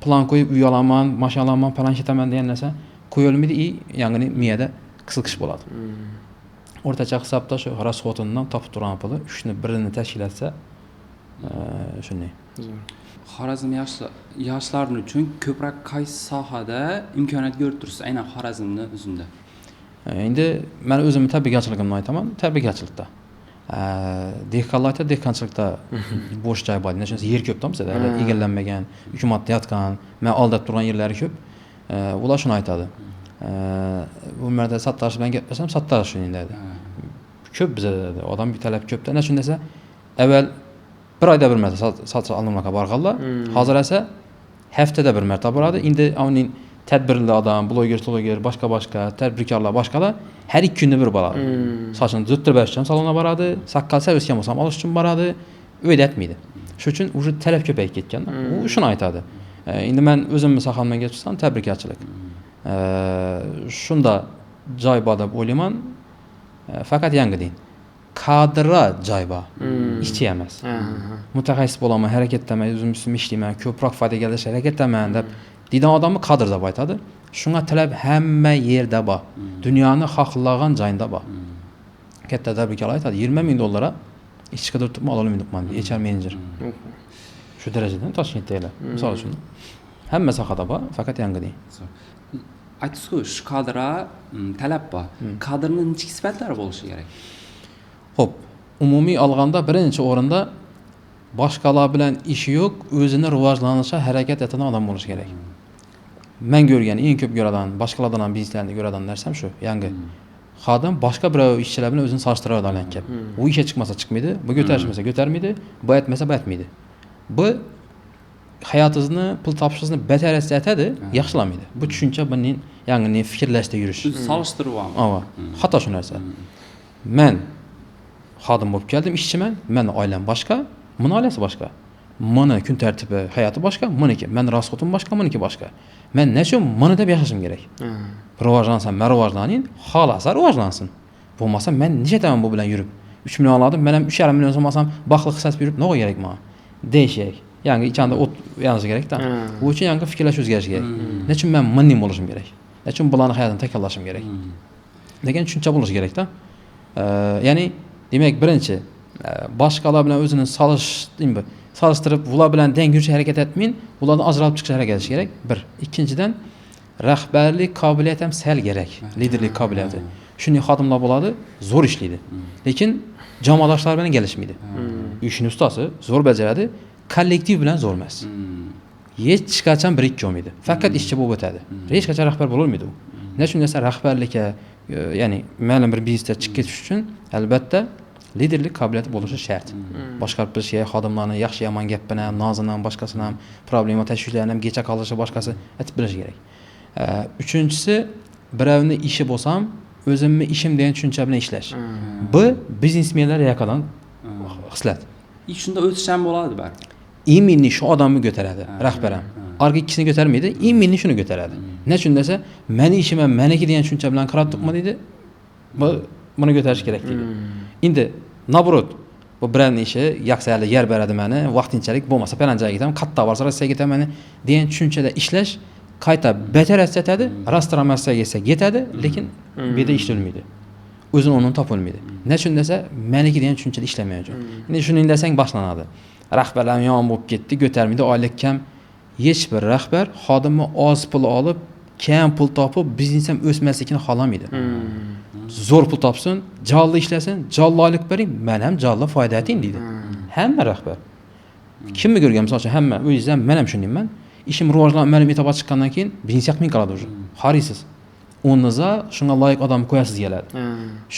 plan qo'yib uy olaman, mashina olaman, plan ketaman degan narsa qo'yilmaydi, ya'ni miyada qisqish bo'ladi. O'rtacha hisobda shu rasxodindan topib turgan puli 3ni 1ni tashkil etsa shunday. Xorazm yoshlar uchun ko'proq qaysi sohada imkoniyat ko'rib tursiz, aynan Xorazmni o'zida? Endi men o'zimni tabiatchiligimni aytaman, tabiatchilikda. Dehqonlarga dehqonchilikda bo'sh joy bor. Nechunki yer ko'p tamsa, egallanmagan, hukumatda yotgan, men aldab turgan yerlari ko'p. Ular shuni aytadi. Bu yerda Sattash bilan gaplashsam, Sattash shuni deydi. Ko'p bizda odam bir talab ko'pda. Nechun desa, avval bir oyda bir marta satış alınmağa borganlar. Hozir esa haftada bir marta boradi. Endi uning tadbirli adam, bloger, boshqa tadbirkorlar boshqalar har 2 kunda bir boradi. Sochini zo'ttirib uchun salonga boradi, saqqal o'sgan bo'lsam olish uchun boradi, ödetmeydi. Shu uchun уже talab ko'payib ketgan. U shuni aytadi. Endi men o'zimni sohamdan gapchirsam tabrikatchilik. Shunda joy bor deb o'ylayman. Faqat yangi din. Kadra joy bor. Ishchi emas. Mutaxassis bo'laman, harakatdaman, o'zim ustimni ishlayman, ko'proq foydaga erishish harakatdaman deb deydigan odamni kadr deb aytadi. Shunga talab hamma yerda bor. Dunyoni xohlagan joyda bor. Katta tabriklar aytadi. 20 ming dollarga ishchi qidirib turibman, ola olmayman deydi. HR menejer. Shu darajadan Toshkentdagilar. Misol uchun hamma sohada bor, faqat yangi din. Aytdingiz-ku, shu kadrga talab bor. Kadrning ichki sifatlari bo'lishi kerak. Xo'p, umumiy olganda birinchi o'rinda boshqalar bilan ishi yo'q, o'zini rivojlanishga harakat etadigan odam bo'lishi kerak. Men ko'rgan, eng ko'p ko'radigan, boshqalardan ham bizneslarda ko'radigan narsam shu, yangi. Xodim boshqa birov ishchilar bilan o'zini solishtirib olgan ekan. U ishga chiqmasa chiqmaydi, bu ko'tarishmasa ko'tarmaydi, bu aytmasa bu aytmaydi. Bu hayotingizni, pul topishingizni betarasida aytadi, yaxshilamaydi. Bu tushuncha buning yangi fikrlashda yurish. Solishtirib olamiz. Ava, xato shu narsa. Men xodim bo'lib keldim, ishchiman, meni oilam boshqa, meni oilasi boshqa. Meni kun tartibi, hayoti boshqa, meniki. Men rasxotim boshqa, meniki boshqa. Men nechun meni deb yashashim kerak. Rivojlansam, men rivojlaning, xolasa rivojlansin. Bo'lmasa men necha taman bu bilan yurib 3 million oldim, men ham 3,5 million so'masam, baxtli hisobga yurib nima kerak menga? Deyishak. Yangi ichanda o't yonishi kerak-da. Bu uchun yangi fikrlash o'zgarishi kerak. Nechun men menning bo'lishim kerak? Nechun bularning hayotini takrorlashim kerak? Degan tushuncha bo'lishi kerak-da. Ya'ni demak birinchi boshqalar bilan o'zini solishtirib, ular bilan teng yurishga harakat etmang, ulardan ajralib chiqishga harakat qilish kerak. Bir. Ikkinchidan rahbarlik qobiliyati ham sal kerak, liderlik qobiliyati. Shunday xodimlar bo'ladi, zo'r ishlaydi. Lekin jamoadoshlar bilan kelishmaydi. Ishning ustasi zo'r bajaradi, kollektiv bilan zo'r emas. Hech qachon bir-ikki olmaydi. Faqat ishchi bo'lib o'tadi. Hech qachon rahbar bo'la olmaydi u. Nechun desa rahbarlikka, ya'ni ma'lum bir biznesda chiqib ketish uchun albatta liderlik qobiliyati bo'lishi shart. Boshqarib bilishga, xodimlarni yaxshi yomon gapini ham, nozini ham, boshqasini ham, problema tashvishlarni ham kecha qolishi boshqasi aytib bilish kerak. Uchinchisi, birovni ishi bo'lsam, o'zimni ishim degan tushuncha bilan ishlash. Bu biznesmenlar yaqadan xislat. Shunda o'tish ham bo'ladi balki. Iminni shu odamni ko'taradi, rahbar ham. Orqa ikkisini ko'tarmaydi, iminni shuni ko'taradi. Nechun desa, meni ishim ham meniki degan tushuncha bilan qarab turibman deydi. Buni ko'tarish kerak deydi. Endi nabrot bu birovning ishi yaxshiyali yer beradi meni, vaqtinchalik bo'lmasa falan joyga ketaman, katta bo'lsa Rossiyaga ketaman degan tushunchada ishlash qayta betar asatadi, Rossiyaga esa ketadi, lekin bu yerda ishlanmaydi. O'zini o'rnini topolmaydi. Nechun desa, meniki degan tushunchada ishlamaydi. Endi shuni desang boshlanadi. Rahbarlar yomon bo'lib ketdi, ko'tarmaydi, oylik kam. Hech bir rahbar xodimni oz pul olib, kam pul topib, biznes ham o'smasligini xohlamaydi. Zo'r pul topsin, jonli ishlasin, jonli oylik bering, men ham jonli foyda eting deydi. Hamma rahbar. Kimni ko'rgan, masalan, hamma o'zingizdan men ham shundayman. Ishim rivojlanib, ma'lum e'tibor chiqqandan keyin biznes yoqmay qoladi o'zi. Xarisiz. O'rniga shunga loyiq odam qo'yasiz keladi.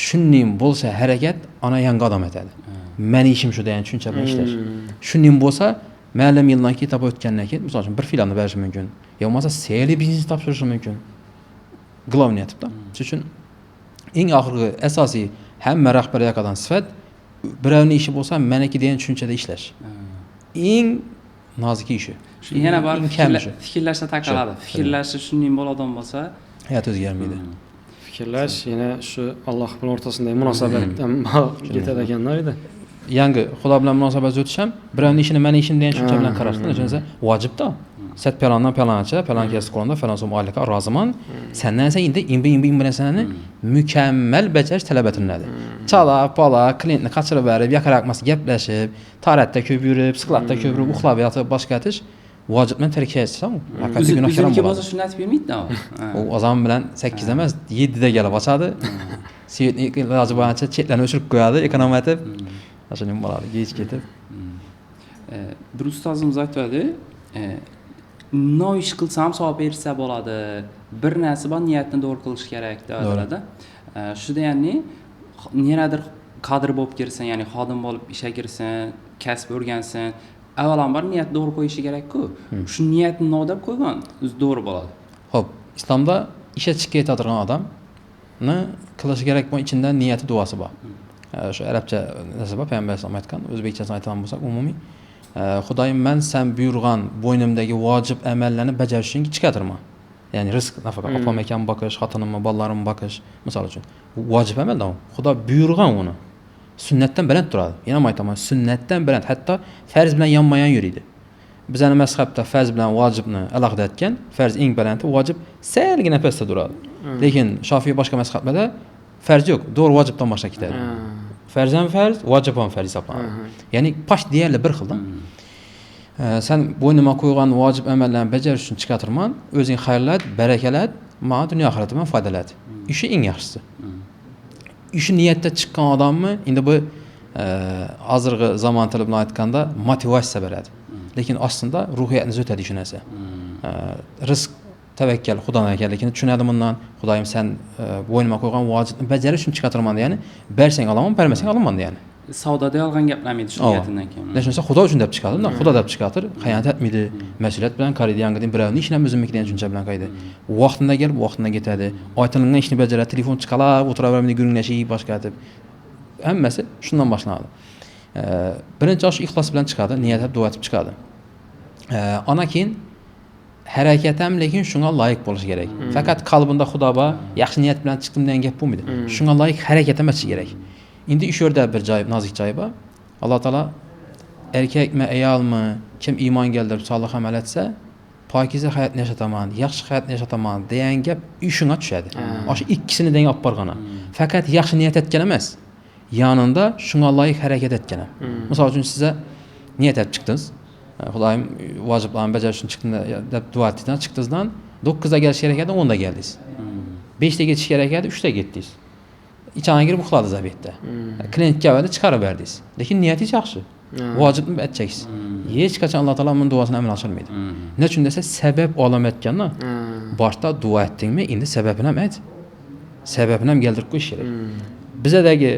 Shunning bo'lsa harakat ana yangi odam aytadi. Meni ishim shu degan tushuncha bilan ishlash. Shunning bo'lsa, ma'lum yildan keyin topib o'tgandan keyin, masalan, bir filmni berish mumkin. Yo bo'lmasa seri biznes topshirish mumkin. Glavniy aytibdi. Shuning uchun eng oxirgi asosiy hamma rahbar yaqadan sifat birovning ishi bo'lsa, meniki degan tushunchada ishlash. Eng nozik ishi. Yana bor fikrlashda taqaladi. Fikrlashi shunday bo'ladigan bo'lsa, hayot o'zgarmaydi. Fikrlash yana shu Alloh bilan o'rtasidagi munosabatdan ketadi ekanda edi. Yangi Xudo bilan munosabat o'tish ham birovning ishini meni ishim degan tushuncha bilan qarashdan, o'shansa vojibda. Set plandan plancha, plan kes qo'lda, falan so'm oylika roziman. Sendan sen endi imbi bilasani mukammal bajarish talab etiladi. Chala, pala, klientni qachirib berib, yaqaraqmas gaplashib, taratda ko'p yurib, skladda ko'p yurib, uxlab yotib boshqa etish vojibdan tarkashsam, haqiqatda gunohkaram bo'ladi. Shuni aytib bermaydi-da. U azam bilan 8 emas, 7 da kelib ochadi. Svetni iloji bo'yicha chetlarni o'chirib qo'yadi, ekonomiya etib. Ashunday bo'ladi, kech ketib. Bir ustozimiz aytadi, ish qilsam savob bersa bo'ladi. Bir narsa bor, niyatni to'g'ri qilish kerak deyiladi. Shunda ya'ni neradir kadr bo'lib kirsin, ya'ni xodim bo'lib ishga kirsin, kasb o'rgansin, avvalambor niyat to'g'ri qo'yishi kerak-ku. Shu niyatni nodab qo'ygan, o'zi to'g'ri bo'ladi. Xo'p, islomda ishga chiqib ketadigan odamni qilishi kerak bo'lgan ichida niyati duosi bor. Şu ərəbcə nəsə var, Peyğəmbər sallallahu aytgan, özbəkcəsini aytan bolsaq ümumi Xudoyim mən sən buyurğan boynumdagi vacib əməllərini bəcərişin çıxartırma. Yəni rizq, nafaqa, apam ekan bakış, xatınıma, ballarıma bakış, misal üçün. Bu vacib əməldir o. Xudo buyurğan onu. Sünnətdən belənd durады. Yəni aytama, sünnətdən belənd, hətta fərz bilən yanmayan yürüydi. Bizəni məzhəbdə fərz bilən vacibni əlaqə etkən, fərz eng beləndi, vacib səlginə pəstə durады. Lakin Şafii başqa məzhəbdə fərz yox, doğru vacibdən başa gedər. Fərzən fərz, vacibən fərz hesablanır. Yəni baş deyərlə bir xildən. Sən boynuma qoyğan vacib əməllərini bəcəriş üçün çıxartırman, özün xeyirlət, bərəkələt, mənə dünya axirətə faydalat. İşi eng yaxşısı. İşi niyyətdə çıxan adamı indi bu hazırғы zaman tələbinə aytqanda motivasiya belədir. Lakin aslında ruhiyyətinizi ötədi işi nəsə. Rizq təvəkkül Xudodan gəlir. Lakin düşünədim bundan, Xudoyim sən boynuma qoyğan vacibni bəcəriş üçün çıxartırman yəni, bərsən alamam, bərməsən alamam yəni. Savdoda alğan gəplərmi idi şu niyyətindən keyin? Nəşəsə Xudo üçün dəb çıxardır da, Xudo dəb çıxartır, xəyanət etmidi, məsuliyyət bilən qaridi yanqıdın biravni işinə özümü kidən düşüncə bilən qaydı. Vaxtında gəlib, vaxtında getədi. Aytınından işini bəcərə, telefon çıxala, otura vermədi, gürünləşi, başqa etib. Həmməsi şundan başlandı. Birinci aşı ixlas bilən çıxardı, niyyət hep dua etib çıxardı. Anakin hərəkətəm lakin şuna layiq boluş gərək. Fəqət qalbında Xudaba yaxşı niyyət bilən çıxdım deyən gəp bu idi. Şuna layiq hərəkətəm etsə gərək. İndi iş orada bir cayıb, nazik cayıba. Allah Taala erkəkmi, ayalmı, kim iman gəldirib salih əməl etsə, pakizə həyat yaşataman, yaxşı həyat yaşataman deyən gəp işinə düşədi. Aşı ikisini deyin aparğana. Fəqət yaxşı niyyət etkən emas. Yanında şuna layiq hərəkət etkən. Məsəl üçün sizə niyyət edib çıxdınız. Xudoyim vaciblarını bəcəriş üçün çıxdın deyə dua etdikdən çıxdınızdan 9-da gəliş gərəkədi, 10-da gəldiniz. 5-də geçiş gərəkədi, 3-də getdiniz. İçana girib uxladı zabitdə. Klient gəldi, çıxarıb verdiniz. Lakin niyyəti yaxşı. Vacibni edəcəksiniz. Heç qaçan Allah Taala onun duasına əmin açılmaydı. Nə üçün desə səbəb alam etkənlə başda dua etdinmi, indi səbəbinə et. Səbəbinə gəldirib qoy şərək. Bizə dəgi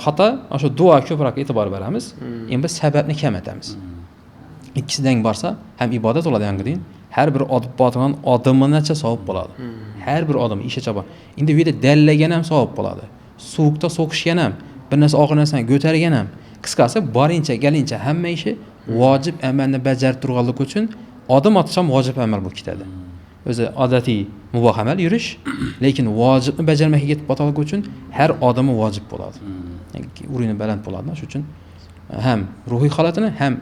xata, şu dua köpürək etibar verəmiz, indi səbəbini kəm etəmiz. İkisidən varsa, həm ibadət oladı yanqıdın, hər bir batığın adımı nəçə savab boladı. Hər bir adım işə çaba. İndi bir də dəlləgənəm savab boladı. Soğuqda soğuşgənəm, bir nəsə ağır nəsən götərgənəm. Qısqası barınca, gəlincə həmmə işi vacib əməlini bəcərdirğanlıq üçün adım atsam vacib əməl bu kitədir. Özü adəti mübah əməl yürüş, lakin vacibni bəcərməkə getib batalıq üçün hər adımı vacib boladı. Yəni ürünü belənd boladı. Şu üçün həm ruhi halətini, həm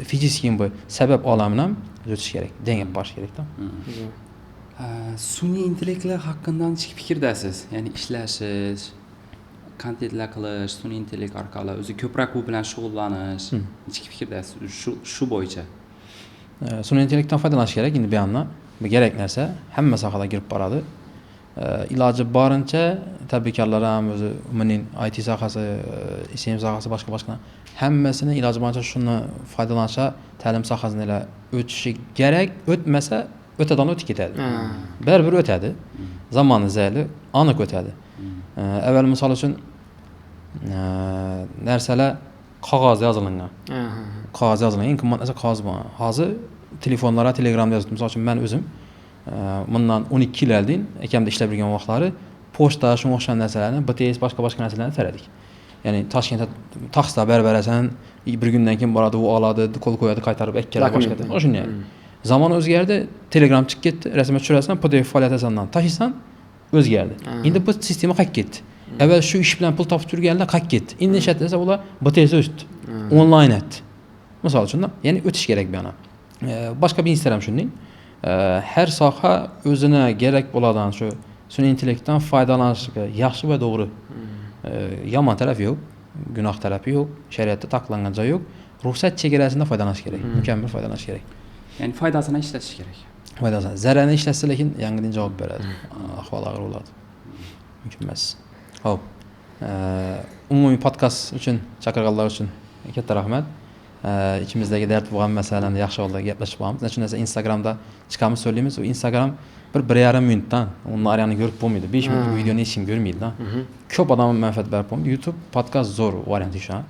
fiziki bu səbəb alamına ötüş gərək. Dengə baş gərək də. Sun'iy intellektlər haqqında neçə fikirdəsiz? Yəni işləşiş, kontentlər qilish, sun'iy intellekt orqali o'zi ko'proq bu bilan shug'ullanish. Neçə fikirdəsiz şu bo'yicha? Sun'iy intellektdən foydalanish kerak. İndi bir yandan bu gərək nəsə həmmə sahədə girib baradı. İlacı barınca təbriklarım özü ümumən IT sahəsi, İSM sahəsi başqa həmməsini ilacı barınca şunu faydalanışa təlim sahəsində elə ötüşü gərək. Ötməsə ötədən ötü getədi. Bər-bir ötədi. Zamanı zəyli, anıq ötədi. Əvvəl misal üçün nərsələ qağaz yazılınca. Qağaz yazılınca, ən qımmat nəsə qağaz bu. Hazır telefonlara, telegramda yazdım. Misal üçün mən özüm bundan 12 il əldin, əkəmdə işlə birgən vaxtları poçta, şun oxşayan nəsələrini, BTS, başqa nəsələrini tərədik. Yəni Taşkentə taxsda bərbərəsən, bir gündən kim baradı, o aladı, kol qoyadı, qaytarıb əkkərə başqa. O şun yəni. Zaman özgərdi, Telegram çıx getdi, rəsmə düşürəsən, PDF fəaliyyət əsandan taşısan, özgərdi. İndi bu sistemə qaq getdi. Əvvəl şu iş bilən pul tapıb gəldi, qaq getdi. İndi şərtləsə ola BTS ötdü. Onlayn etdi. Məsəl üçün də, yəni ötüş gərək bir yana. Başqa bir istərəm şunun. Hər sahə özünə gərək boladan şu süni intellektdən faydalanışı yaxşı və doğru. Yaman tərəfi yox, günah tərəfi yox, şəriətdə taqlanğanca yox. Ruxsat çəgərəsində faydalanış gərək. Mükəmməl faydalanış gərək. Yəni faydasına işlətiş gərək. Faydasına. Zərərini işlətsə lakin yanğının cavab verər. Ahval ağır olardı. Mükəmməl. Hop. Ümumi podkast üçün, çaqırğanlar üçün katta rəhmət. İkimizdəki dərd buğan məsələni yaxşı oldu gəpləşib bağımız. Nə üçün nəsə Instagramda çıxamız söyləyimiz. O Instagram bir yarım minutdan onun arayanı görüb bulmuydu. 5 minut videonu heç kim görməydi da. Köp adamın mənfəət bərib olmuydu. YouTube podkast zor variantı şu an.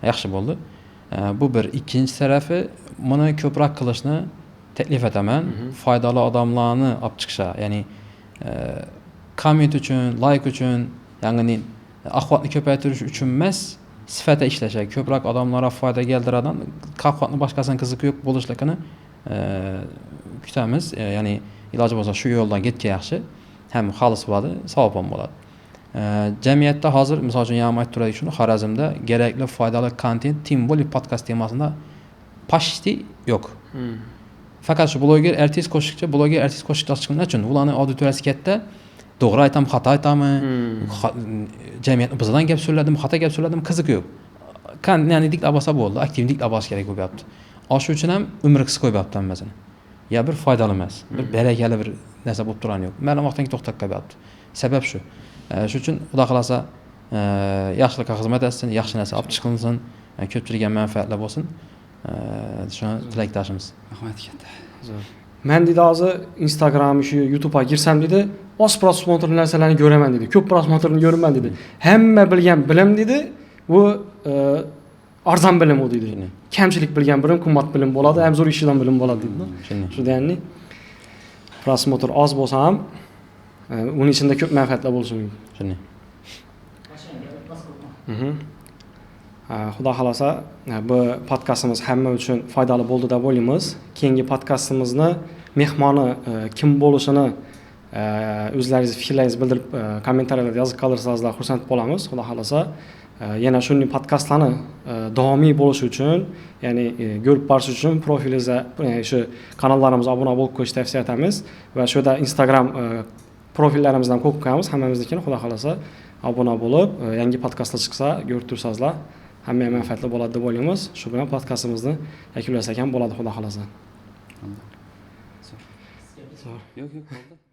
Yaxşı oldu. Bu bir. İkinci tərəfi bunu köprək qılışını təklif etəmən, faydalı adamlarını ap çıxışa. Yəni komment üçün, like üçün, yəni axlatni ko'paytirish uchun emas, sifata ishlashak, ko'proq odamlarga foyda keltiradigan, axlatni boshqasining qiziqi yo'q bo'lishligini kutamiz. Ya'ni iloji bo'lsa shu yo'ldan ketgan yaxshi. Ham xolis bo'ladi, savob ham bo'ladi. Jamiyatda hozir misol uchun ham aytib turaylik shuni, Xorazmda kerakli foydali kontent tim bo'lib podkast temasida почти yo'q. Faqat shu bloger, artist, qo'shiqchi, bloger, artist, qo'shiqchi chiqqan uchun ularning auditoriyasi katta. To'g'ri aytam, xato aytami? Jamiyatni bizdan gap so'zladim, xato gap so'zladim, qiziq yo'q. Ya'ni dik labasa bo'ldi, aktivlik labas kerak bo'lyapti. Shu uchun ham umr qisqa qo'yapti hammasini. Ya bir foydali emas, bir barakali bir narsa bo'lib turgani yo'q. Mana vaqtdan to'xtab qo'yapti. Sabab shu. Shu uchun xudo xolasa yaxshilikka xizmat etsin, yaxshi narsa olib chiqilsin, ko'pchilikga manfaatli bo'lsin. Shuni tilakdoshimiz. Rahmat katta. Men dedi hozir Instagram shu YouTube'a girsam dedi, oz prosmotrli narsalarni ko'raman dedi. Ko'p prosmotrni ko'raman dedi. Hamma bilgan bilim dedi, bu arzon bilim u dedi. Kamchilik bilgan bilim, qimmat bilim bo'ladi, ham zo'r ishdan bilim bo'ladi dedi. Shu degani prosmotr oz bo'lsa ham uning ichida ko'p manfaatlar bo'lishi mumkin. Shuni. Xudo xolasa bu podkastimiz hamma uchun foydali bo'ldi deb o'ylaymiz. Keyingi podkastimizni mehmoni kim bo'lishini o'zlaringiz fikrlaringizni bildirib kommentariylarda yozib qoldirsangizlar xursand bo'lamiz. Xudo xolasa yana shunday podkastlarni davomiy bo'lishi uchun, ya'ni ko'rib borish uchun profilingizga shu kanallarimizga obuna bo'lib qo'yishni tavsiya etamiz va shu yerda Instagram profillarimizdan ko'p qo'yamiz hammamiznikini. Xudo xolasa obuna bo'lib, yangi podkastlar chiqsa ko'rib tursangizlar, hamma manfaatli bo'ladi deb o'ylaymiz. Shu bilan podkastimizni yakunlasak ham bo'ladi, xudo xolasa. Yo'q, bo'ldi.